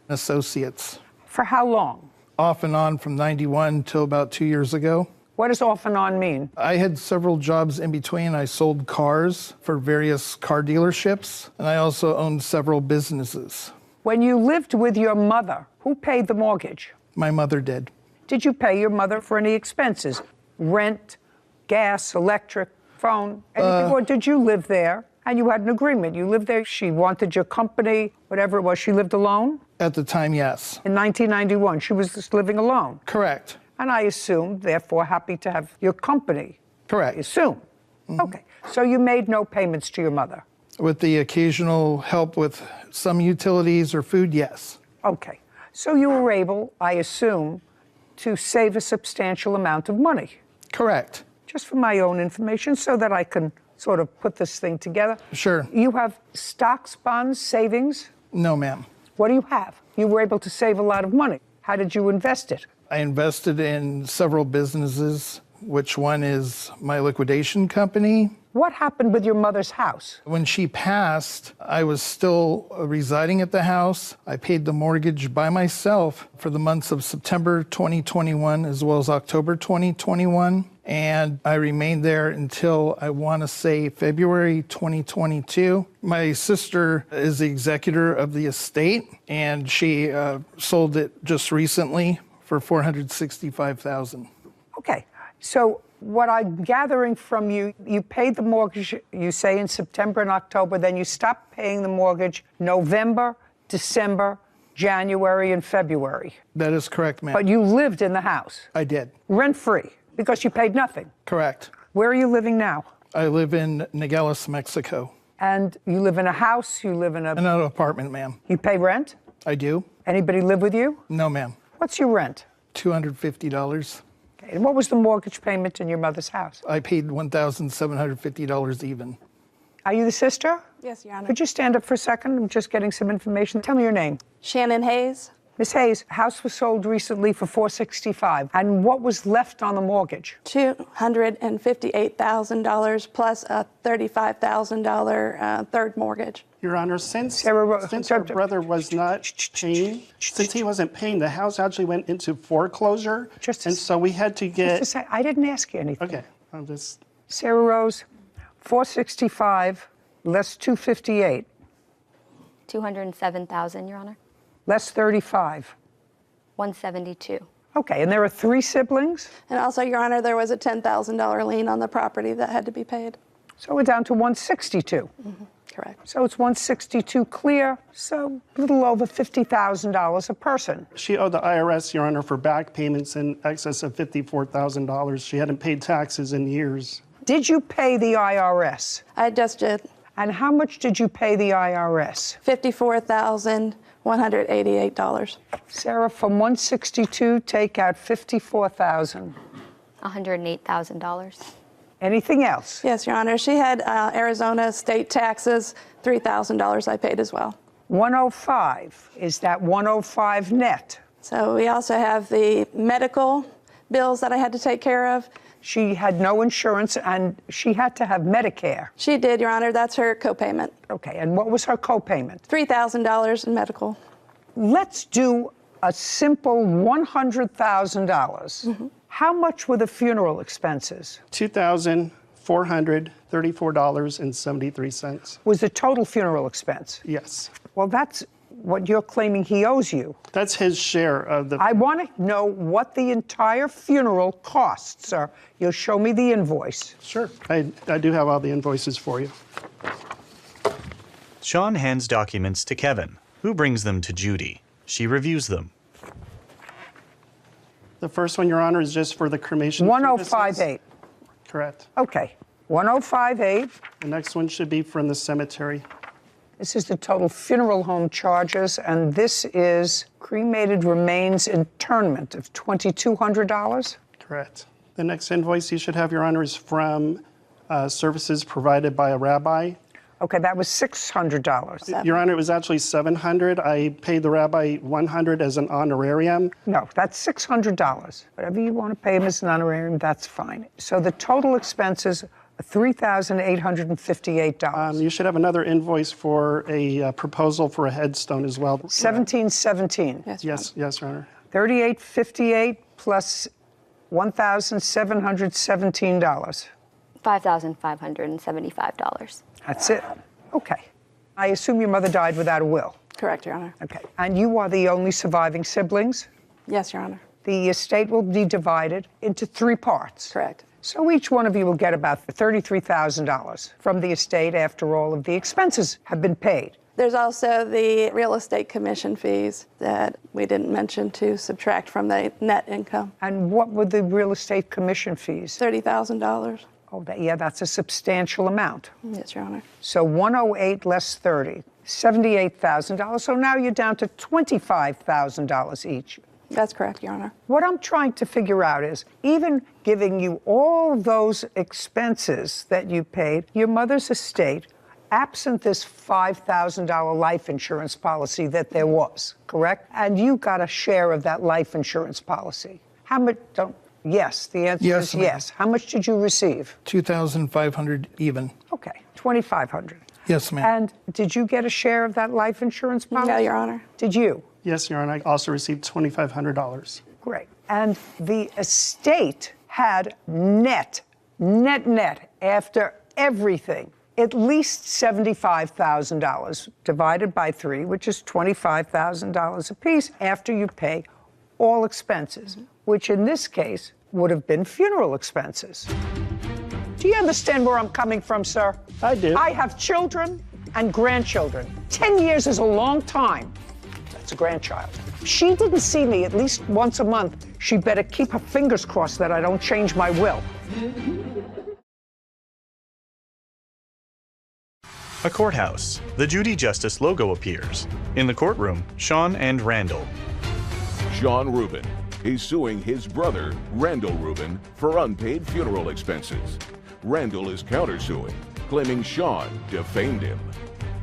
Associates. For how long? Off and on from 91 till about 2 years ago. What does off and on mean? I had several jobs in between. I sold cars for various car dealerships, and I also owned several businesses. When you lived with your mother, who paid the mortgage? My mother did. Did you pay your mother for any expenses? Rent, gas, electric, phone, anything? Or did you live there and you had an agreement? You lived there, she wanted your company, whatever it was. She lived alone? At the time, yes. In 1991, she was just living alone? Correct. And I assume, therefore, happy to have your company. Correct. I assume. Okay. So you made no payments to your mother? With the occasional help with some utilities or food, yes. Okay. So you were able, I assume, to save a substantial amount of money? Correct. Just for my own information, so that I can sort of put this thing together. Sure. You have stocks, bonds, savings? No, ma'am. What do you have? You were able to save a lot of money. How did you invest it? I invested in several businesses, which one is my liquidation company. What happened with your mother's house? When she passed, I was still residing at the house. I paid the mortgage by myself for the months of September 2021 as well as October 2021. And I remained there until, I want to say, February 2022. My sister is the executor of the estate, and she sold it just recently for $465,000. Okay, so what I'm gathering from you, you paid the mortgage, you say in September and October, then you stopped paying the mortgage November, December, January, and February. That is correct, ma'am. But you lived in the house? I did. Rent-free, because you paid nothing? Correct. Where are you living now? I live in Nogales, Mexico. And you live in a house, you live in In an apartment, ma'am. You pay rent? I do. Anybody live with you? No, ma'am. What's your rent? $250. Okay. And what was the mortgage payment in your mother's house? I paid $1,750 even. Are you the sister? Yes, Your Honor. Could you stand up for a second? I'm just getting some information. Tell me your name. Shannon Hayes. Miss Hayes, house was sold recently for $465,000. And what was left on the mortgage? $258,000 plus a $35,000 third mortgage. Your Honor, since our brother was not paying, since he wasn't paying, the house actually went into foreclosure. And so we had to get... Just a sec, I didn't ask you anything. Okay, I'm just... Sarah Rose, $465,000 less $258,000. $207,000, Your Honor. Less $35,000. $172,000. Okay, and there are 3 siblings? And also, Your Honor, there was a $10,000 lien on the property that had to be paid. So we're down to $162,000. Correct. So it's $162,000 clear, so a little over $50,000 a person. She owed the IRS, Your Honor, for back payments in excess of $54,000. She hadn't paid taxes in years. Did you pay the IRS? I just did. And how much did you pay the IRS? $54,188. Sarah, from $162,000, take out $54,000. $108,000. Anything else? Yes, Your Honor. She had Arizona state taxes, $3,000 I paid as well. 105, is that 105 net? So we also have the medical bills that I had to take care of. She had no insurance and she had to have Medicare. She did, Your Honor. That's her copayment. Okay, and what was her copayment? $3,000 in medical. Let's do a simple $100,000. How much were the funeral expenses? $2,434.73. Was the total funeral expense? Yes. Well, that's what you're claiming he owes you. That's his share of the... I want to know what the entire funeral costs, sir. You'll show me the invoice. Sure. I do have all the invoices for you. Sean hands documents to Kevin, who brings them to Judy. She reviews them. The first one, Your Honor, is just for the cremation 1058. Correct. Okay. 1058. The next one should be from the cemetery. This is the total funeral home charges, and this is cremated remains internment of $2,200? Correct. The next invoice you should have, Your Honor, is from services provided by a rabbi. Okay, that was $600. Your Honor, it was actually $700. I paid the rabbi $100 as an honorarium. No, that's $600. Whatever you want to pay him as an honorarium, that's fine. So the total expenses are $3,858. You should have another invoice for a proposal for a headstone as well. $1,717. Yes, Your Honor. $3,858 plus $1,717. $5,575. That's it. Okay. I assume your mother died without a will. Correct, Your Honor. Okay. And you are the only surviving siblings? Yes, Your Honor. The estate will be divided into 3 parts. Correct. So each one of you will get about $33,000 from the estate after all of the expenses have been paid. There's also the real estate commission fees that we didn't mention to subtract from the net income. And what were the real estate commission fees? $30,000. Oh, that's a substantial amount. Yes, Your Honor. So 108 less 30, $78,000. So now you're down to $25,000 each. That's correct, Your Honor. What I'm trying to figure out is, even giving you all those expenses that you paid, your mother's estate, absent this $5,000 life insurance policy that there was, correct? And you got a share of that life insurance policy. How much? Yes, the answer is yes. How much did you receive? $2,500 even. Okay, $2,500. Yes, ma'am. And did you get a share of that life insurance policy? No, Your Honor. Did you? Yes, Your Honor. I also received $2,500. Great. And the estate had net, after everything, at least $75,000 divided by 3, which is $25,000 apiece after you pay all expenses, which in this case would have been funeral expenses. Do you understand where I'm coming from, sir? I do. I have children and grandchildren. 10 years is a long time. That's a grandchild. If she didn't see me at least once a month, she better keep her fingers crossed that I don't change my will. A courthouse. The Judy Justice logo appears. In the courtroom, Sean and Randall. Sean Rubin is suing his brother, Randall Rubin, for unpaid funeral expenses. Randall is countersuing, claiming Sean defamed him.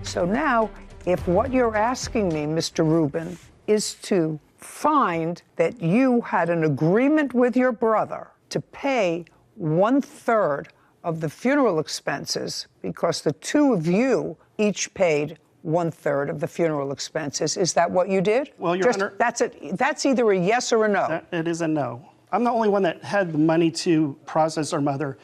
So now, if what you're asking me, Mr. Rubin, is to find that you had an agreement with your brother to pay 1/3 of the funeral expenses because the two of you each paid 1/3 of the funeral expenses. Is that what you did? Well, Your Honor, that's either a yes or a no. It is a no. I'm the only one that had the money to process our mother.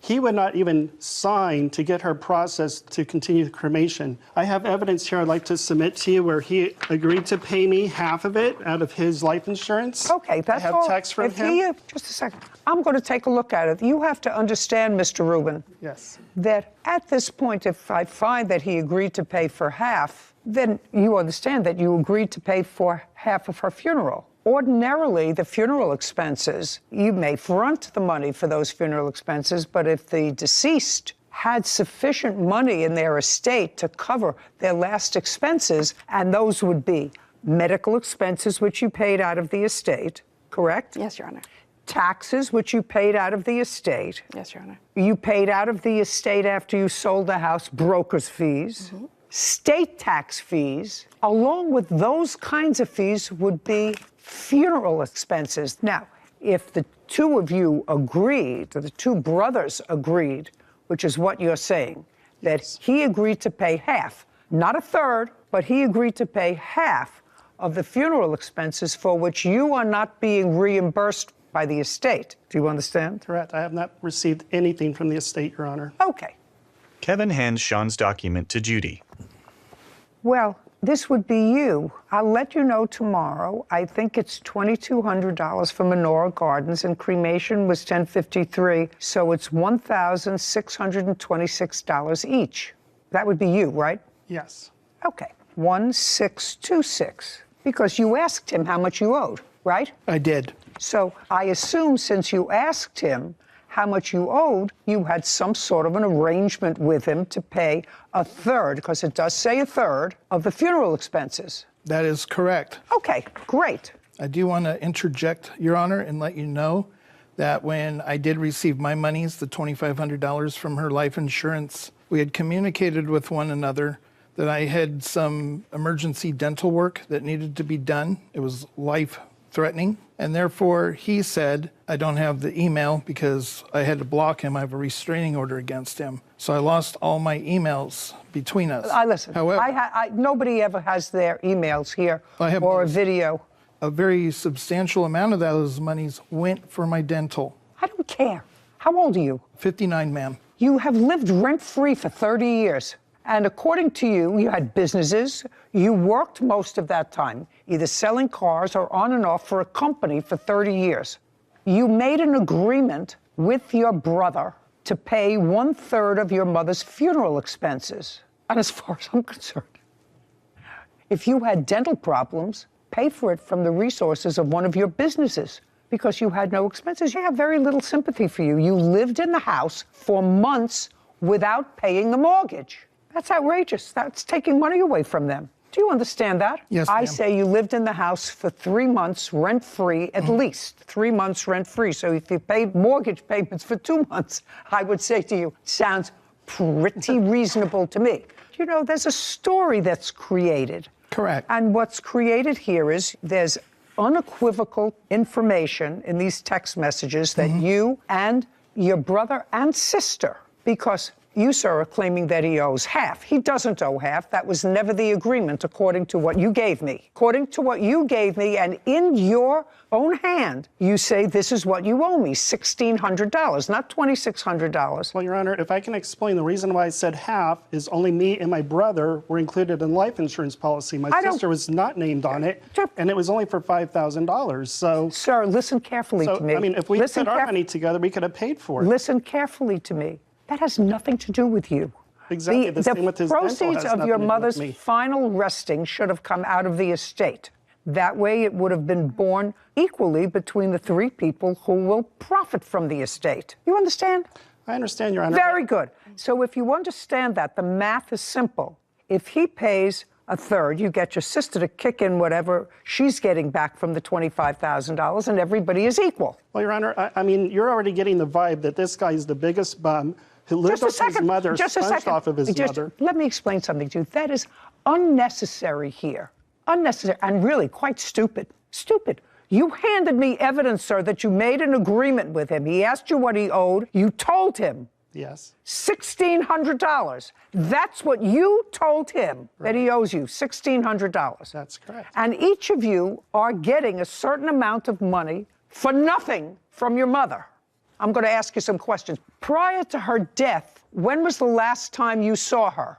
He would not even sign to get her processed to continue the cremation. I have evidence here I'd like to submit to you where he agreed to pay me half of it out of his life insurance. Okay, that's all. I have text from him. Just a second. I'm going to take a look at it. You have to understand, Mr. Rubin, Yes. that at this point, if I find that he agreed to pay for half, then you understand that you agreed to pay for half of her funeral. Ordinarily, the funeral expenses, you may front the money for those funeral expenses, but if the deceased had sufficient money in their estate to cover their last expenses, and those would be medical expenses, which you paid out of the estate, correct? Yes, Your Honor. Taxes, which you paid out of the estate. Yes, Your Honor. You paid out of the estate after you sold the house, broker's fees. State tax fees, along with those kinds of fees, would be funeral expenses. Now, if the two of you agreed, or the two brothers agreed, which is what you're saying, that he agreed to pay half, not 1/3, but he agreed to pay half of the funeral expenses for which you are not being reimbursed by the estate. Do you understand? Correct. I have not received anything from the estate, Your Honor. Okay. Kevin hands Sean's document to Judy. Well, this would be you. I'll let you know tomorrow. I think it's $2,200 for Menorah Gardens, and cremation was $1,053, so it's $1,626 each. That would be you, right? Yes. Okay, 1,626, because you asked him how much you owed, right? I did. So I assume since you asked him how much you owed, you had some sort of an arrangement with him to pay 1/3, because it does say 1/3 of the funeral expenses. That is correct. Okay, great. I do want to interject, Your Honor, and let you know that when I did receive my monies, the $2,500 from her life insurance We had communicated with one another that I had some emergency dental work that needed to be done. It was life-threatening. And therefore, he said, I don't have the email because I had to block him. I have a restraining order against him. So I lost all my emails between us. Listen, However, nobody ever has their emails here or a video. A very substantial amount of those monies went for my dental. I don't care. How old are you? 59, ma'am. You have lived rent-free for 30 years. And according to you, you had businesses. You worked most of that time, either selling cars or on and off for a company for 30 years. You made an agreement with your brother to pay 1/3 of your mother's funeral expenses. And as far as I'm concerned, if you had dental problems, pay for it from the resources of one of your businesses because you had no expenses. You have very little sympathy for you. You lived in the house for months without paying the mortgage. That's outrageous. That's taking money away from them. Do you understand that? Yes, I ma'am. say you lived in the house for 3 months rent-free, at least 3 months rent-free. So if you paid mortgage payments for 2 months, I would say to you, sounds pretty reasonable to me. You know, there's a story that's created. Correct. And what's created here is there's unequivocal information in these text messages that you and your brother and sister, because you, sir, are claiming that he owes half. He doesn't owe half. That was never the agreement, according to what you gave me. According to what you gave me, and in your own hand, you say this is what you owe me, $1,600, not $2,600. Well, Your Honor, if I can explain, the reason why I said half is only me and my brother were included in life insurance policy. My sister was not named on it, and it was only for $5,000. So, sir, listen carefully to me. I mean, if we put our money together, we could have paid for it. Listen carefully to me. That has nothing to do with you. Exactly. The same with his dental proceeds has of nothing your to do with mother's me. final resting should have come out of the estate. That way it would have been borne equally between the 3 people who will profit from the estate. You understand? I understand, Your Honor. Very good. So if you understand that, the math is simple. If he pays 1/3, you get your sister to kick in whatever she's getting back from the $25,000, and everybody is equal. Well, Your Honor, I mean, you're already getting the vibe that this guy's the biggest bum who lived off his mother, sponged off of his mother. Let me explain something to you. That is unnecessary here. Unnecessary and really quite stupid. Stupid. You handed me evidence, sir, that you made an agreement with him. He asked you what he owed. You told him. Yes. $1,600. That's what you told him that he owes you, $1,600. That's correct. And each of you are getting a certain amount of money for nothing from your mother. I'm going to ask you some questions. Prior to her death, when was the last time you saw her?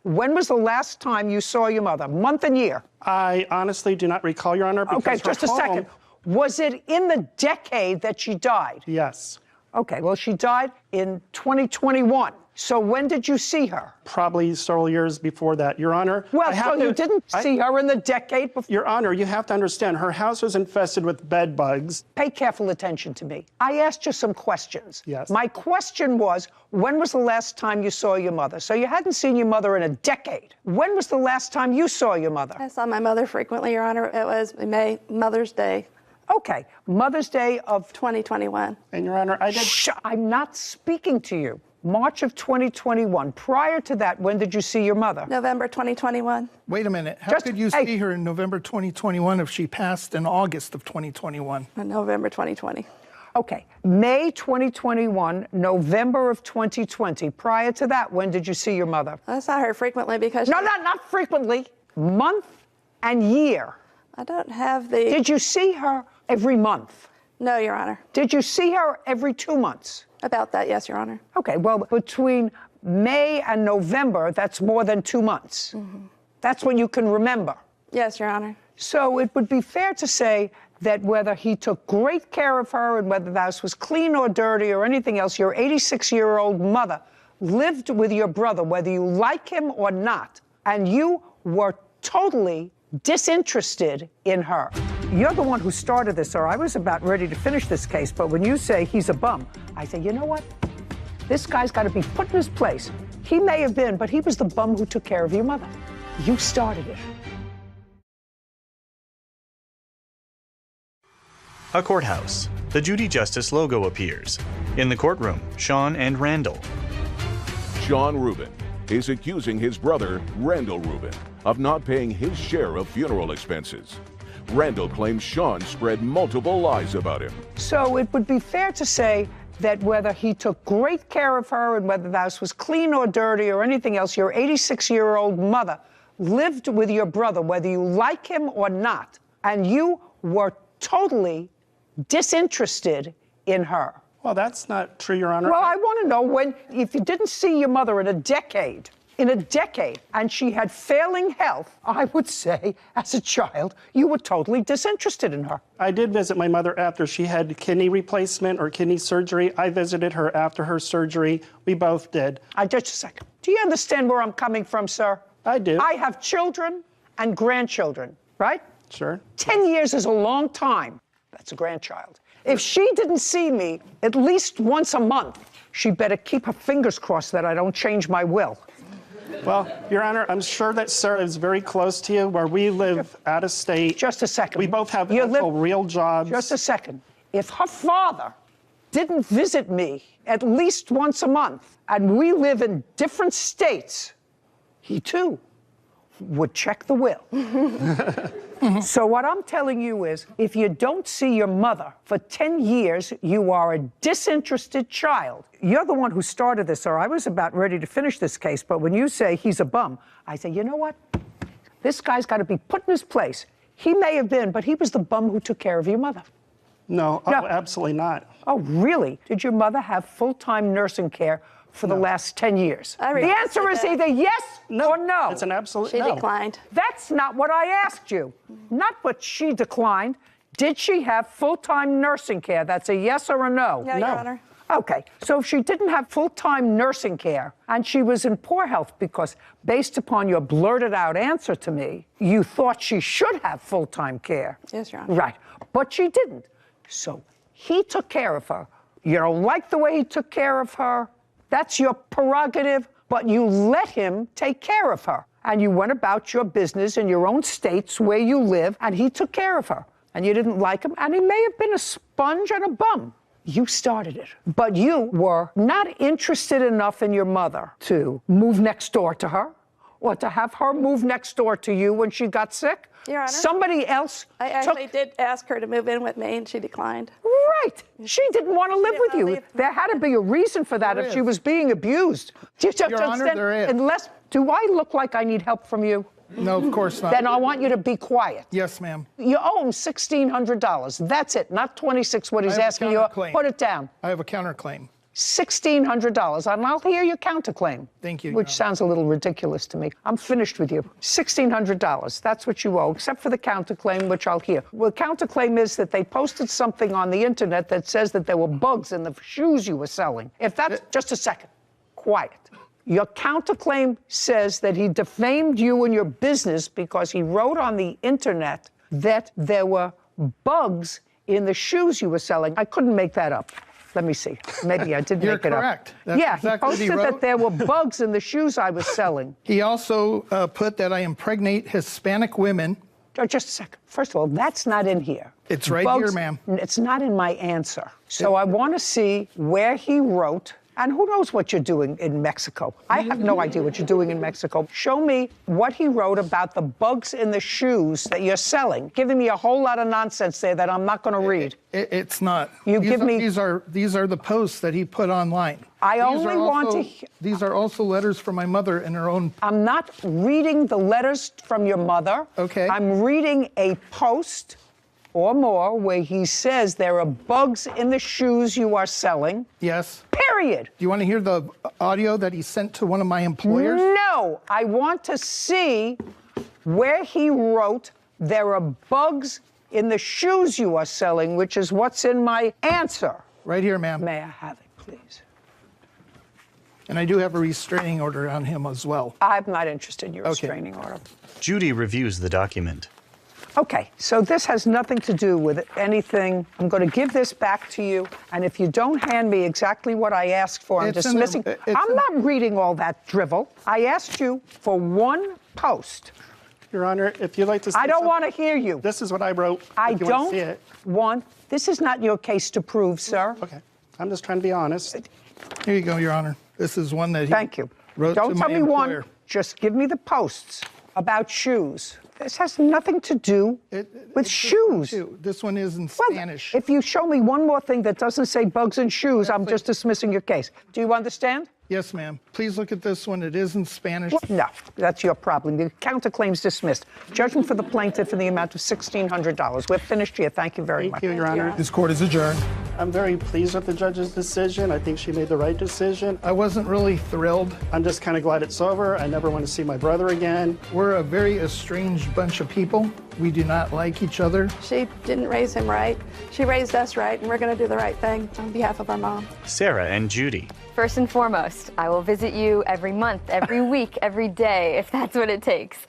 When was the last time you saw your mother? Month and year? I honestly do not recall, Your Honor. Okay, just a second. Was it in the decade that she died? Yes. Okay, well, she died in 2021. So when did you see her? Probably several years before that, Your Honor. Well, so you didn't see her in the decade before? Your Honor, you have to understand, her house was infested with bed bugs. Pay careful attention to me. I asked you some questions. Yes. My question was, when was the last time you saw your mother? So you hadn't seen your mother in a decade. When was the last time you saw your mother? I saw my mother frequently, Your Honor. It was May, Mother's Day. Okay, Mother's Day of 2021. And Your Honor, I did... Shh, I'm not speaking to you. March of 2021. Prior to that, when did you see your mother? November 2021. Wait a minute. How could you see her in November 2021 if she passed in August of 2021? November 2020. Okay, May 2021, November of 2020. Prior to that, when did you see your mother? I saw her frequently because... No, not frequently. Month and year. I don't have the... Did you see her every month? No, Your Honor. Did you see her every 2 months? About that, yes, Your Honor. Okay, well, between May and November, that's more than 2 months. That's what you can remember. Yes, Your Honor. So it would be fair to say that whether he took great care of her and whether the house was clean or dirty or anything else, your 86-year-old mother lived with your brother, whether you like him or not, and you were totally disinterested in her. You're the one who started this, or I was about ready to finish this case, but when you say he's a bum, I say, you know what? This guy's got to be put in his place. He may have been, but he was the bum who took care of your mother. You started it. A courthouse. The Judy Justice logo appears. In the courtroom, Sean and Randall. Sean Rubin is accusing his brother, Randall Rubin, of not paying his share of funeral expenses. Randall claims Sean spread multiple lies about him. So it would be fair to say that whether he took great care of her and whether the house was clean or dirty or anything else, your 86-year-old mother lived with your brother, whether you like him or not, and you were totally disinterested in her. Well, that's not true, Your Honor. Well, I want to know if you didn't see your mother in a decade, and she had failing health, I would say, as a child, you were totally disinterested in her. I did visit my mother after she had kidney replacement or kidney surgery. I visited her after her surgery. We both did. Just a second. Do you understand where I'm coming from, sir? I do. I have children and grandchildren, right? Sure. 10 years is a long time. That's a grandchild. If she didn't see me at least once a month, she better keep her fingers crossed that I don't change my will. Well, Your Honor, I'm sure that Sarah is very close to you, where we live out of state. Just a second. We both have actual real jobs. Just a second. If her father didn't visit me at least once a month, and we live in different states, he too would check the will. So what I'm telling you is, if you don't see your mother for 10 years, you are a disinterested child. You're the one who started this, or I was about ready to finish this case, but when you say he's a bum, I say, you know what? This guy's got to be put in his place. He may have been, but he was the bum who took care of your mother. No, oh, absolutely not. Oh, really? Did your mother have full-time nursing care for the last 10 years? The answer is either yes or no. It's an absolute She no. declined. That's not what I asked you. Not what she declined. Did she have full-time nursing care? That's a yes or a no? No, Your Honor. Okay, so if she didn't have full-time nursing care and she was in poor health because, based upon your blurted-out answer to me, you thought she should have full-time care. Yes, Your Honor. Right, but she didn't. So he took care of her. You don't like the way he took care of her. That's your prerogative, but you let him take care of her. And you went about your business in your own states where you live, and he took care of her. And you didn't like him, and he may have been a sponge and a bum. You started it. But you were not interested enough in your mother to move next door to her or to have her move next door to you when she got sick. Your Honor. Somebody else I actually did ask her to move in with me, and she declined. Right. She didn't want to live with you. There had to be a reason for that if she was being abused. Your Honor, there is. Unless, do I look like I need help from you? No, of course not. Then I want you to be quiet. Yes, ma'am. You owe him $1,600. That's it, not $26, what he's asking you. counterclaim. Put it down. I have a counterclaim. $1,600, and I'll hear your counterclaim. Thank you, Which sounds a little ridiculous to me. I'm finished with you. $1,600, that's what you owe, except for the counterclaim, which I'll hear. Well, the counterclaim is that they posted something on the internet that says that there were bugs in the shoes you were selling. If that's, just a second, quiet. Your counterclaim says that he defamed you and your business because he wrote on the internet that there were bugs in the shoes you were selling. I couldn't make that up. Let me see. Maybe I did make it up. You're correct. That's yeah, exactly what he he posted wrote. that there were bugs in the shoes I was selling. He also put that I impregnate Hispanic women. Oh, just a second. First of all, that's not in here. It's right Bugs, here, ma'am. It's not in my answer. So I want to see where he wrote. And who knows what you're doing in Mexico? I have no idea what you're doing in Mexico. Show me what he wrote about the bugs in the shoes that you're selling, giving me a whole lot of nonsense there that I'm not going to read. It's not. These are the posts that he put online. These are also letters from my mother in her own. I'm not reading the letters from your mother. Okay. I'm reading a post or more where he says there are bugs in the shoes you are selling. Yes. Period. Do you want to hear the audio that he sent to one of my employers? No, I want to see where he wrote there are bugs in the shoes you are selling, which is what's in my answer. Right here, ma'am. May I have it, please? And I do have a restraining order on him as well. I'm not interested in your restraining order. Judy reviews the document. Okay, so this has nothing to do with anything. I'm going to give this back to you, and if you don't hand me exactly what I asked for, I'm dismissing. I'm not reading all that drivel. I asked you for one post. Your Honor, if you'd like to say I don't something, want to hear you. This is what I wrote. I if you want to see don't it. want. This is not your case to prove, sir. Okay, I'm just trying to be honest. Here you go, Your Honor. This is one that he. Thank you. Wrote Don't to tell my me one. employer. Just give me the posts about shoes. This has nothing to do with shoes. This one is in Well, Spanish. if you show me one more thing that doesn't say bugs and shoes, I'm just dismissing your case. Do you understand? Yes, ma'am. Please look at this one. It is in Spanish. No, that's your problem. The counterclaim's dismissed. Judgment for the plaintiff in the amount of $1,600. We're finished here. Thank you very much. Thank you, Your Honor. This court is adjourned. I'm very pleased with the judge's decision. I think she made the right decision. I wasn't really thrilled. I'm just kind of glad it's over. I never want to see my brother again. We're a very estranged bunch of people. We do not like each other. She didn't raise him right. She raised us right, and we're going to do the right thing on behalf of our mom. Sarah and Judy. First and foremost, I will visit you every month, every week, every day, if that's what it takes.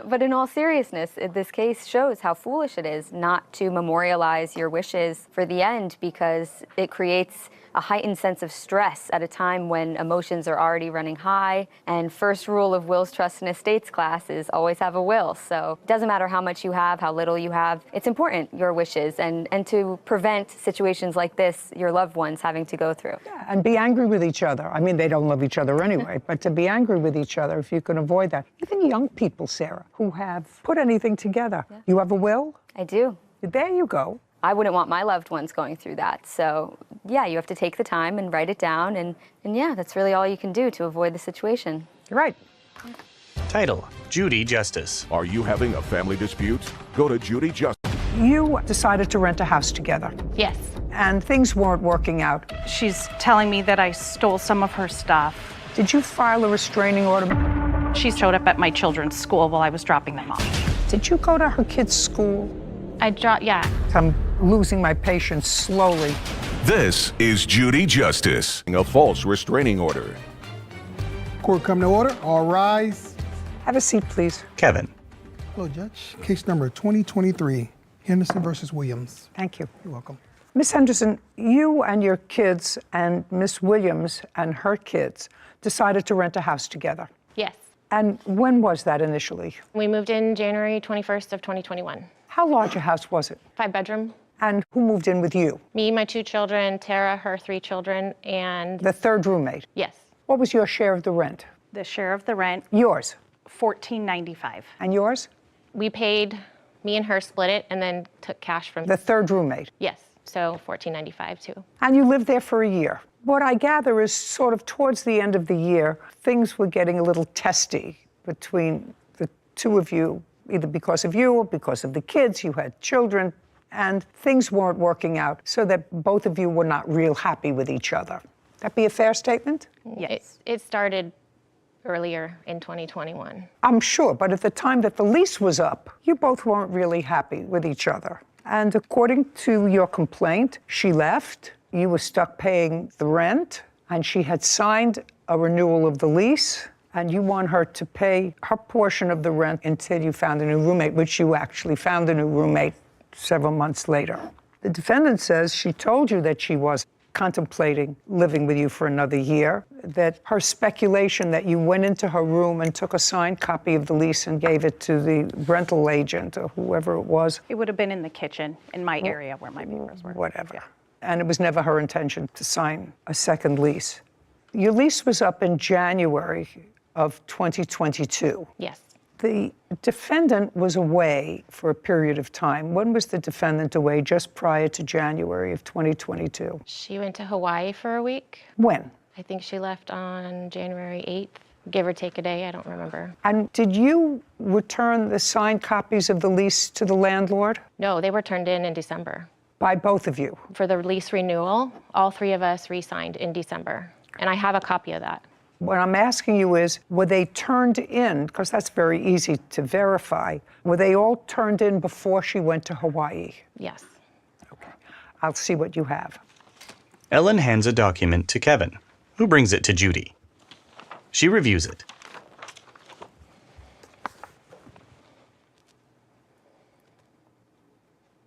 But in all seriousness, this case shows how foolish it is not to memorialize your wishes for the end, because it creates a heightened sense of stress at a time when emotions are already running high. And first rule of wills, trusts, and estates class is always have a will. So it doesn't matter how much you have, how little you have. It's important, your wishes, and to prevent situations like this, your loved ones having to go through. Yeah, and be angry with each other. I mean, they don't love each other anyway, but to be angry with each other, if you can avoid that. Even young people, Sarah, who have put anything together. Yeah. You have a will? I do. There you go. I wouldn't want my loved ones going through that. So, yeah, you have to take the time and write it down. And yeah, that's really all you can do to avoid the situation. You're right. Title, Judy Justice. Are you having a family dispute? Go to Judy Justice. You decided to rent a house together. Yes. And things weren't working out. She's telling me that I stole some of her stuff. Did you file a restraining order? She showed up at my children's school while I was dropping them off. Did you go to her kids' school? Yeah. I'm losing my patience slowly. This is Judy Justice, a false restraining order. Court come to order. All rise. Have a seat, please. Kevin. Hello, Judge. Case number 2023, Henderson versus Williams. Thank you. You're welcome. Miss Henderson, you and your kids and Miss Williams and her kids decided to rent a house together. Yes. And when was that initially? We moved in January 21st of 2021. How large a house was it? 5-bedroom. And who moved in with you? Me, my 2 children, Tara, her 3 children, and... The third roommate? Yes. What was your share of the rent? The share of the rent? Yours? $14.95. And yours? We paid, me and her split it, and then took cash from... The third roommate? Yes, so $14.95 too. And you lived there for a year. What I gather is sort of towards the end of the year, things were getting a little testy between the two of you, either because of you or because of the kids. You had children, and things weren't working out, so that both of you were not real happy with each other. That be a fair statement? Yes. It started earlier in 2021. I'm sure, but at the time that the lease was up, you both weren't really happy with each other. And according to your complaint, she left, you were stuck paying the rent, and she had signed a renewal of the lease, and you want her to pay her portion of the rent until you found a new roommate, which you actually found a new roommate several months later. The defendant says she told you that she was contemplating living with you for another year, that her speculation that you went into her room and took a signed copy of the lease and gave it to the rental agent or whoever it was. It would have been in the kitchen, in my area where my papers were. Whatever. Yeah. And it was never her intention to sign a second lease. Your lease was up in January of 2022. Yes. The defendant was away for a period of time. When was the defendant away? Just prior to January of 2022. She went to Hawaii for a week. When? I think she left on January 8th, give or take a day, I don't remember. And did you return the signed copies of the lease to the landlord? No, they were turned in December. By both of you? For the lease renewal, all 3 of us re-signed in December. And I have a copy of that. What I'm asking you is, were they turned in, because that's very easy to verify, were they all turned in before she went to Hawaii? Yes. Okay. I'll see what you have. Ellen hands a document to Kevin, who brings it to Judy. She reviews it.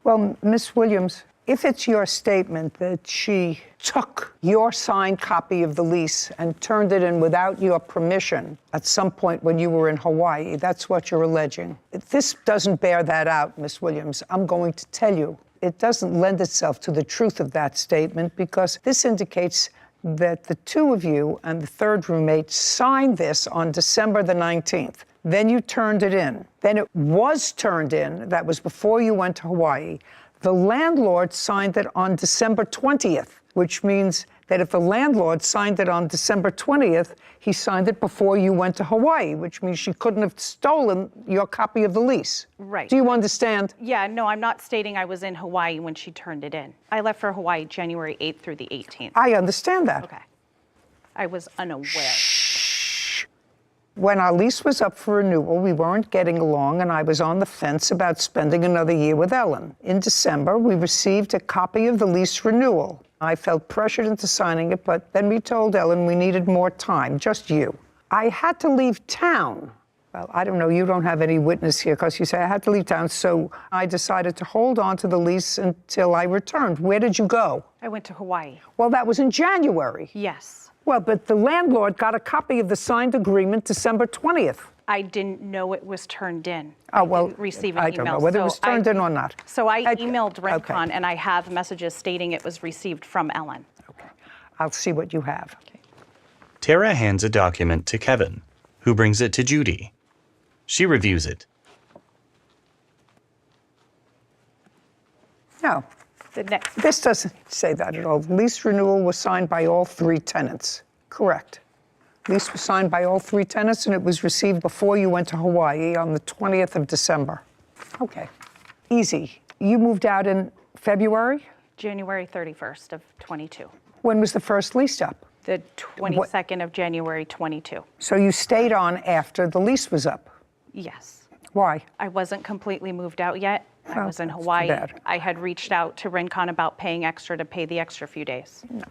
Well, Miss Williams, if it's your statement that she took your signed copy of the lease and turned it in without your permission at some point when you were in Hawaii, that's what you're alleging. If this doesn't bear that out, Miss Williams, I'm going to tell you, it doesn't lend itself to the truth of that statement because this indicates that the two of you and the third roommate signed this on December the 19th. Then you turned it in. Then it was turned in. That was before you went to Hawaii. The landlord signed it on December 20th, which means that if the landlord signed it on December 20th, he signed it before you went to Hawaii, which means she couldn't have stolen your copy of the lease. Right. Do you understand? Yeah, no, I'm not stating I was in Hawaii when she turned it in. I left for Hawaii January 8th through the 18th. I understand that. Okay. I was unaware. When our lease was up for renewal, we weren't getting along, and I was on the fence about spending another year with Ellen. In December, we received a copy of the lease renewal. I felt pressured into signing it, but then we told Ellen we needed more time, just you. I had to leave town. Well, I don't know, you don't have any witness here because you say I had to leave town, so I decided to hold on to the lease until I returned. Where did you go? I went to Hawaii. Well, that was in January. Yes. Well, but the landlord got a copy of the signed agreement December 20th. I didn't know it was turned in. Oh, well, I didn't receive an I email. don't know whether it was turned in or not. So I emailed Rentcon, and I have messages stating it was received from Ellen. Okay. I'll see what you have. Okay. Tara hands a document to Kevin, who brings it to Judy. She reviews it. No. This doesn't say that at all. Lease renewal was signed by all three tenants. Correct. Lease was signed by all three tenants, and it was received before you went to Hawaii on the 20th of December. Okay. Easy. You moved out in February? January 31st of 22. When was the first lease up? The 22nd of January 22. So you stayed on after the lease was up? Yes. Why? I wasn't completely moved out yet. I Well, was in that's too Hawaii. bad. I had reached out to Rincon about paying extra to pay the extra few days. No.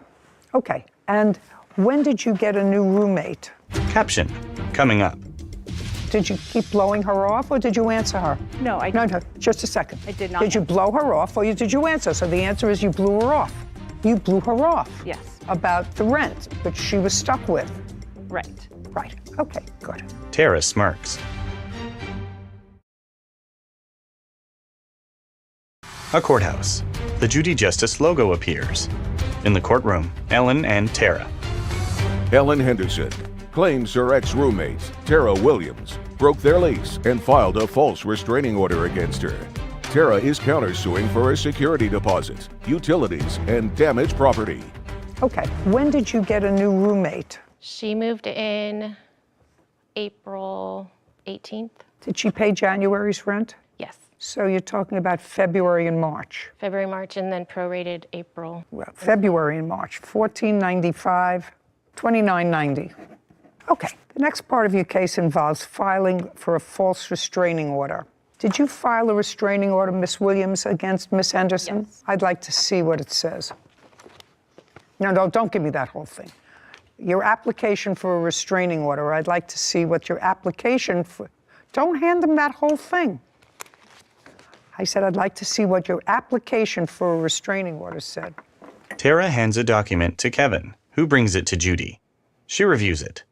Okay. And when did you get a new roommate? Caption, coming up. Did you keep blowing her off or did you answer her? No, I No, just a second. I did not Did you blow her off or did you answer? So the answer is you blew her off. You blew her off. Yes. About the rent, which she was stuck with. Right. Right. Okay, good. Tara smirks. A courthouse. The Judy Justice logo appears. In the courtroom, Ellen and Tara. Ellen Henderson claims her ex-roommate, Tara Williams, broke their lease and filed a false restraining order against her. Tara is countersuing for a security deposit, utilities, and damaged property. Okay. When did you get a new roommate? She moved in April 18th. Did she pay January's rent? Yes. So you're talking about February and March. February, March, and then prorated April. Well, February and March, $14.95, $29.90. Okay, the next part of your case involves filing for a false restraining order. Did you file a restraining order, Miss Williams, against Miss Henderson? Yes. I'd like to see what it says. No, don't give me that whole thing. Your application for a restraining order, I'd like to see what your application for... Don't hand them that whole thing. I said I'd like to see what your application for a restraining order said. Tara hands a document to Kevin, who brings it to Judy. She reviews it.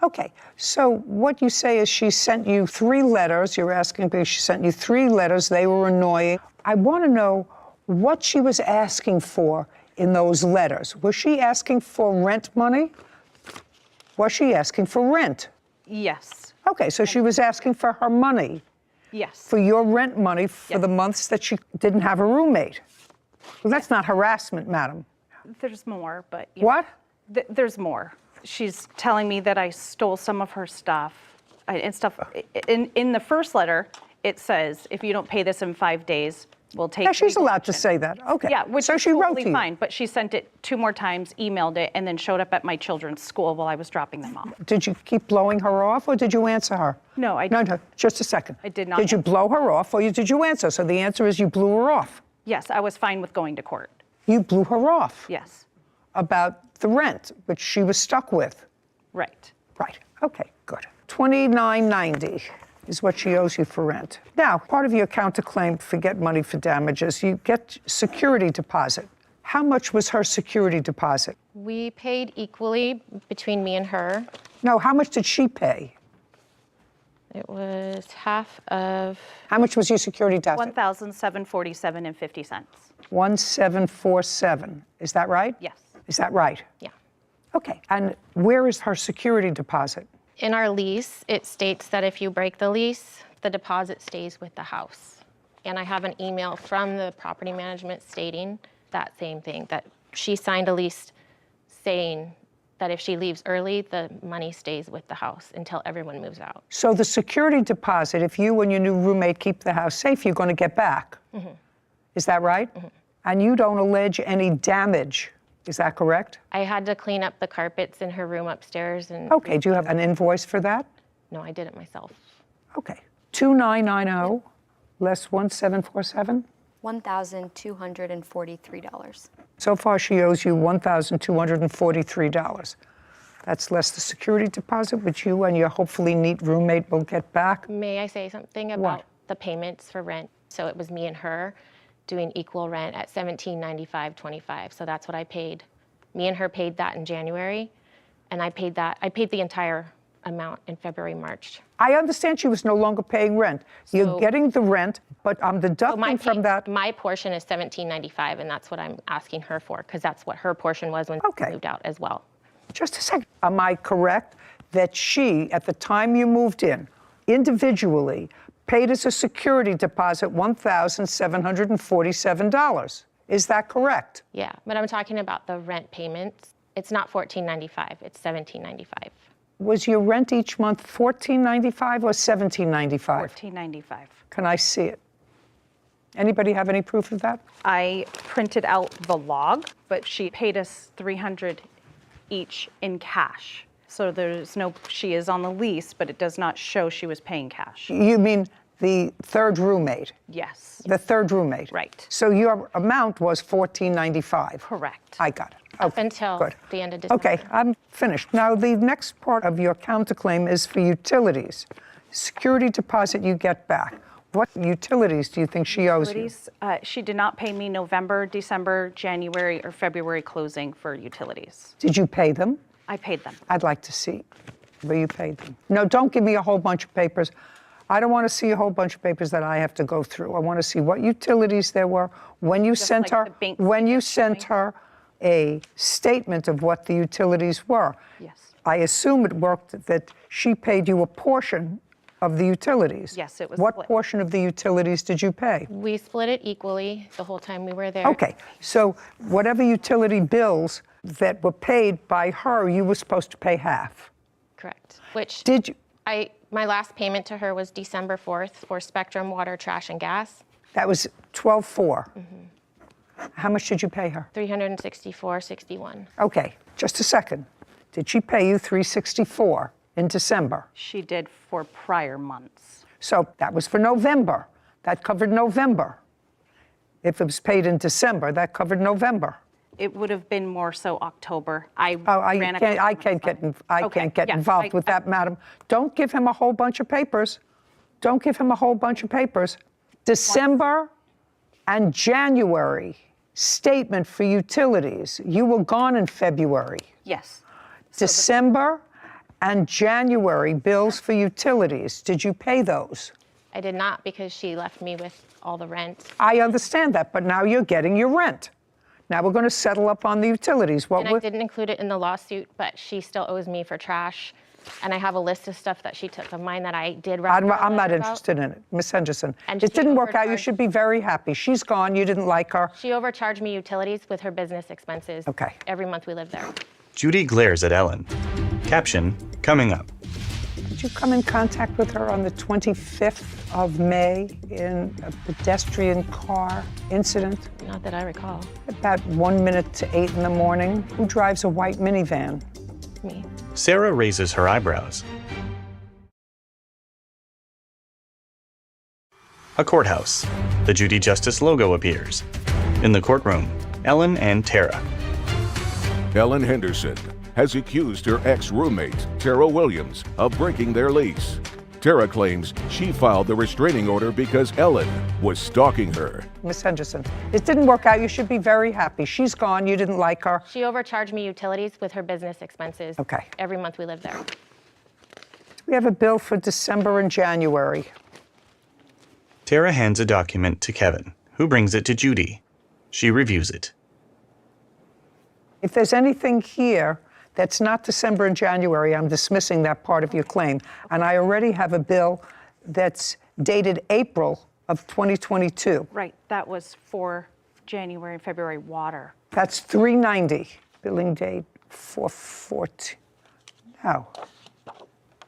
Okay, so what you say is she sent you 3 letters. You're asking because she sent you 3 letters. They were annoying. I want to know what she was asking for in those letters. Was she asking for rent money? Was she asking for rent? Yes. Okay, so she was asking for her money. Yes. For your rent money for the months that she didn't have a roommate. Well, that's not harassment, madam. There's more, but... yeah. What? There's more. She's telling me that I stole some of her stuff and stuff. In the first letter, it says, if you don't pay this in 5 days, we'll take... Yeah, she's legal allowed to action. say that. Okay. Yeah, which so is she wrote totally to you. fine, but she sent it 2 more times, emailed it, and then showed up at my children's school while I was dropping them off. Did you keep blowing her off or did you answer her? No, I No, just a second. I did not Did you blow her off or did you answer? So the answer is you blew her off. Yes, I was fine with going to court. You blew her off. Yes. About the rent, which she was stuck with. Right. Right. Okay, good. $29.90 is what she owes you for rent. Now, part of your counterclaim for get money for damages, you get security deposit. How much was her security deposit? We paid equally between me and her. No, how much did she pay? It was half of... How much was your security deposit? $1,747.50. 1747. Is that right? Yes. Is that right? Yeah. Okay, and where is her security deposit? In our lease, it states that if you break the lease, the deposit stays with the house. And I have an email from the property management stating that same thing, that she signed a lease saying that if she leaves early, the money stays with the house until everyone moves out. So the security deposit, if you and your new roommate keep the house safe, you're going to get back. Mm-hmm. Is that right? Mm-hmm. And you don't allege any damage. Is that correct? I had to clean up the carpets in her room upstairs. And Okay, do you have an invoice for that? No, I did it myself. Okay. 2990 less 1747? $1,243. So far, she owes you $1,243. That's less the security deposit, which you and your hopefully neat roommate will get back. May I say something about the payments for rent? So it was me and her doing equal rent at $1795.25. So that's what I paid. Me and her paid that in January, and I paid the entire amount in February, March. I understand she was no longer paying rent. You're getting the rent, but I'm deducting from that. My portion is $1795, and that's what I'm asking her for, because that's what her portion was when she moved out as well. Just a second. Am I correct that she, at the time you moved in, individually paid as a security deposit $1,747? Is that correct? Yeah, but I'm talking about the rent payments. It's not $1495, it's $1795. Was your rent each month $14.95 or $17.95? $14.95. Can I see it? Anybody have any proof of that? I printed out the log, but she paid us $300 each in cash. So there's no, she is on the lease, but it does not show she was paying cash. You mean the third roommate? Yes. The third roommate? Right. So your amount was $14.95? Correct. I got it. Up until the end of December. Okay, I'm finished. Now, the next part of your counterclaim is for utilities. Security deposit you get back. What utilities do you think she owes you? She did not pay me November, December, January, or February closing for utilities. Did you pay them? I paid them. I'd like to see where you paid them. No, don't give me a whole bunch of papers. I don't want to see a whole bunch of papers that I have to go through. I want to see what utilities there were, when you sent her, a statement of what the utilities were. Yes. I assume it worked that she paid you a portion of the utilities. Yes, it was What split. portion of the utilities did you pay? We split it equally the whole time we were there. Okay, so whatever utility bills that were paid by her, you were supposed to pay half. Correct. Which did you? My last payment to her was December 4th for Spectrum Water, Trash, and Gas. That was 12/4. How much did you pay her? $364.61. Okay, just a second. Did she pay you $364 in December? She did for prior months. So that was for November. That covered November. If it was paid in December, that covered November. It would have been more so October. I can't get involved with that, madam. Don't give him a whole bunch of papers. Don't give him a whole bunch of papers. December and January statement for utilities. You were gone in February. Yes. December and January bills for utilities. Did you pay those? I did not, because she left me with all the rent. I understand that, but now you're getting your rent. Now we're going to settle up on the utilities. And I didn't include it in the lawsuit, but she still owes me for trash. And I have a list of stuff that she took of mine that I did write I'm not interested in it, Miss Henderson. And it didn't work out. You should be very happy. She's gone. You didn't like her. She overcharged me utilities with her business expenses. Okay. Every month we lived there. Judy glares at Ellen. Caption, coming up. Did you come in contact with her on the 25th of May in a pedestrian car incident? Not that I recall. About 1 minute to 8 in the morning. Who drives a white minivan? Me. Sarah raises her eyebrows. A courthouse. The Judy Justice logo appears. In the courtroom, Ellen and Tara. Ellen Henderson has accused her ex-roommate, Tara Williams, of breaking their lease. Tara claims she filed the restraining order because Ellen was stalking her. Miss Henderson, it didn't work out. You should be very happy. She's gone. You didn't like her. She overcharged me utilities with her business expenses. Okay. Every month we lived there. We have a bill for December and January. Tara hands a document to Kevin, who brings it to Judy. She reviews it. If there's anything here that's not December and January, I'm dismissing that part of your claim. And I already have a bill that's dated April of 2022. Right, that was for January and February water. That's $390. Billing date 4/14. No.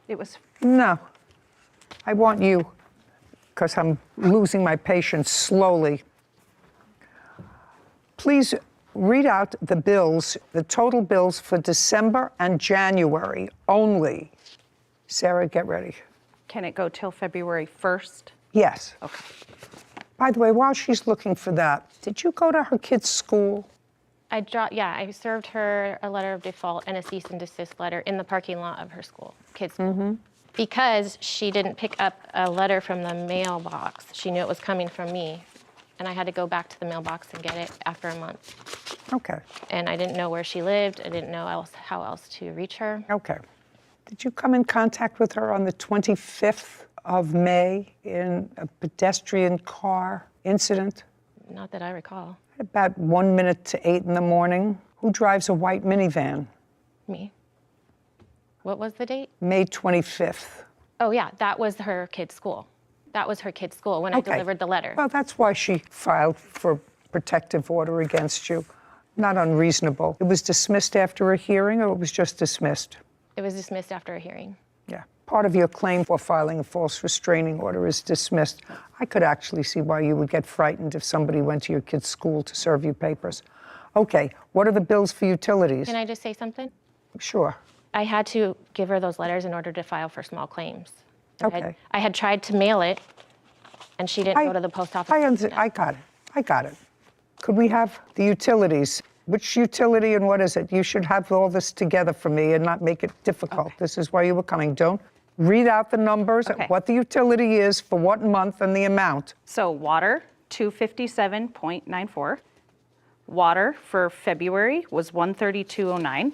It was No. I want you, because I'm losing my patience slowly. Please read out the bills, the total bills for December and January only. Sarah, get ready. Can it go till February 1st? Yes. Okay. By the way, while she's looking for that, did you go to her kid's school? I served her a letter of default and a cease and desist letter in the parking lot of her school, kids' school. Because she didn't pick up a letter from the mailbox. She knew it was coming from me, and I had to go back to the mailbox and get it after a month. Okay. And I didn't know where she lived. I didn't know how else to reach her. Okay. Did you come in contact with her on the 25th of May in a pedestrian car incident? Not that I recall. About 1 minute to 8 in the morning. Who drives a white minivan? Me. What was the date? May 25th. Oh, yeah, that was her kid's school. That was her kid's school when I delivered the letter. Well, that's why she filed for protective order against you. Not unreasonable. It was dismissed after a hearing, or it was just dismissed? It was dismissed after a hearing. Yeah. Part of your claim for filing a false restraining order is dismissed. I could actually see why you would get frightened if somebody went to your kid's school to serve you papers. Okay, what are the bills for utilities? Can I just say something? Sure. I had to give her those letters in order to file for small claims. Okay. I had tried to mail it, and she didn't go to the post office. I got it. Could we have the utilities? Which utility and what is it? You should have all this together for me and not make it difficult. Okay. This is why you were coming. Don't read out the numbers, what the utility is for what month and the amount. So water, $257.94. Water for February was $132.09.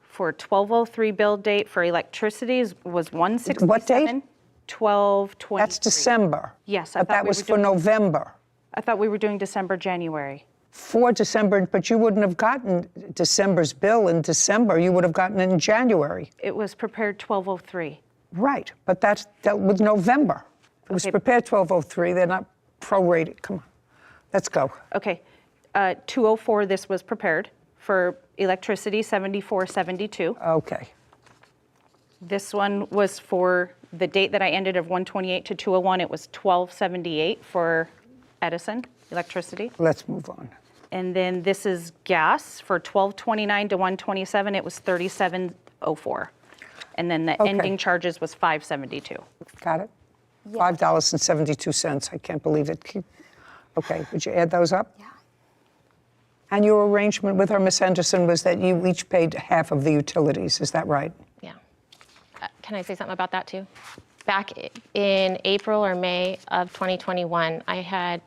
For 12/03 bill date for electricity was $167. What date? 12/23. That's December. Yes, but that was for November. I thought we were doing December, January. For December, but you wouldn't have gotten December's bill in December. You would have gotten it in January. It was prepared 12/03. Right, but that's dealt with November. It was prepared 12/03. They're not prorated. Come on, let's go. Okay, 2/04 this was prepared. For electricity, $74.72. Okay. This one was for the date that I ended of 1/28 to 2/01. It was $12.78 for Edison electricity. Let's move on. And then this is gas for 12/29 to 1/27. It was $37.04. And then the ending charges was $5.72. Got it? Yes. $5.72. I can't believe it. Okay, would you add those up? Yeah. And your arrangement with her, Ms. Henderson, was that you each paid half of the utilities. Is that right? Yeah. Can I say something about that too? Back in April or May of 2021, I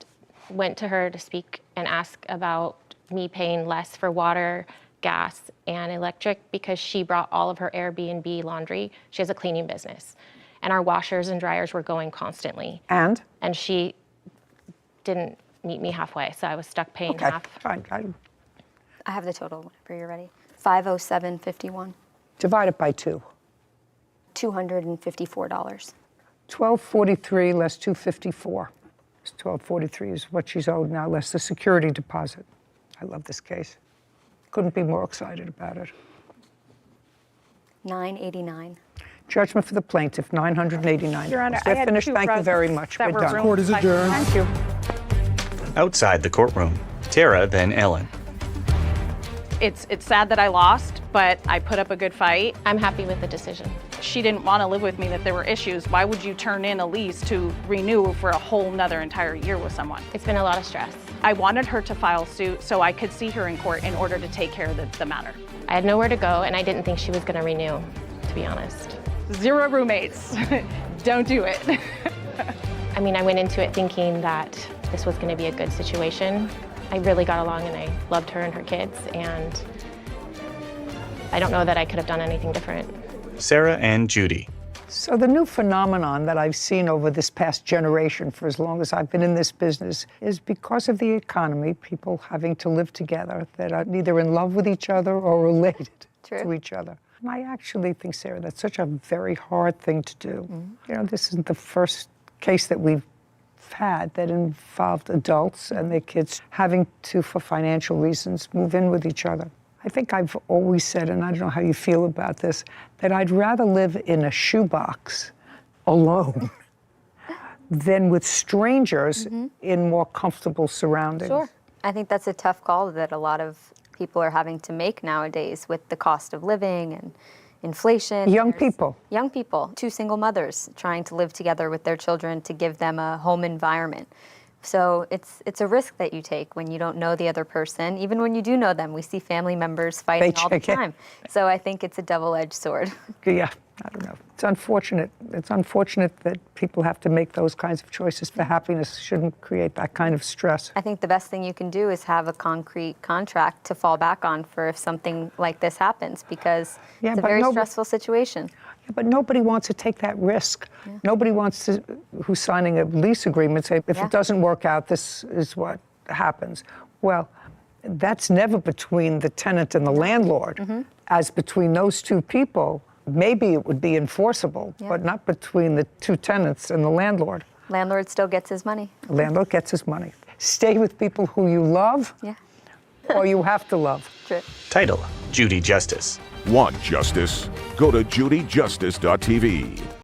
went to her to speak and ask about me paying less for water, gas, and electric because she brought all of her Airbnb laundry. She has a cleaning business. And our washers and dryers were going constantly. And? And she didn't meet me halfway, so I was stuck paying half. Fine. I have the total whenever you're ready. $507.51. Divide it by 2. $254. $1,243 less $254. $1,243 is what she's owed now, less the security deposit. I love this case. Couldn't be more excited about it. $989. Judgment for the plaintiff, $989. Your Honor, They're I had finished. two Thank you brothers very much. that We're were done. Court is adjourned. Thank you. Outside the courtroom, Tara, then Ellen. It's sad that I lost, but I put up a good fight. I'm happy with the decision. She didn't want to live with me, that there were issues. Why would you turn in a lease to renew for a whole nother entire year with someone? It's been a lot of stress. I wanted her to file suit so I could see her in court in order to take care of the matter. I had nowhere to go, and I didn't think she was going to renew, to be honest. 0 roommates. Don't do it. I mean, I went into it thinking that this was going to be a good situation. I really got along, and I loved her and her kids, and I don't know that I could have done anything different. Sarah and Judy. So the new phenomenon that I've seen over this past generation, for as long as I've been in this business, is because of the economy, people having to live together that are neither in love with each other or related to each other. And I actually think, Sarah, that's such a very hard thing to do. You know, this isn't the first case that we've had that involved adults and their kids having to, for financial reasons, move in with each other. I think I've always said, and I don't know how you feel about this, that I'd rather live in a shoebox alone than with strangers in more comfortable surroundings. Sure. I think that's a tough call that a lot of people are having to make nowadays with the cost of living and inflation. Young people. Young people. 2 single mothers trying to live together with their children to give them a home environment. So it's a risk that you take when you don't know the other person. Even when you do know them, we see family members fighting all the time. So I think it's a double-edged sword. Yeah, I don't know. It's unfortunate. It's unfortunate that people have to make those kinds of choices for happiness. Shouldn't create that kind of stress. I think the best thing you can do is have a concrete contract to fall back on for if something like this happens, because it's a very stressful situation. But nobody wants to take that risk. Nobody wants to, who's signing a lease agreement, say, if it doesn't work out, this is what happens. Well, that's never between the tenant and the landlord. As between those two people, maybe it would be enforceable, but not between the two tenants and the landlord. Landlord still gets his money. Landlord gets his money. Stay with people who you love, or you have to love. True. Title: Judy Justice. Want justice? Go to judyjustice.tv.